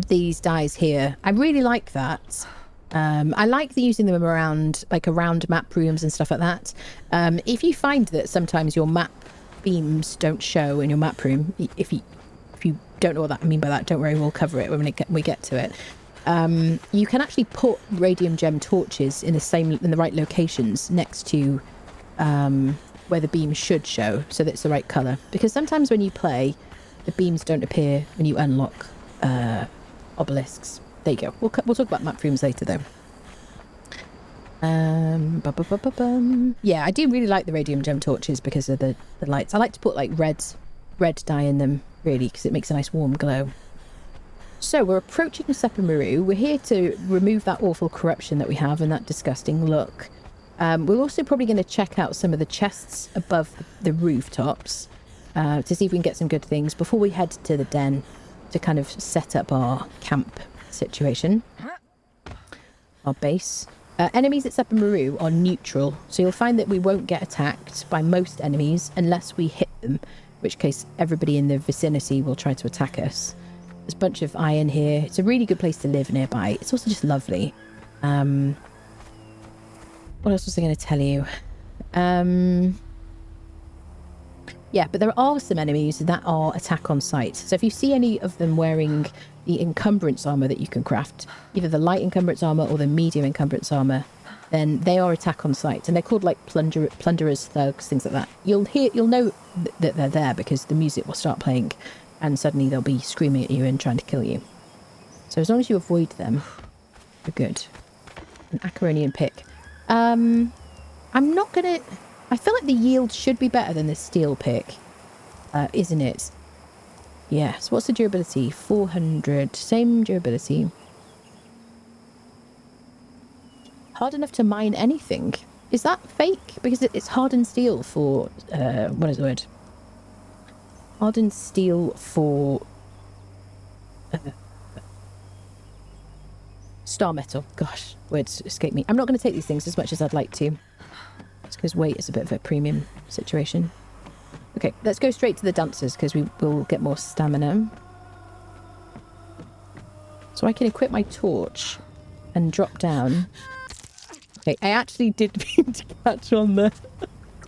these dyes here. I really like that. I like using them around map rooms and stuff like that. If you find that sometimes your map beams don't show in your map room, if you don't know what I mean by that, don't worry, we'll cover it when we get to it. You can actually put radium gem torches in the right locations next to where the beams should show, so that it's the right colour. Because sometimes when you play, the beams don't appear when you unlock obelisks. There you go. We'll talk about map rooms later, though. Yeah, I do really like the radium gem torches because of the lights. I like to put like red dye in them, really, because it makes a nice warm glow. So we're approaching Sepermeru. We're here to remove that awful corruption that we have and that disgusting look. We're also probably going to check out some of the chests above the rooftops to see if we can get some good things before we head to the den to kind of set up our camp situation. Our base. Enemies at Sepermeru are neutral, so you'll find that we won't get attacked by most enemies unless we hit them, in which case everybody in the vicinity will try to attack us. There's a bunch of iron here. It's a really good place to live nearby. It's also just lovely. What else was I going to tell you? Yeah, but there are some enemies that are attack on sight. So if you see any of them wearing the encumbrance armor that you can craft, either the light encumbrance armor or the medium encumbrance armor, then they are attack on sight. And they're called like plunderers, thugs, things like that. You'll know that they're there because the music will start playing and suddenly they'll be screaming at you and trying to kill you. So as long as you avoid them, you're good. An Acaronian pick. I'm not gonna... I feel like the yield should be better than the steel pick, isn't it? Yes. What's the durability? 400. Same durability. Hard enough to mine anything. Is that fake? Because it's hardened steel for... what is the word? Hardened steel for... star metal. Gosh, words escape me. I'm not going to take these things as much as I'd like to. It's because weight is a bit of a premium situation. Okay, let's go straight to the dancers because we will get more stamina. So I can equip my torch and drop down. Okay, I actually did mean to catch on there.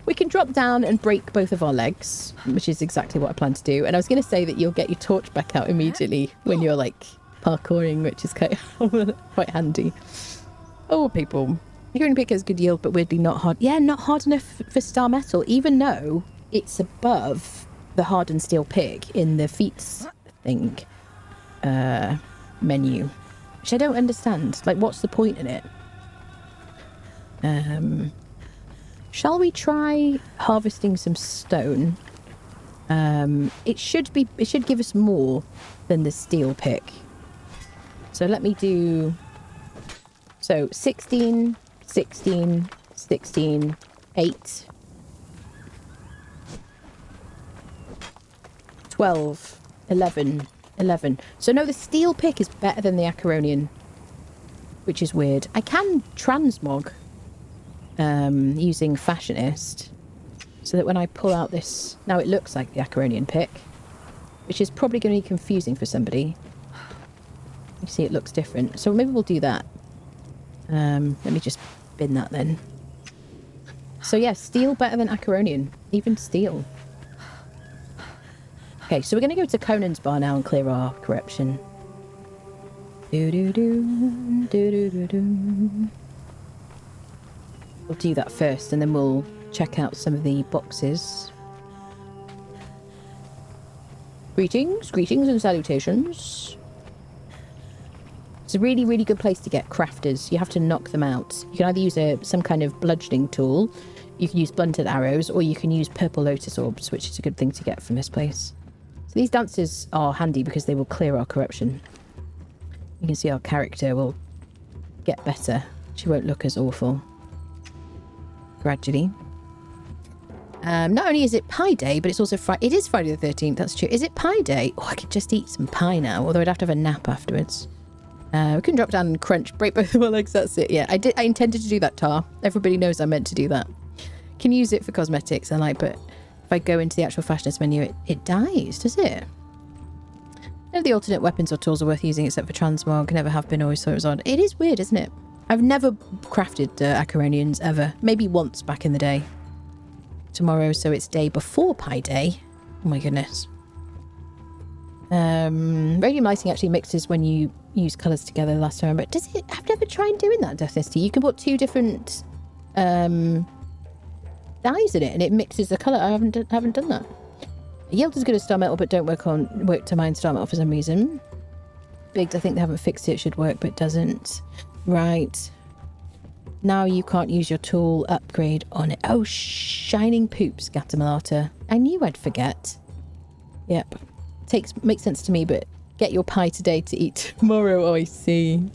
We can drop down and break both of our legs, which is exactly what I plan to do. And I was going to say that you'll get your torch back out immediately when you're like parkouring, which is quite handy. Oh, people. Hearing pick has good yield, but weirdly not hard. Yeah, not hard enough for star metal, even though it's above the hardened steel pick in the feats crafting menu, which I don't understand. Like, what's the point in it? Shall we try harvesting some stone? It should give us more than the steel pick. So let me do... So 16, 16, 16, 8, 12, 11, 11. So no, the steel pick is better than the Acaronian, which is weird. I can transmog using Fashionist, so that when I pull out this... Now it looks like the Acaronian pick, which is probably going to be confusing for somebody. You see it looks different. So maybe we'll do that. Let me just bin that then. So yeah, steel better than Acaronian. Even steel. Okay, so we're going to go to Conan's bar now and clear our corruption. Do-do-do, do-do-do-do. We'll do that first, and then we'll check out some of the boxes. Greetings, greetings and salutations. It's a really, really good place to get crafters. You have to knock them out. You can either use some kind of bludgeoning tool, you can use blunted arrows, or you can use purple lotus orbs, which is a good thing to get from this place. So these dancers are handy because they will clear our corruption. You can see our character will get better. She won't look as awful. Gradually. Not only is it Pie Day, but it's also Friday. It is Friday the 13th, that's true. Is it Pie Day? Oh, I could just eat some pie now, although I'd have to have a nap afterwards. We can drop down and crunch, break both of our legs, that's it. Yeah, I intended to do that, Tar. Everybody knows I meant to do that. Can use it for cosmetics, and like, but if I go into the actual fashionist menu, it dies, does it? None of the alternate weapons or tools are worth using except for transmog. Never have been, always thought it was odd. It is weird, isn't it? I've never crafted Acaronians ever. Maybe once back in the day. Tomorrow, so it's day before Pie Day. Oh my goodness. Radium lighting actually mixes when you use colours together last time, but does it? I've never tried doing that in Deathnesty. You can put two different dyes in it and it mixes the colour. I haven't done that. Yield is good as star metal, but don't work to mine star metal for some reason. Biggs, I think they haven't fixed it. It should work, but it doesn't. Right. Now you can't use your tool upgrade on it. Oh, shining poops, Gatamalata. I knew I'd forget. Yep. Makes sense to me, but get your pie today to eat tomorrow. Oh, I see. I'm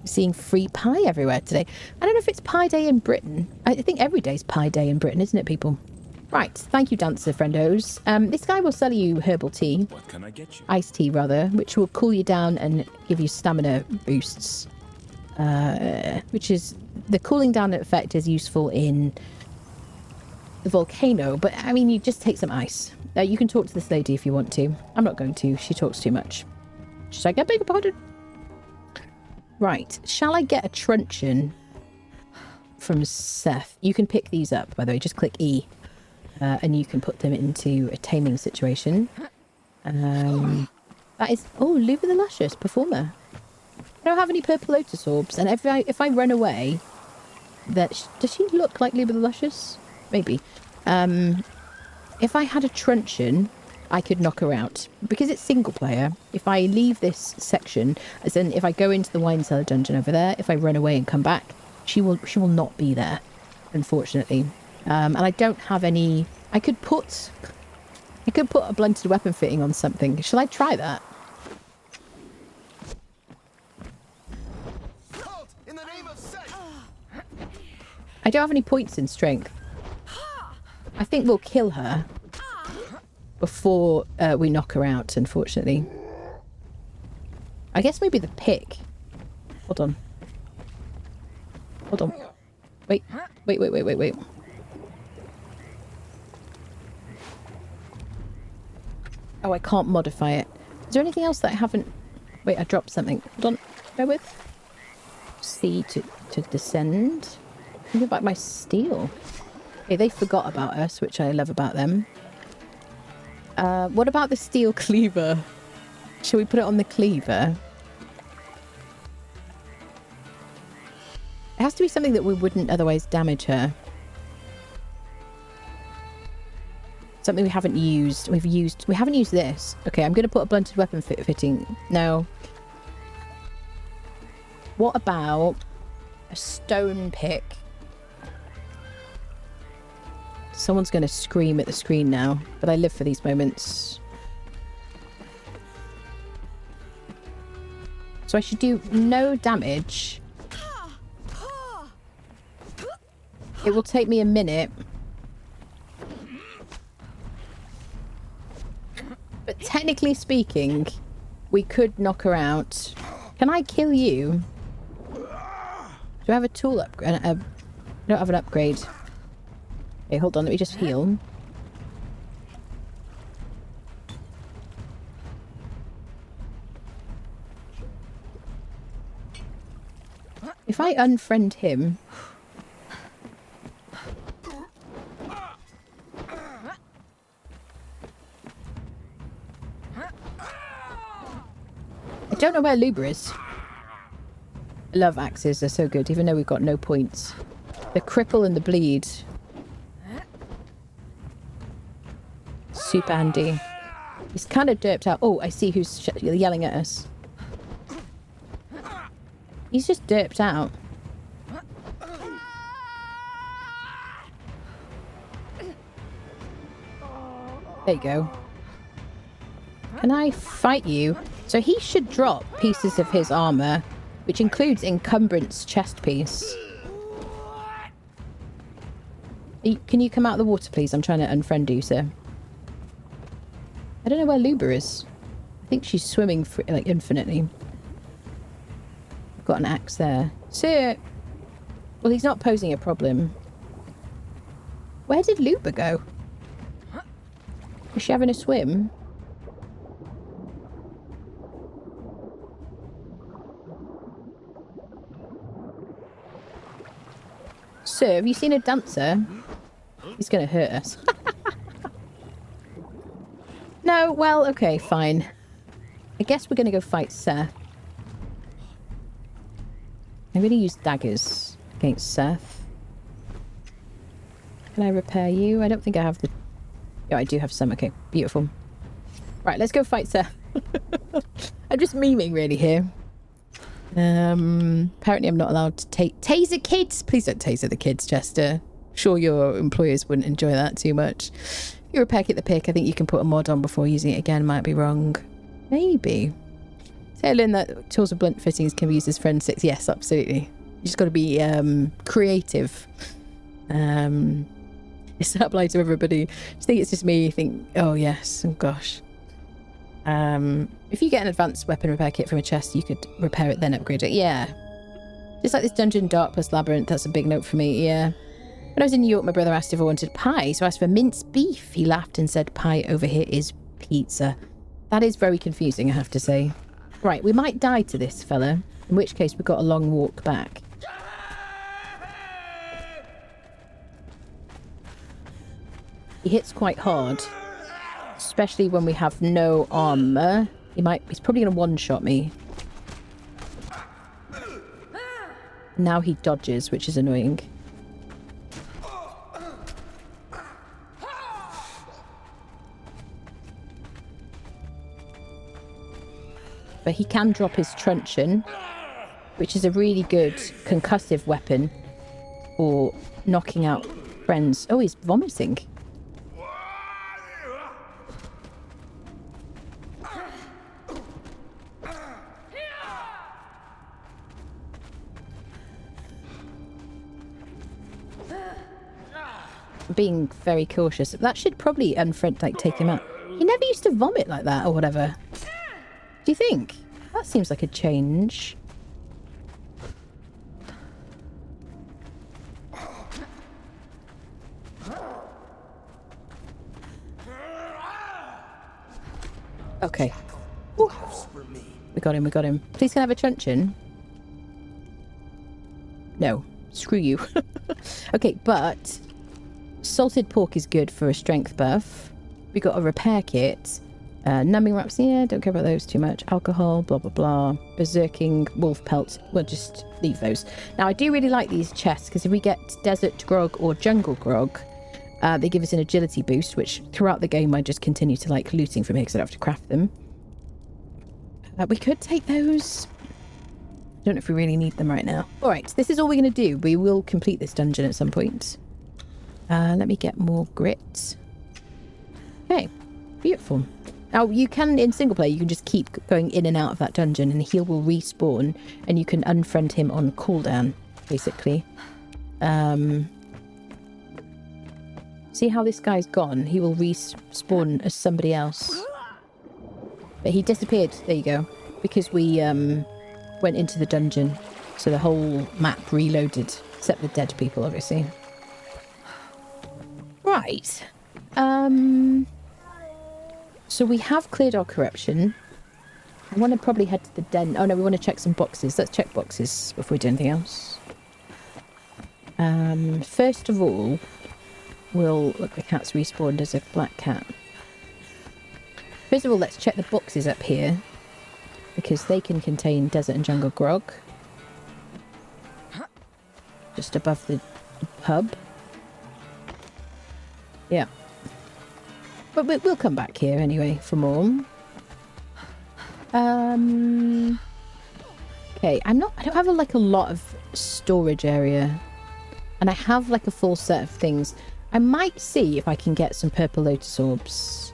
seeing free pie everywhere today. I don't know if it's Pie Day in Britain. I think every day's Pie Day in Britain, isn't it, people? Right. Thank you, dancer friendos. This guy will sell you herbal tea. What can I get you? Iced tea, rather, which will cool you down and give you stamina boosts. Which is... The cooling down effect is useful in the volcano, but I mean, you just take some ice. You can talk to this lady if you want to. I'm not going to. She talks too much. Should I get beg your pardon? Right. Shall I get a truncheon from Seth? You can pick these up, by the way. Just click E. And you can put them into a taming situation. That is... Oh, Luba the Luscious, performer. I don't have any purple lotus orbs, and if I run away, does she look like Luba the Luscious? Maybe. If I had a truncheon, I could knock her out. Because it's single player, if I leave this section, as in if I go into the wine cellar dungeon over there, if I run away and come back, she will not be there, unfortunately. And I don't have any... I could put a blunted weapon fitting on something. Shall I try that? I don't have any points in strength. I think we'll kill her before we knock her out, unfortunately. I guess maybe the pick. Hold on. Hold on. Wait. Oh, I can't modify it. Is there anything else that I haven't... Wait, I dropped something. Hold on. Bear with. C to descend. Give back my steel. Okay, they forgot about us, which I love about them. What about the steel cleaver? Shall we put it on the cleaver? It has to be something that we wouldn't otherwise damage her. Something we haven't used. We haven't used this. Okay, I'm going to put a blunted weapon fitting. No. What about a stone pick? Someone's going to scream at the screen now, but I live for these moments. So I should do no damage. It will take me a minute. But technically speaking, we could knock her out. Can I kill you? Do I have a tool upgrade? I don't have an upgrade. Okay, hold on. Let me just heal. If I unfriend him... I don't know where Luba is. I love axes, they're so good, even though we've got no points. The cripple and the bleed. Super handy. He's kind of derped out. Oh, I see who's yelling at us. He's just derped out. There you go. Can I fight you? So he should drop pieces of his armor, which includes encumbrance chest piece. Can you come out of the water, please? I'm trying to unfriend you, sir. I don't know where Luba is. I think she's swimming for, like, infinitely. I've got an axe there. Sir! Well, he's not posing a problem. Where did Luba go? Is she having a swim? Sir, have you seen a dancer? He's going to hurt us. No, well, okay, fine. I guess we're going to go fight Seth. I'm going to use daggers against Seth. Can I repair you? I don't think I have the... Oh, I do have some. Okay, beautiful. Right, let's go fight Seth. I'm just memeing really here. Apparently I'm not allowed to taser kids. Please don't taser the kids, Chester. Sure your employers wouldn't enjoy that too much. You repair kit the pick. I think you can put a mod on before using it again. Might be wrong. Maybe. So I learned that tools with blunt fittings can be used as forensics. Yes, absolutely. You just got to be creative. It's that applied to everybody. I think it's just me. You think, oh yes, oh gosh. If you get an advanced weapon repair kit from a chest, you could repair it then upgrade it. Yeah. Just like this dungeon, dark plus labyrinth. That's a big note for me. Yeah. When I was in New York, my brother asked if I wanted pie, so I asked for minced beef. He laughed and said, pie over here is pizza. That is very confusing, I have to say. Right, we might die to this fella, in which case we've got a long walk back. He hits quite hard, especially when we have no armor. He's probably going to one-shot me. Now he dodges, which is annoying. But he can drop his truncheon, which is a really good concussive weapon for knocking out friends. Oh, he's vomiting. Being very cautious. That should probably unfriend, like, take him out. He never used to vomit like that or whatever. Do you think? That seems like a change. Okay. Ooh. We got him. Please can I have a truncheon? No. Screw you. Okay, but salted pork is good for a strength buff. We got a repair kit. Numbing wraps, yeah, don't care about those too much. Alcohol, blah, blah, blah. Berserking, wolf pelt, we'll just leave those. Now, I do really like these chests, because if we get desert grog or jungle grog, They give us an agility boost, which throughout the game I just continue to like looting from here because I don't have to craft them. We could take those. Don't know if we really need them right now. All right, this is all we're going to do. We will complete this dungeon at some point. Let me get more grit. Okay, beautiful. Now, you can, in single player, you can just keep going in and out of that dungeon and he will respawn and you can unfriend him on cooldown, basically. See how this guy's gone? He will respawn as somebody else. But he disappeared. There you go. Because we went into the dungeon. So the whole map reloaded. Except the dead people, obviously. Right. So we have cleared our corruption. I want to probably head to the den. Oh no, we want to check some boxes. Let's check boxes before we do anything else. First of all, look, the cat's respawned as a black cat. First of all, let's check the boxes up here. Because they can contain desert and jungle grog. Just above the pub. Yeah. But we'll come back here anyway for more. Okay, I don't have like a lot of storage area. And I have like a full set of things. I might see if I can get some purple lotus orbs.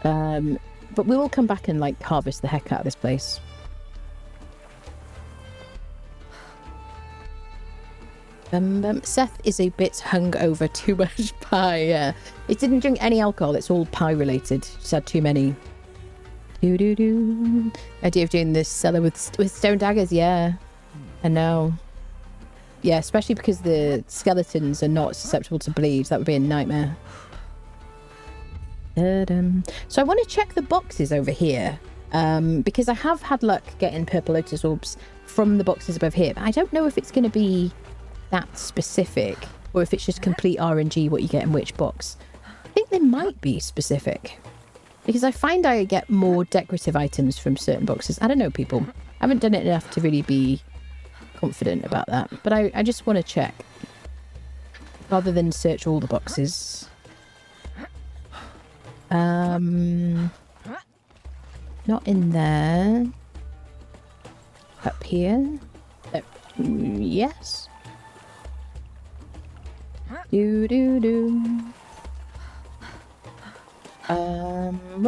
But we will come back and like harvest the heck out of this place. Seth is a bit hungover, too much pie, yeah. It didn't drink any alcohol, it's all pie related. Just had too many. Idea of doing this cellar with stone daggers, yeah. I know. Yeah, especially because the skeletons are not susceptible to bleed. That would be a nightmare. So I want to check the boxes over here. Because I have had luck getting purple lotus orbs from the boxes above here. But I don't know if it's going to be that specific or if it's just complete RNG what you get in which box. I think they might be specific because I find I get more decorative items from certain boxes. I don't know, people. I haven't done it enough to really be confident about that, but I just want to check rather than search all the boxes. Not in there. Up here. Yes. Where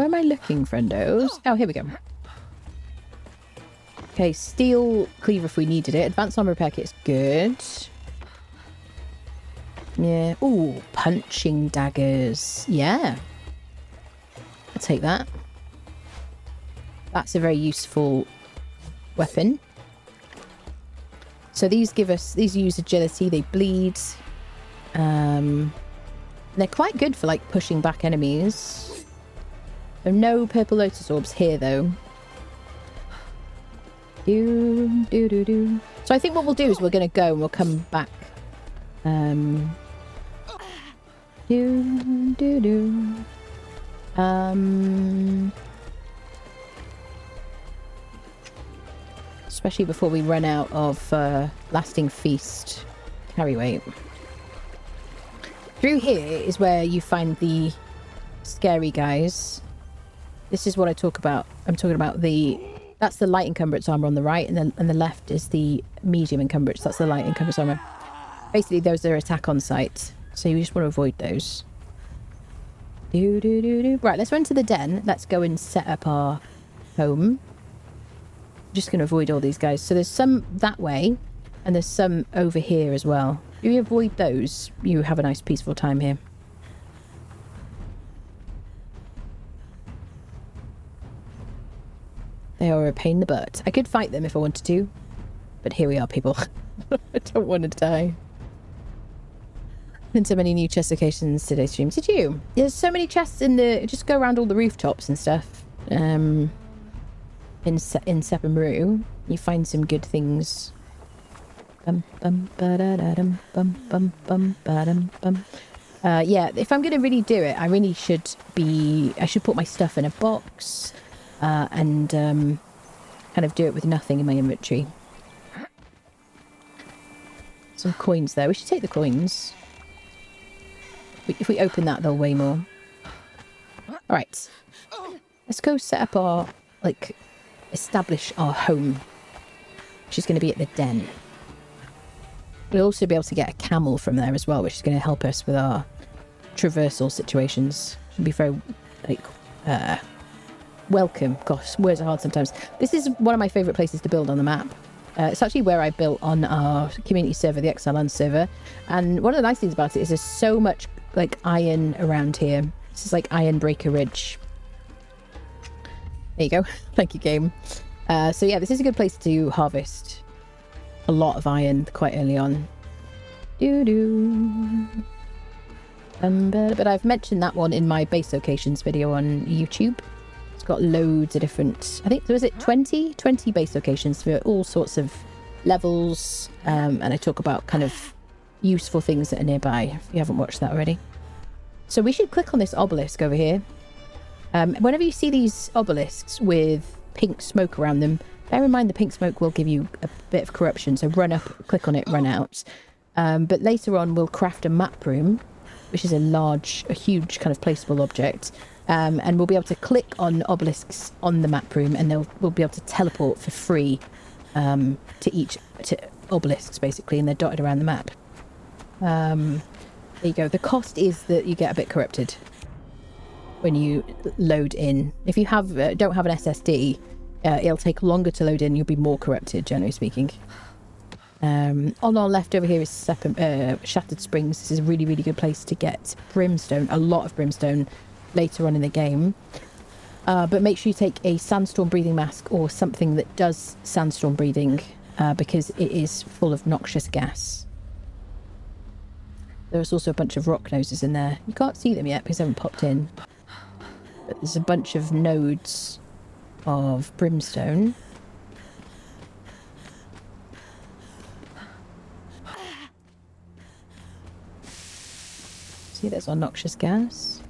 am I looking, friendos? Oh, here we go. Okay, steel cleaver if we needed it. Advanced armor repair kit is good. Yeah. Ooh, punching daggers. Yeah. I'll take that. That's a very useful weapon. So these use agility, they bleed. They're quite good for like pushing back enemies. There are no purple lotus orbs here though. So I think what we'll do is we're going to go and we'll come back. Especially before we run out of lasting feast carry weight. Through here is where you find the scary guys. This is what I talk about. I'm talking about that's the light encumbrance armor on the right, and then on the left is the medium encumbrance. That's the light encumbrance armor. Basically, those are attack on sight, so you just want to avoid those. Right, let's run to the den. Let's go and set up our home. I'm just going to avoid all these guys. So there's some that way, and there's some over here as well. If you avoid those, you have a nice peaceful time here. They are a pain in the butt. I could fight them if I wanted to, but here we are, people. I don't want to die. Been so many new chest locations today's stream. Did you? There's so many chests in the... Just go around all the rooftops and stuff. In Sepermeru, you find some good things. Yeah, if I'm going to really do it, I should put my stuff in a box and kind of do it with nothing in my inventory. Some coins there. We should take the coins. If we open that, they'll weigh more. All right. Let's go set up our, like, establish our home. Which is going to be at the den. We'll also be able to get a camel from there as well, which is going to help us with our traversal situations. Should be very, like, welcome. Gosh, words are hard sometimes. This is one of my favourite places to build on the map. It's actually where I built on our community server, the Exile Land server. And one of the nice things about it is there's so much, like, iron around here. This is like Iron Breaker Ridge. There you go. Thank you, game. So yeah, this is a good place to harvest a lot of iron quite early on. But I've mentioned that one in my base locations video on YouTube. It's got loads of different, I think, was it 20 base locations for all sorts of levels. And I talk about kind of useful things that are nearby, if you haven't watched that already. So we should click on this obelisk over here. Whenever you see these obelisks with pink smoke around them, bear in mind the pink smoke will give you a bit of corruption, so run up, click on it, run out. But later on we'll craft a map room, which is a huge kind of placeable object, and we'll be able to click on obelisks on the map room, and we'll be able to teleport for free to obelisks basically, and they're dotted around the map. There you go. The cost is that you get a bit corrupted when you load in. If you don't have an SSD, it'll take longer to load in. You'll be more corrupted, generally speaking. On our left over here is Shattered Springs. This is a really, really good place to get brimstone, a lot of brimstone later on in the game. But make sure you take a sandstorm breathing mask or something that does sandstorm breathing, because it is full of noxious gas. There's also a bunch of rock noses in there. You can't see them yet because they haven't popped in. But there's a bunch of nodes of brimstone. See, there's our noxious gas.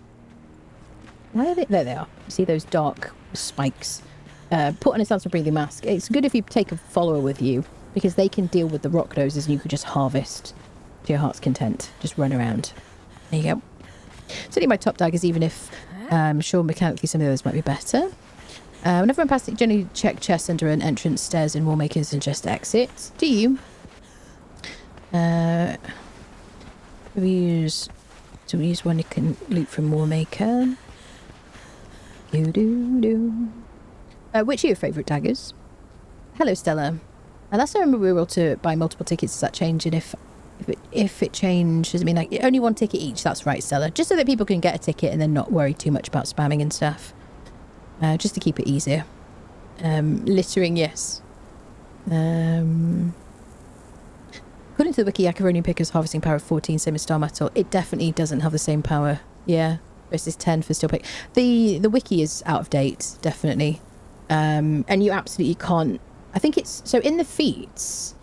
Where are they? There they are. You see those dark spikes. Put on a sandstorm breathing mask. It's good if you take a follower with you, because they can deal with the rock noses and you can just harvest to your heart's content. Just run around. There you go. Certainly my top daggers, even if I'm sure mechanically some of those might be better. Whenever I'm past it, generally check chests under an entrance, stairs and wallmakers, and just exit. Do you? We use one you can loot from wallmaker. Which are your favourite daggers? Hello, Stella. Last time I remember we were able to buy multiple tickets. Does that change? And if it changed, does it mean like only one ticket each? That's right, Stella. Just so that people can get a ticket and then not worry too much about spamming and stuff. Just to keep it easier. Littering, yes. According to the wiki, Acaronian Picker's harvesting power of 14, same as Star Metal. It definitely doesn't have the same power. Yeah, versus 10 for Steel Pick. The wiki is out of date, definitely. And you absolutely can't... I think it's... So in the feats...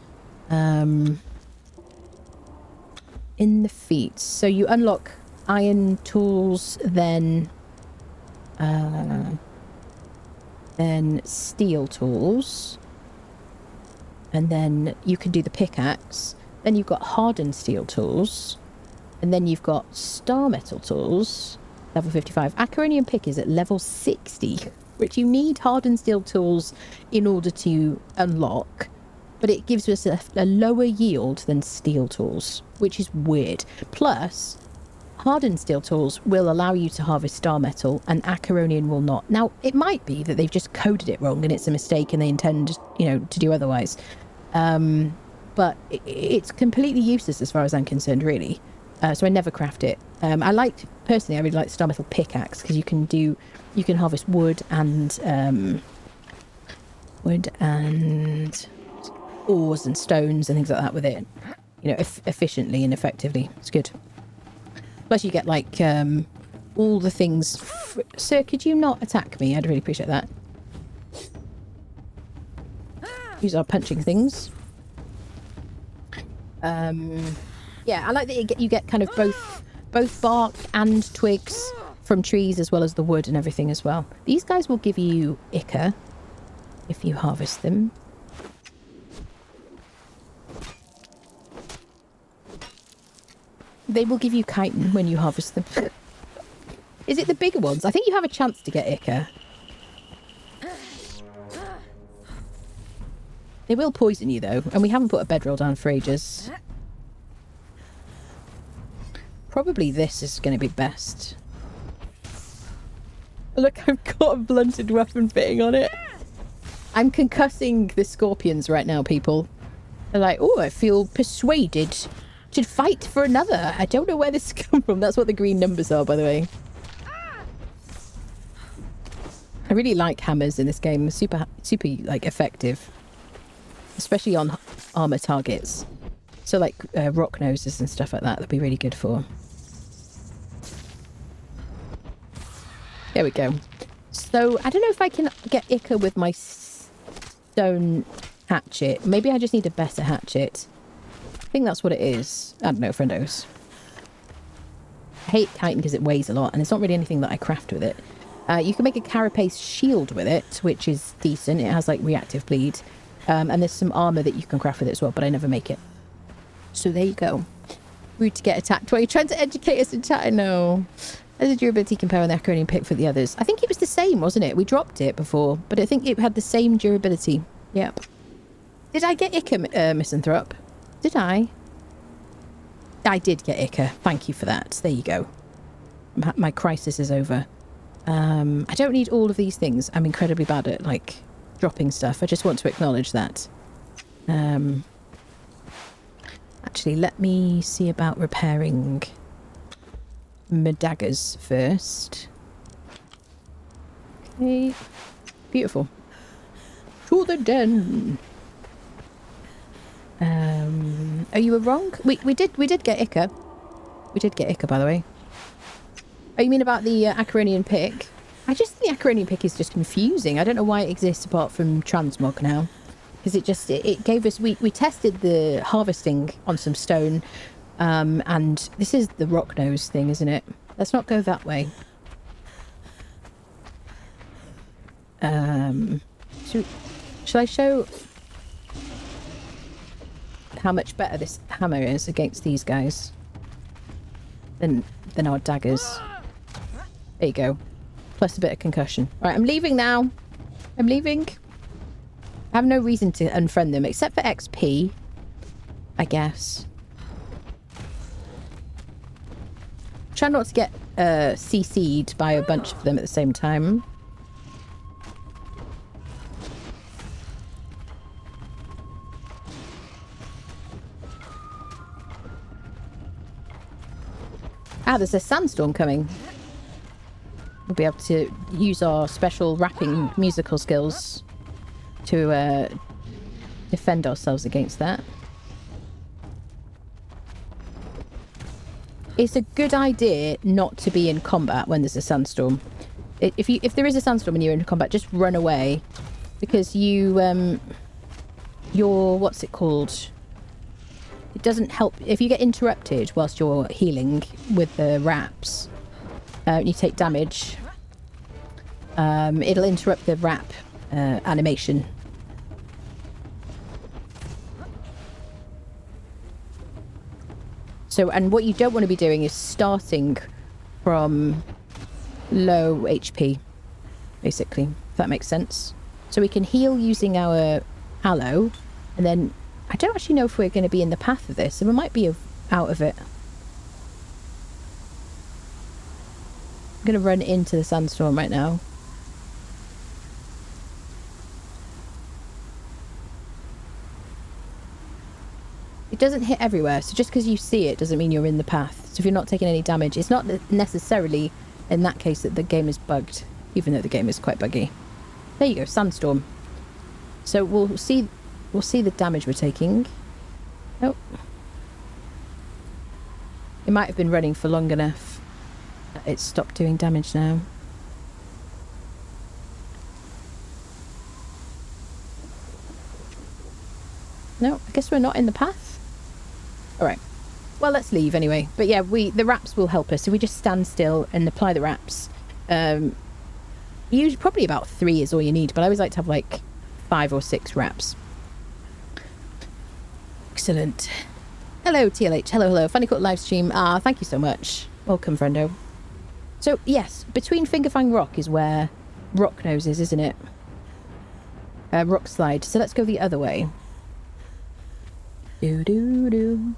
so you unlock iron tools, then steel tools, and then you can do the pickaxe. Then you've got hardened steel tools, and then you've got star metal tools, level 55. Acaronian pick is at level 60, which you need hardened steel tools in order to unlock, but it gives us a lower yield than steel tools, which is weird. Plus, hardened steel tools will allow you to harvest star metal, and Acaronian will not. Now, it might be that they've just coded it wrong and it's a mistake and they intend, to do otherwise. But it's completely useless as far as I'm concerned, really. So I never craft it. Personally, I really like the star metal pickaxe, because you can harvest wood and ores and stones and things like that with it, efficiently and effectively. It's good. Plus you get like all the things. Sir, could you not attack me? I'd really appreciate that. Use our punching things. Yeah, I like that you get kind of both bark and twigs from trees, as well as the wood and everything as well. These guys will give you ichor if you harvest them. They will give you chitin when you harvest them. Is it the bigger ones? I think you have a chance to get ichor. They will poison you though, and we haven't put a bedroll down for ages. Probably this is going to be best. Look, I've got a blunted weapon fitting on it. I'm concussing the scorpions right now, people. They're like, oh, I feel persuaded to fight for another. I don't know where this comes from. That's what the green numbers are, by the way. I really like hammers in this game. Super, like, effective. Especially on armor targets. So, like, rock noses and stuff like that. That'd be really good for. There we go. So, I don't know if I can get ichor with my stone hatchet. Maybe I just need a better hatchet. I think that's what it is. I don't know, friendos. I hate chitin because it weighs a lot, and it's not really anything that I craft with it. You can make a carapace shield with it, which is decent. It has, like, reactive bleed. And there's some armor that you can craft with it as well, but I never make it. So there you go. Rude to get attacked. Why are you trying to educate us in chat? I know. As a durability compare on the Acronian pick for the others. I think it was the same, wasn't it? We dropped it before, but I think it had the same durability. Yep. Did I get ichor, Misanthrope? Did I? I did get ichor. Thank you for that. There you go. My crisis is over. I don't need all of these things. I'm incredibly bad at, like, dropping stuff. I just want to acknowledge that. Actually, let me see about repairing my daggers first. Okay. Beautiful. To the den. Oh, you were wrong? We did get ichor. We did get ichor, by the way. Oh, you mean about the Acaronian pick? I just think the Acaronian pick is just confusing. I don't know why it exists apart from transmog now. Because it gave us... We tested the harvesting on some stone. And this is the rock nose thing, isn't it? Let's not go that way. Shall I show how much better this hammer is against these guys than our daggers? There you go. Plus a bit of concussion. Alright, I'm leaving now. I'm leaving. I have no reason to unfriend them except for XP, I guess. Try not to get CC'd by a bunch of them at the same time. Ah, there's a sandstorm coming. We'll be able to use our special rapping musical skills to defend ourselves against that. It's a good idea not to be in combat when there's a sandstorm. If there is a sandstorm and you're in combat, just run away, because you're what's it called? It doesn't help if you get interrupted whilst you're healing with the wraps. You take damage. It'll interrupt the wrap animation. So, and what you don't want to be doing is starting from low HP, basically, if that makes sense. So we can heal using our aloe, and then I don't actually know if we're going to be in the path of this, and we might be out of it. I'm going to run into the sandstorm right now. It doesn't hit everywhere, so just because you see it doesn't mean you're in the path. So if you're not taking any damage, it's not necessarily in that case that the game is bugged, even though the game is quite buggy. There you go, sandstorm. So we'll see the damage we're taking. Oh. It might have been running for long enough. It's stopped doing damage now. No, I guess we're not in the path. Alright. Well, let's leave anyway. But yeah, the wraps will help us. So we just stand still and apply the wraps. Usually, probably about 3 is all you need, but I always like to have like 5 or 6 wraps. Excellent. Hello, TLH. Hello, hello. Funny Cut live stream. Thank you so much. Welcome, friendo. So, yes, between Fingerfang Rock is where Rock Nose is, isn't it? Rock Slide. So let's go the other way. Do-do-do.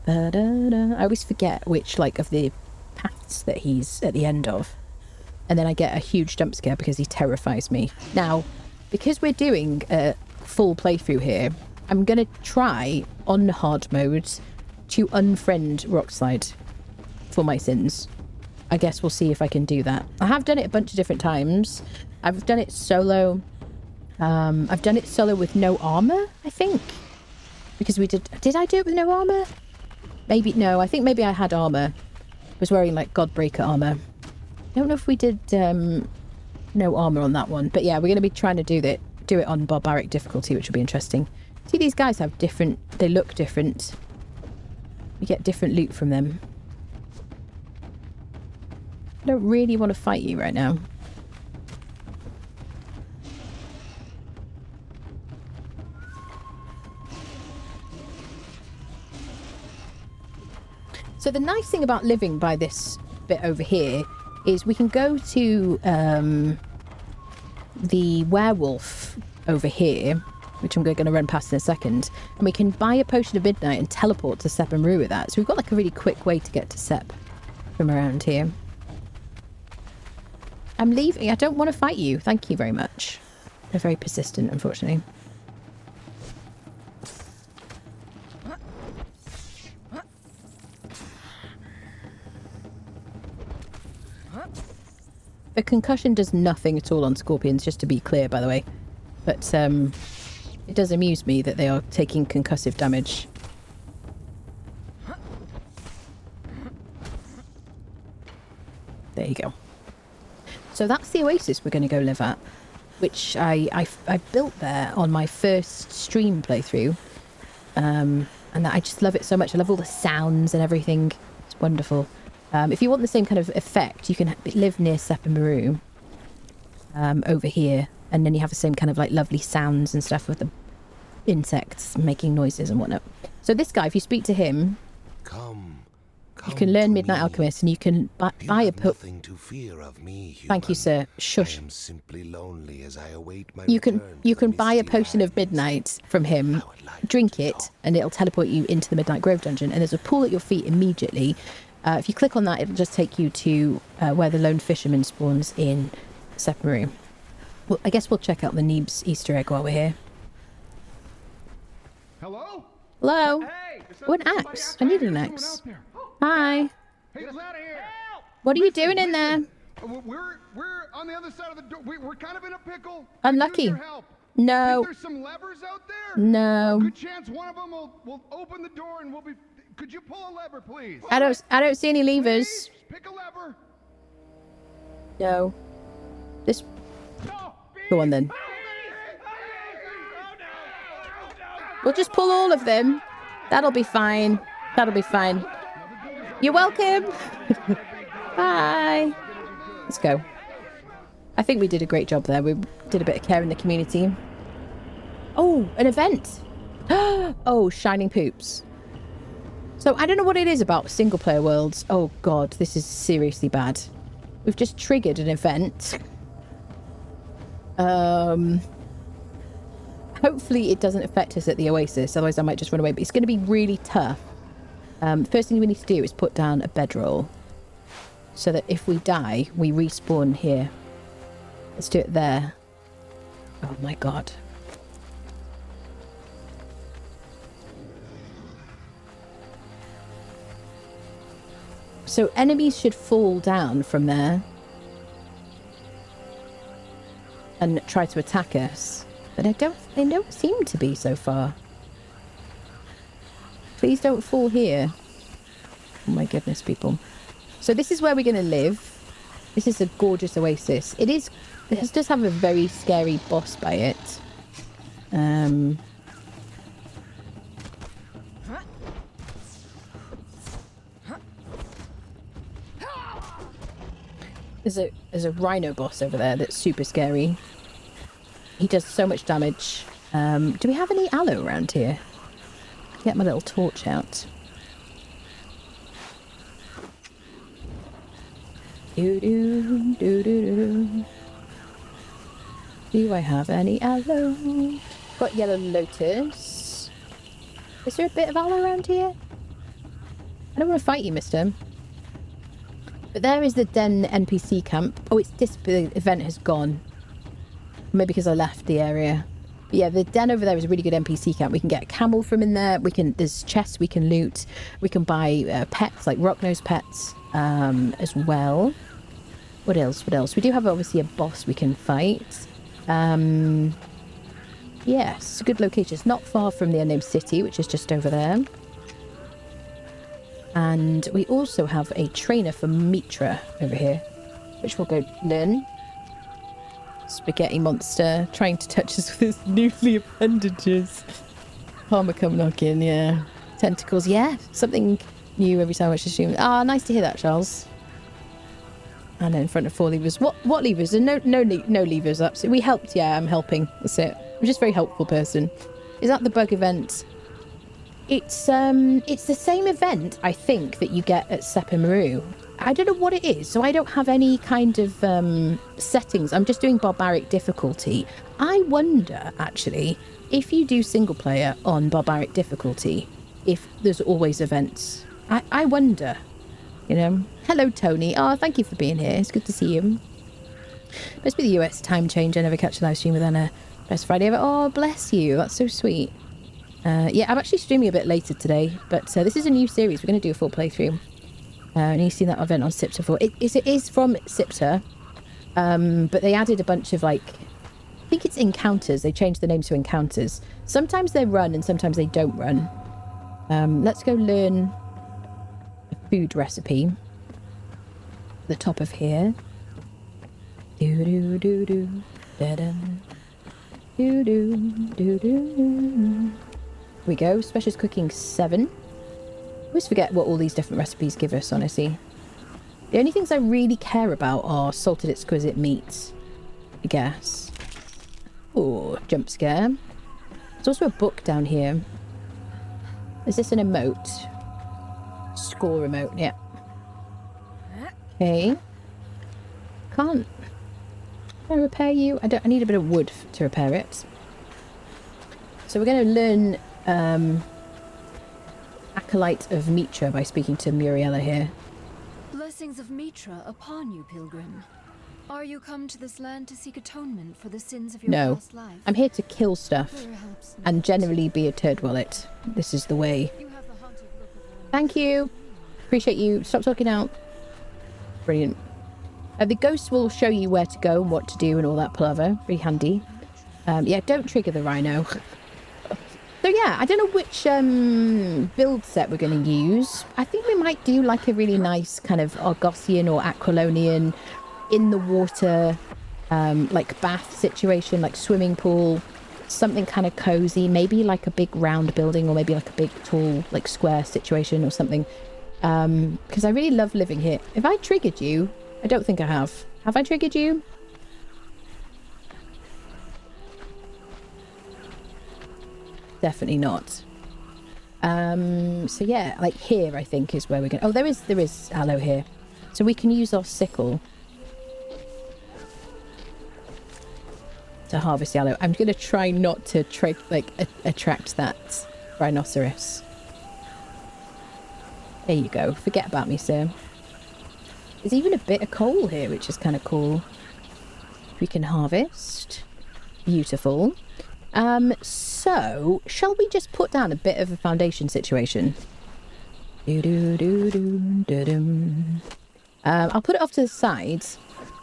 Ba-da-da. I always forget which, like, of the paths that he's at the end of. And then I get a huge jump scare because he terrifies me. Now, because we're doing a full playthrough here, I'm going to try, on hard mode, to unfriend Rockslide for my sins. I guess we'll see if I can do that. I have done it a bunch of different times. I've done it solo. I've done it solo with no armor, I think. Because we did... Did I do it with no armor? Maybe... No, I think maybe I had armor. I was wearing, like, Godbreaker armor. I don't know if we did no armor on that one. But yeah, we're going to be trying to do it on barbaric difficulty, which will be interesting. See, these guys have different... They look different. We get different loot from them. I don't really want to fight you right now. So the nice thing about living by this bit over here is we can go to the werewolf over here, which I'm going to run past in a second, and we can buy a potion of midnight and teleport to Sepermeru with that. So we've got like a really quick way to get to Sep from around here. I'm leaving. I don't want to fight you. Thank you very much. They're very persistent, unfortunately. The concussion does nothing at all on scorpions, just to be clear, by the way. But it does amuse me that they are taking concussive damage. There you go. So that's the oasis we're going to go live at, which I built there on my first stream playthrough. And I just love it so much. I love all the sounds and everything. It's wonderful. If you want the same kind of effect, you can live near Sepermeru over here. And then you have the same kind of like lovely sounds and stuff with the insects making noises and whatnot. So this guy, if you speak to him, you can learn Midnight Alchemist and you can buy a potion. Thank you, sir. Shush. You can buy a potion of midnight from him, drink it, and it'll teleport you into the Midnight Grove dungeon. And there's a pool at your feet immediately. If you click on that, it'll just take you to where the lone fisherman spawns in Sepermeru. Well, I guess we'll check out the Neeb's Easter egg while we're here. Hello? Hello? Hey, Oh, an axe. I need an axe. Hi. Hey, get out of here. What are you doing in there? We're on the other side of the door. We're kind of in a pickle. Unlucky. Your help. No. Think there's some levers out there? No. Good chance one of them will open the door and we'll be... Could you pull a lever, please? I don't see any levers. Please, pick a lever. No. This... No, Go on then. We'll just pull all of them. That'll be fine. That'll be fine. You're welcome. Bye. Let's go. I think we did a great job there. We did a bit of care in the community. Oh, an event. Oh, shining poops. So I don't know what it is about single player worlds. Oh God, this is seriously bad. We've just triggered an event. Hopefully it doesn't affect us at the oasis, otherwise I might just run away, but it's going to be really tough. First thing we need to do is put down a bedroll so that if we die, we respawn here. Let's do it there. Oh my God. So enemies should fall down from there and try to attack us. But they don't seem to be so far. Please don't fall here. Oh my goodness, people. So this is where we're going to live. This is a gorgeous oasis. It does have a very scary boss by it. There's a rhino boss over there that's super scary. He does so much damage. Do we have any aloe around here? Get my little torch out. Do do do do do. Do I have any aloe? Got yellow lotus. Is there a bit of aloe around here? I don't want to fight you, mister. But there is the Den NPC camp. Oh, the event has gone. Maybe because I left the area. But yeah, the Den over there is a really good NPC camp. We can get a camel from in there. There's chests we can loot. We can buy pets, like rock-nosed pets, as well. What else? What else? We do have, obviously, a boss we can fight. Yes, it's a good location. It's not far from the Unnamed City, which is just over there. And we also have a trainer for Mitra over here, which we'll go learn. Spaghetti monster trying to touch us with his newly appendages. Palmer come knocking, yeah. Tentacles, yeah. Something new every time I should assume. Ah, nice to hear that, Charles. And in front of 4 levers. What levers? No levers up. So we helped, yeah, I'm helping. That's it. I'm just a very helpful person. Is that the bug event? It's the same event, I think, that you get at Sepermeru. I don't know what it is, so I don't have any kind of settings. I'm just doing barbaric difficulty. I wonder, actually, if you do single player on barbaric difficulty, if there's always events. I wonder, you know. Hello, Tony. Oh, thank you for being here. It's good to see you. Must be the US time change. I never catch a live stream with Anna. Best Friday ever. Oh, bless you. That's so sweet. Yeah, I'm actually streaming a bit later today, but this is a new series. We're going to do a full playthrough. And you've seen that event on Sipta before. It is from Sipta, but they added a bunch of, like, I think it's encounters. They changed the names to encounters. Sometimes they run and sometimes they don't run. Let's go learn a food recipe. The top of here. Do do do do da da. Do do do do. We go. Specialist cooking 7. I always forget what all these different recipes give us, honestly. The only things I really care about are salted exquisite meats, I guess. Oh, jump scare. There's also a book down here. Is this an emote? Score remote, yeah. Okay. Can I repair you? I need a bit of wood to repair it. So we're going to learn Acolyte of Mitra by speaking to Anabriella here. Blessings of Mitra upon you, pilgrim. Are you come to this land to seek atonement for the sins of your past life? I'm here to kill stuff and generally be a turd wallet. This is the way. Thank you. Appreciate you. Stop talking out. Brilliant. The ghosts will show you where to go and what to do and all that palaver. Really handy. Yeah, don't trigger the rhino. So yeah, I don't know which build set we're going to use. I think we might do like a really nice kind of Argosian or Aquilonian in the water, like bath situation, like swimming pool, something kind of cozy, maybe like a big round building or maybe like a big tall like square situation or something. Because I really love living here. If I triggered you, I don't think I have. Have I triggered you? Definitely not. So yeah, like here I think is where we're going. Oh, there is aloe here. So we can use our sickle to harvest the aloe. I'm going to try not to attract that rhinoceros. There you go. Forget about me, sir. There's even a bit of coal here, which is kind of cool. We can harvest. Beautiful. So, shall we just put down a bit of a foundation situation? I'll put it off to the side,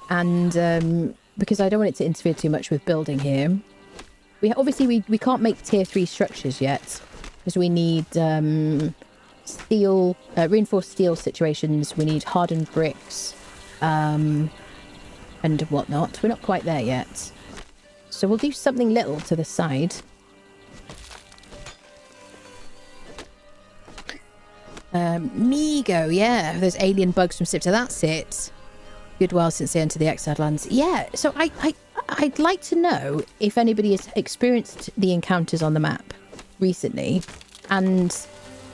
and because I don't want it to interfere too much with building here. We can't make tier 3 structures yet, because we need steel, reinforced steel situations. We need hardened bricks, and whatnot. We're not quite there yet. So we'll do something little to the side. Migo, yeah. There's alien bugs from Sipta. That's it. Good while since they entered the Exiled Lands. Yeah, so I'd like to know if anybody has experienced the encounters on the map recently. And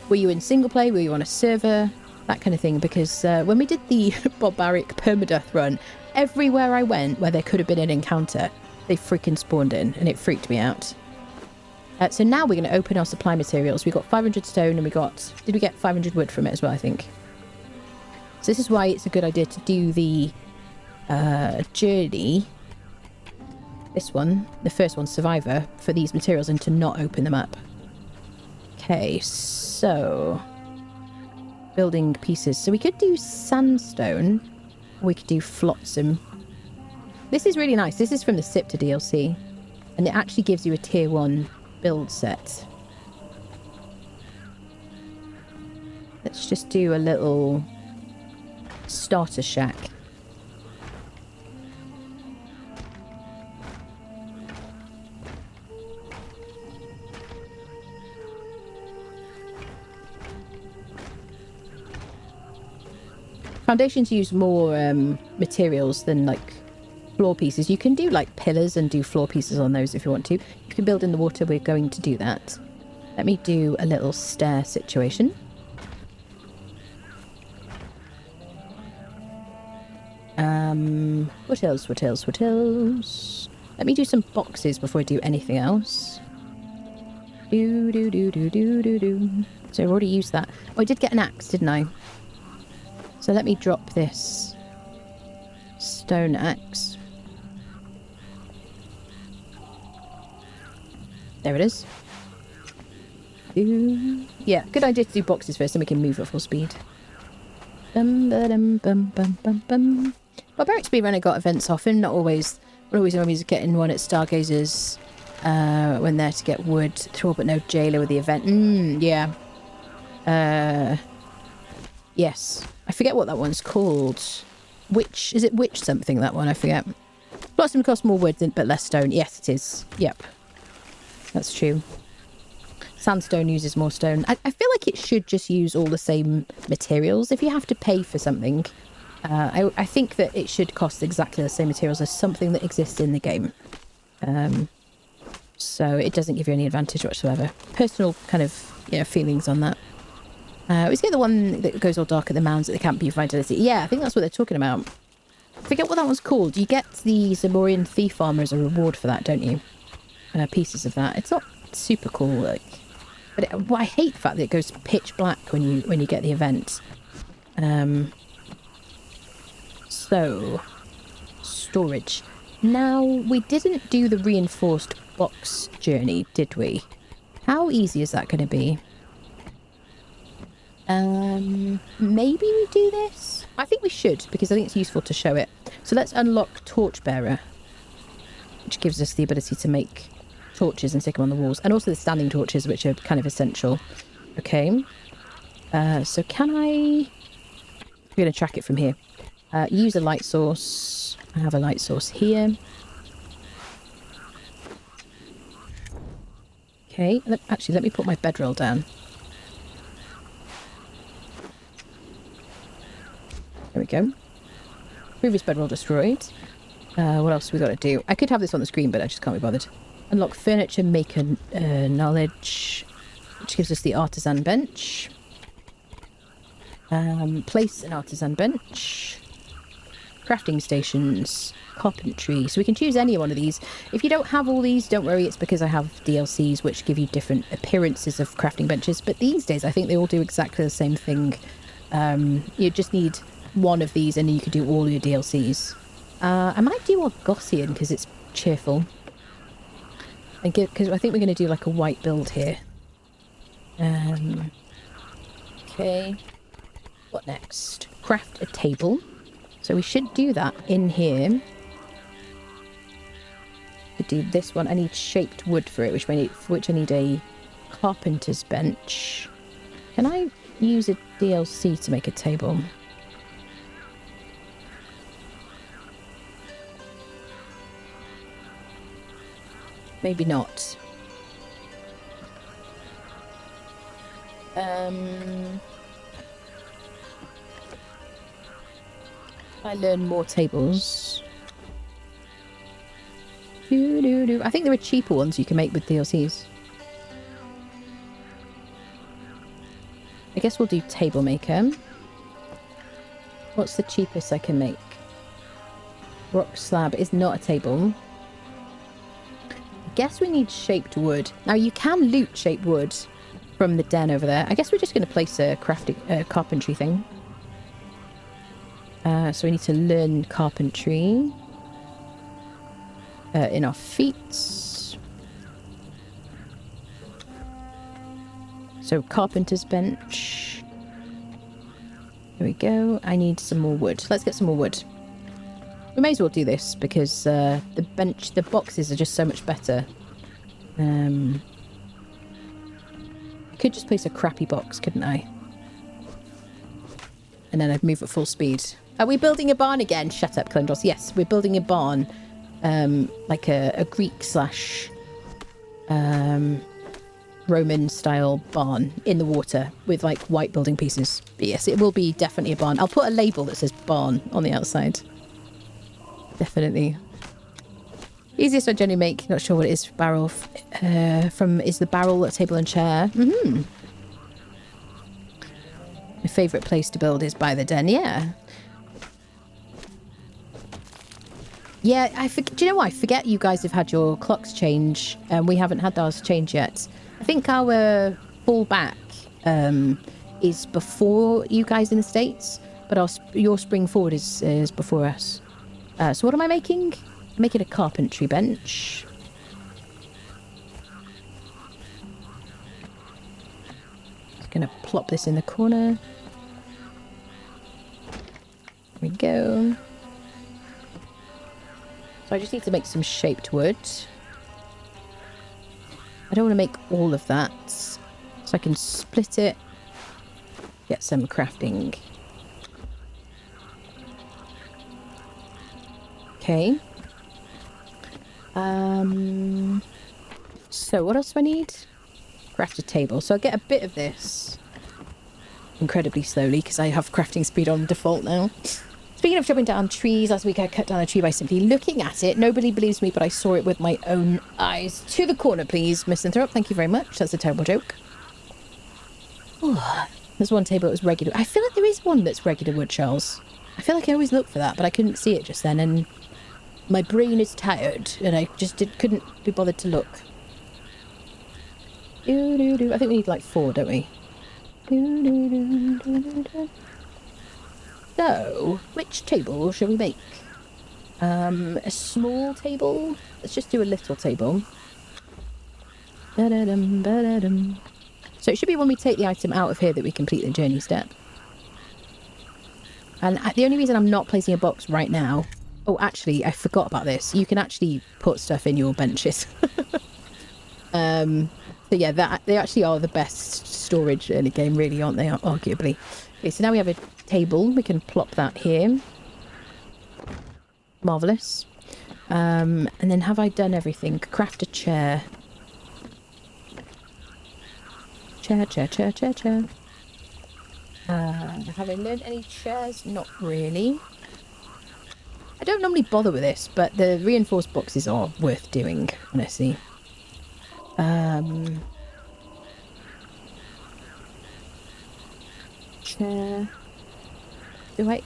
were you in single play? Were you on a server? that kind of thing, because when we did the barbaric permadeath run, everywhere I went where there could have been an encounter, they freaking spawned in, and it freaked me out. So now we're going to open our supply materials. We got 500 stone, and we got... Did we get 500 wood from it as well, I think? So this is why it's a good idea to do the journey. This one, the first one, Survivor, for these materials, and to not open them up. Okay, so... building pieces. So we could do sandstone, or we could do flotsam. This is really nice. This is from the Sipta DLC, and it actually gives you a tier 1 build set. Let's just do a little starter shack. Foundations use more materials than like floor pieces. You can do like pillars and do floor pieces on those if you want to. You can build in the water. We're going to do that. Let me do a little stair situation. What else? What else? What else? Let me do some boxes before I do anything else. Do. So I've already used that. Oh, I did get an axe, didn't I? So let me drop this stone axe. There it is. Yeah, good idea to do boxes first, then we can move at full speed. Barbaric Speedrunner got events often, not always. We're always getting one at Stargazers when they're to get wood. Throw but no jailer with the event. Yeah. Yes. I forget what that one's called. Witch. Is it witch something, that one? I forget. Lots of them cost more wood but less stone. Yes, it is. Yep. That's true. Sandstone uses more stone. I feel like it should just use all the same materials. If you have to pay for something, I think that it should cost exactly the same materials as something that exists in the game. So it doesn't give you any advantage whatsoever. Personal kind of feelings on that. Let's get the one that goes all dark at the mounds at the camp view vitality. Yeah, I think that's what they're talking about. I forget what that one's called. You get the Zamorian Thief Armor as a reward for that, don't you? Pieces of that. It's not super cool, like, but I hate the fact that it goes pitch black when you get the event. So storage. Now we didn't do the reinforced box journey, did we? How easy is that going to be? Maybe we do this? I think we should, because I think it's useful to show it. So let's unlock Torchbearer, which gives us the ability to make torches and stick them on the walls, and also the standing torches, which are kind of essential. Okay. So can I... We're going to track it from here. Use a light source. I have a light source here. Okay. Actually, let me put my bedroll down. There we go. Previous bedroll destroyed. What else have we got to do? I could have this on the screen, but I just can't be bothered. Unlock furniture maker knowledge, which gives us the artisan bench. Place an artisan bench. Crafting stations. Carpentry. So we can choose any one of these. If you don't have all these, don't worry. It's because I have DLCs which give you different appearances of crafting benches. But these days, I think they all do exactly the same thing. You just need one of these and you can do all your DLCs. I might do Argosian because it's cheerful. Because I think we're going to do like a white build here. Okay. What next? Craft a table. So we should do that in here. To do this one, I need shaped wood for it, for which I need a carpenter's bench. Can I use a DLC to make a table? Maybe not. I learn more tables. I think there are cheaper ones you can make with DLCs. I guess we'll do table maker. What's the cheapest I can make? Rock slab is not a table. I guess we need shaped wood. Now you can loot shaped wood from the den over there. I guess we're just going to place a crafting carpentry thing. So we need to learn carpentry in our feats. So carpenter's bench. There we go. I need some more wood. Let's get some more wood. We may as well do this because the boxes are just so much better. I could just place a crappy box, couldn't I? And then I'd move at full speed. Are we building a barn again? Shut up, Kalendros. Yes, we're building a barn. Like a Greek slash Roman style barn in the water with like white building pieces. But yes, it will be definitely a barn. I'll put a label that says barn on the outside. Definitely. Easiest I generally make, not sure what it is, barrel is the barrel, a table and chair. My favourite place to build is by the den, yeah. Yeah, do you know what? I forget you guys have had your clocks change, and we haven't had ours change yet. I think our fallback is before you guys in the States, but your spring forward is before us. So what am I making? I'm making a carpentry bench. Just gonna plop this in the corner. There we go. So I just need to make some shaped wood. I don't want to make all of that, so I can split it, get some crafting. Okay. So what else do I need? Craft a table. So I'll get a bit of this incredibly slowly because I have crafting speed on default now. Speaking of chopping down trees, last week I cut down a tree by simply looking at it. Nobody believes me, but I saw it with my own eyes. To the corner, please, Misanthrope. Thank you very much. That's a terrible joke. Oh, there's one table that was regular. I feel like there is one that's regular wood, Charles. I feel like I always look for that, but I couldn't see it just then, and my brain is tired, and I just couldn't be bothered to look. I think we need like 4, don't we? So, which table shall we make? A small table? Let's just do a little table. So it should be when we take the item out of here that we complete the journey step. And the only reason I'm not placing a box right now... Oh, actually, I forgot about this. You can actually put stuff in your benches. So yeah, they actually are the best storage in the game, really, aren't they? Arguably. Okay, so now we have a table. We can plop that here. Marvellous. And then have I done everything? Craft a chair. Chair. Have I learned any chairs? Not really. I don't normally bother with this, but the reinforced boxes are worth doing, honestly. Chair. Do I...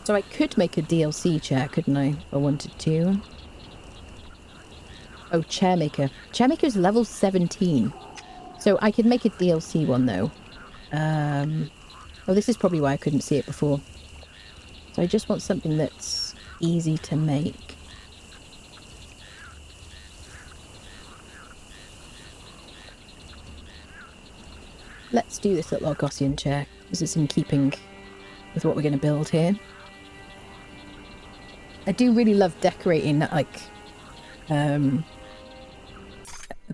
So I could make a DLC chair, couldn't I, if I wanted to? Oh, Chairmaker. Chairmaker's level 17. So I could make a DLC one, though. Oh, this is probably why I couldn't see it before. So I just want something that's easy to make. Let's do this little Argosian chair, because it's in keeping with what we're going to build here. I do really love decorating, like, the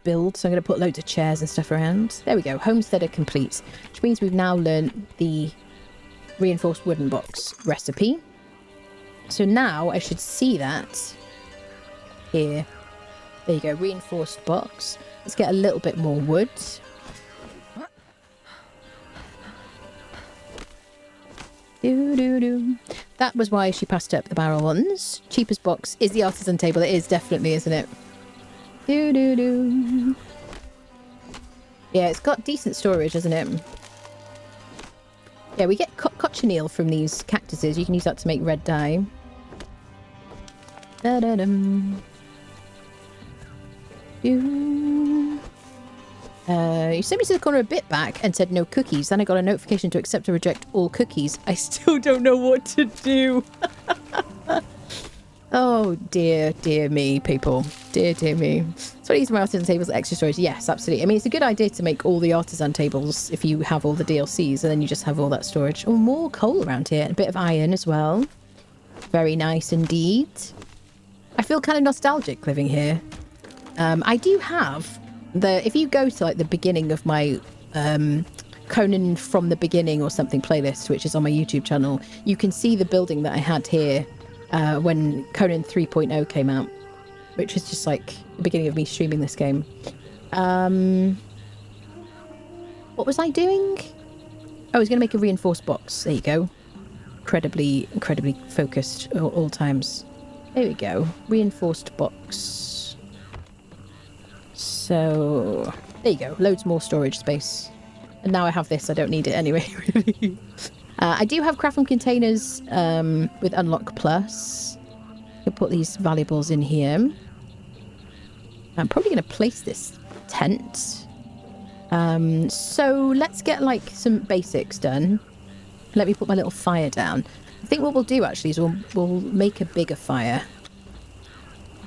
build, so I'm going to put loads of chairs and stuff around. There we go, homesteader complete, which means we've now learned the reinforced wooden box recipe. So now I should see that here. There you go, reinforced box. Let's get a little bit more wood. That was why she passed up the barrel ones. Cheapest box is the artisan table. It is definitely, isn't it? Yeah, it's got decent storage, isn't it? Yeah, we get cochineal from these cactuses. You can use that to make red dye. Da-da-dum. You sent me to the corner a bit back and said no cookies. Then I got a notification to accept or reject all cookies. I still don't know what to do. Oh, dear me, people. Dear me. So I use my artisan tables extra storage. Yes, absolutely. I mean, it's a good idea to make all the artisan tables if you have all the DLCs, and then you just have all that storage. Oh, more coal around here. And a bit of iron as well. Very nice indeed. I feel kind of nostalgic living here. I do have if you go to like the beginning of my Conan from the beginning or something playlist, which is on my YouTube channel, you can see the building that I had here when Conan 3.0 came out, which is just like the beginning of me streaming this game. What was I doing? Oh, I was going to make a reinforced box. There you go. Incredibly focused at all times. There we go. Reinforced box. So there you go. Loads more storage space. And now I have this. I don't need it anyway, really. I do have craft room containers with Unlock Plus. I'll put these valuables in here. I'm probably going to place this tent. So let's get like some basics done. Let me put my little fire down. I think what we'll do actually is we'll make a bigger fire.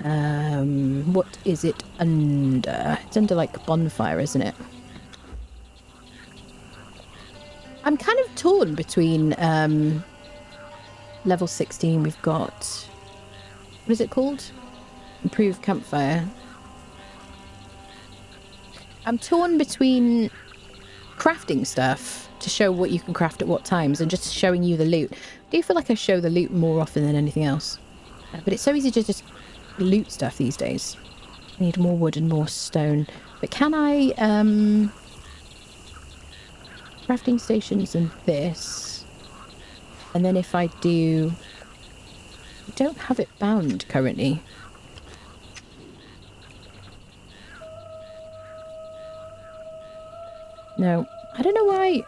What is it under? It's under like bonfire, isn't it? I'm kind of torn between level 16. We've got, what is it called? Improved campfire. I'm torn between crafting stuff to show what you can craft at what times and just showing you the loot. I do feel like I show the loot more often than anything else. But it's so easy to just loot stuff these days. I need more wood and more stone. But can I... crafting stations and this. And then if I do... I don't have it bound currently. No. I don't know why...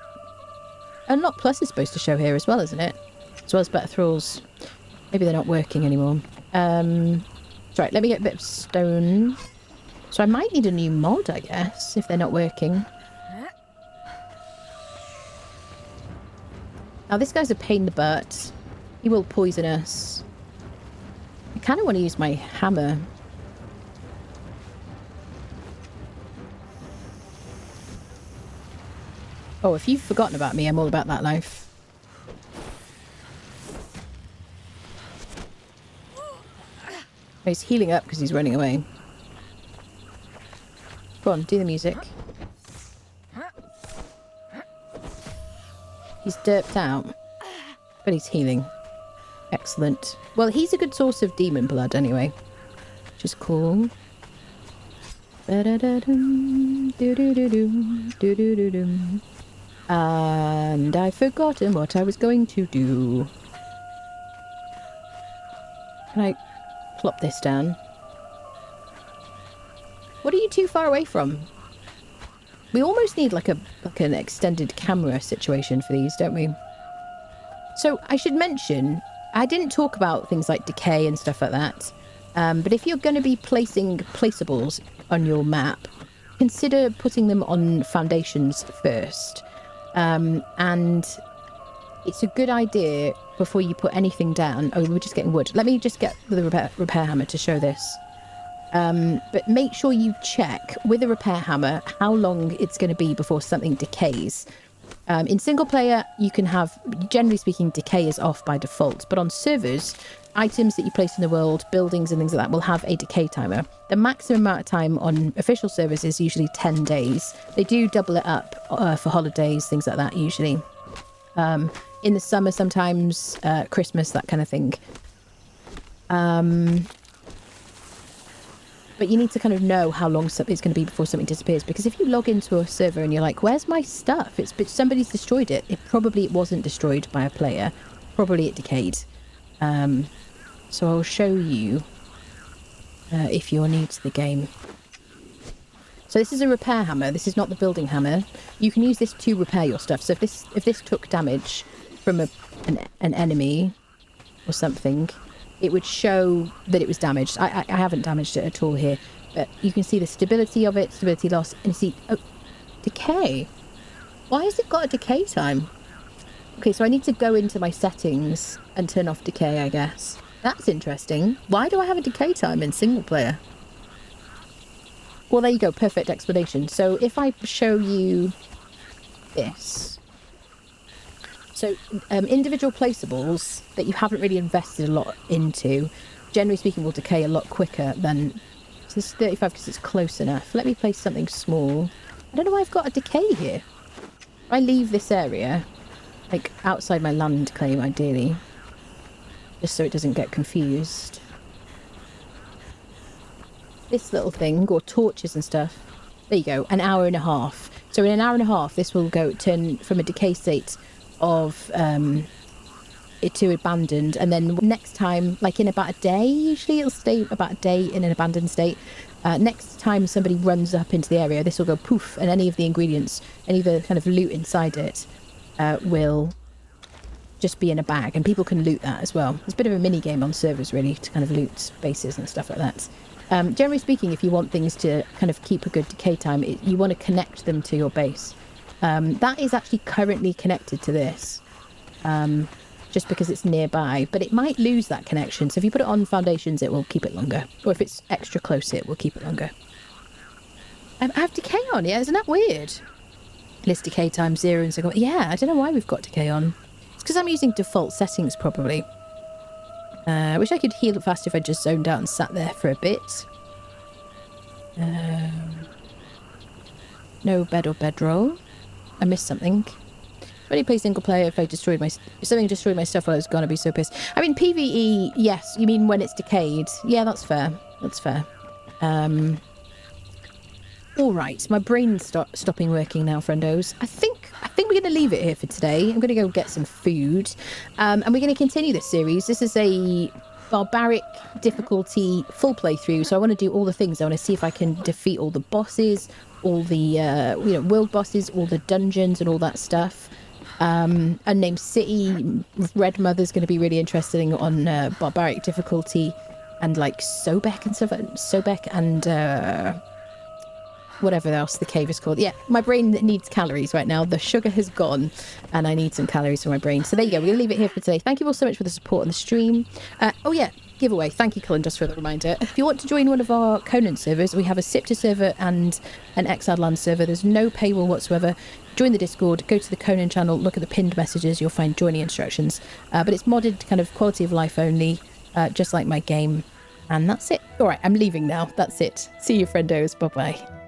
Unlock Plus is supposed to show here as well, isn't it? As well as Better Thralls. Maybe they're not working anymore. Right, let me get a bit of stone. So I might need a new mod, I guess, if they're not working. Now this guy's a pain in the butt. He will poison us. I kind of want to use my hammer. Oh, if you've forgotten about me, I'm all about that life. He's healing up because he's running away. Go on, do the music. He's derped out, but he's healing. Excellent. Well, he's a good source of demon blood anyway, which is cool. And I've forgotten what I was going to do. Can I plop this down? What are you too far away from? We almost need like an extended camera situation for these, don't we? So I should mention, I didn't talk about things like decay and stuff like that. But if you're going to be placing placeables on your map, consider putting them on foundations first. And it's a good idea before you put anything down. Oh, we're just getting wood. Let me just get the repair hammer to show this. But make sure you check with a repair hammer how long it's going to be before something decays. In single player, you can have, generally speaking, decay is off by default. But on servers, items that you place in the world, buildings and things like that will have a decay timer. The maximum amount of time on official servers is usually 10 days. They do double it up for holidays, things like that usually. In the summer sometimes, Christmas, that kind of thing. But you need to kind of know how long something's going to be before something disappears. Because if you log into a server and you're like, where's my stuff? Somebody's destroyed it. It wasn't destroyed by a player. Probably it decayed. So I'll show you if you're new to the game. So this is a repair hammer. This is not the building hammer. You can use this to repair your stuff. So if this took damage from an enemy or something, it would show that it was damaged. I haven't damaged it at all here, but you can see the stability of it, stability loss, and you see, oh, decay. Why has it got a decay time? Okay, so I need to go into my settings and turn off decay, I guess. That's interesting. Why do I have a decay time in single player? Well, there you go. Perfect explanation. So if I show you this. So individual placeables that you haven't really invested a lot into, generally speaking, will decay a lot quicker than... So this is 35 because it's close enough. Let me place something small. I don't know why I've got a decay here. If I leave this area, like outside my land claim, ideally, just so it doesn't get confused. This little thing, or torches and stuff. There you go, an hour and a half. So in an hour and a half, this will turn from a decay state of it to abandoned, and then next time, like in about a day, usually it'll stay about a day in an abandoned state. Next time somebody runs up into the area, this will go poof, and any of the ingredients, any of the kind of loot inside it will just be in a bag, and people can loot that as well. It's a bit of a mini game on servers, really, to kind of loot bases and stuff like that. Generally speaking, if you want things to kind of keep a good decay time, you want to connect them to your base. That is actually currently connected to this, just because it's nearby, but it might lose that connection. So if you put it on foundations, it will keep it longer. Or if it's extra close, it will keep it longer. I have decay on, yeah? Isn't that weird? List decay time 0 and so. Yeah, I don't know why we've got decay on. It's because I'm using default settings, probably. I wish I could heal it faster if I just zoned out and sat there for a bit. No bed or bedroll. I missed something. Only play single player if something destroyed my stuff while I was gone, I'd be so pissed. I mean, PvE, yes. You mean when it's decayed? Yeah, that's fair. That's fair. All right, my brain's stopping working now, friendos. I think we're going to leave it here for today. I'm going to go get some food, and we're going to continue this series. This is a barbaric difficulty full playthrough, so I want to do all the things. I want to see if I can defeat all the bosses, all the world bosses, all the dungeons, and all that stuff. Unnamed City, Red Mother's going to be really interesting on barbaric difficulty, and like Sobek and stuff. Sobek and whatever else the cave is called. Yeah, my brain needs calories right now. The sugar has gone and I need some calories for my brain. So there you go. We're going to leave it here for today. Thank you all so much for the support on the stream. Oh yeah, giveaway. Thank you, Cullen, just for the reminder. If you want to join one of our Conan servers, we have a Sipta server and an Exiled Land server. There's no paywall whatsoever. Join the Discord, go to the Conan channel, look at the pinned messages. You'll find joining instructions. But it's modded kind of quality of life only, just like my game. And that's it. All right, I'm leaving now. That's it. See you, friendos. Bye-bye.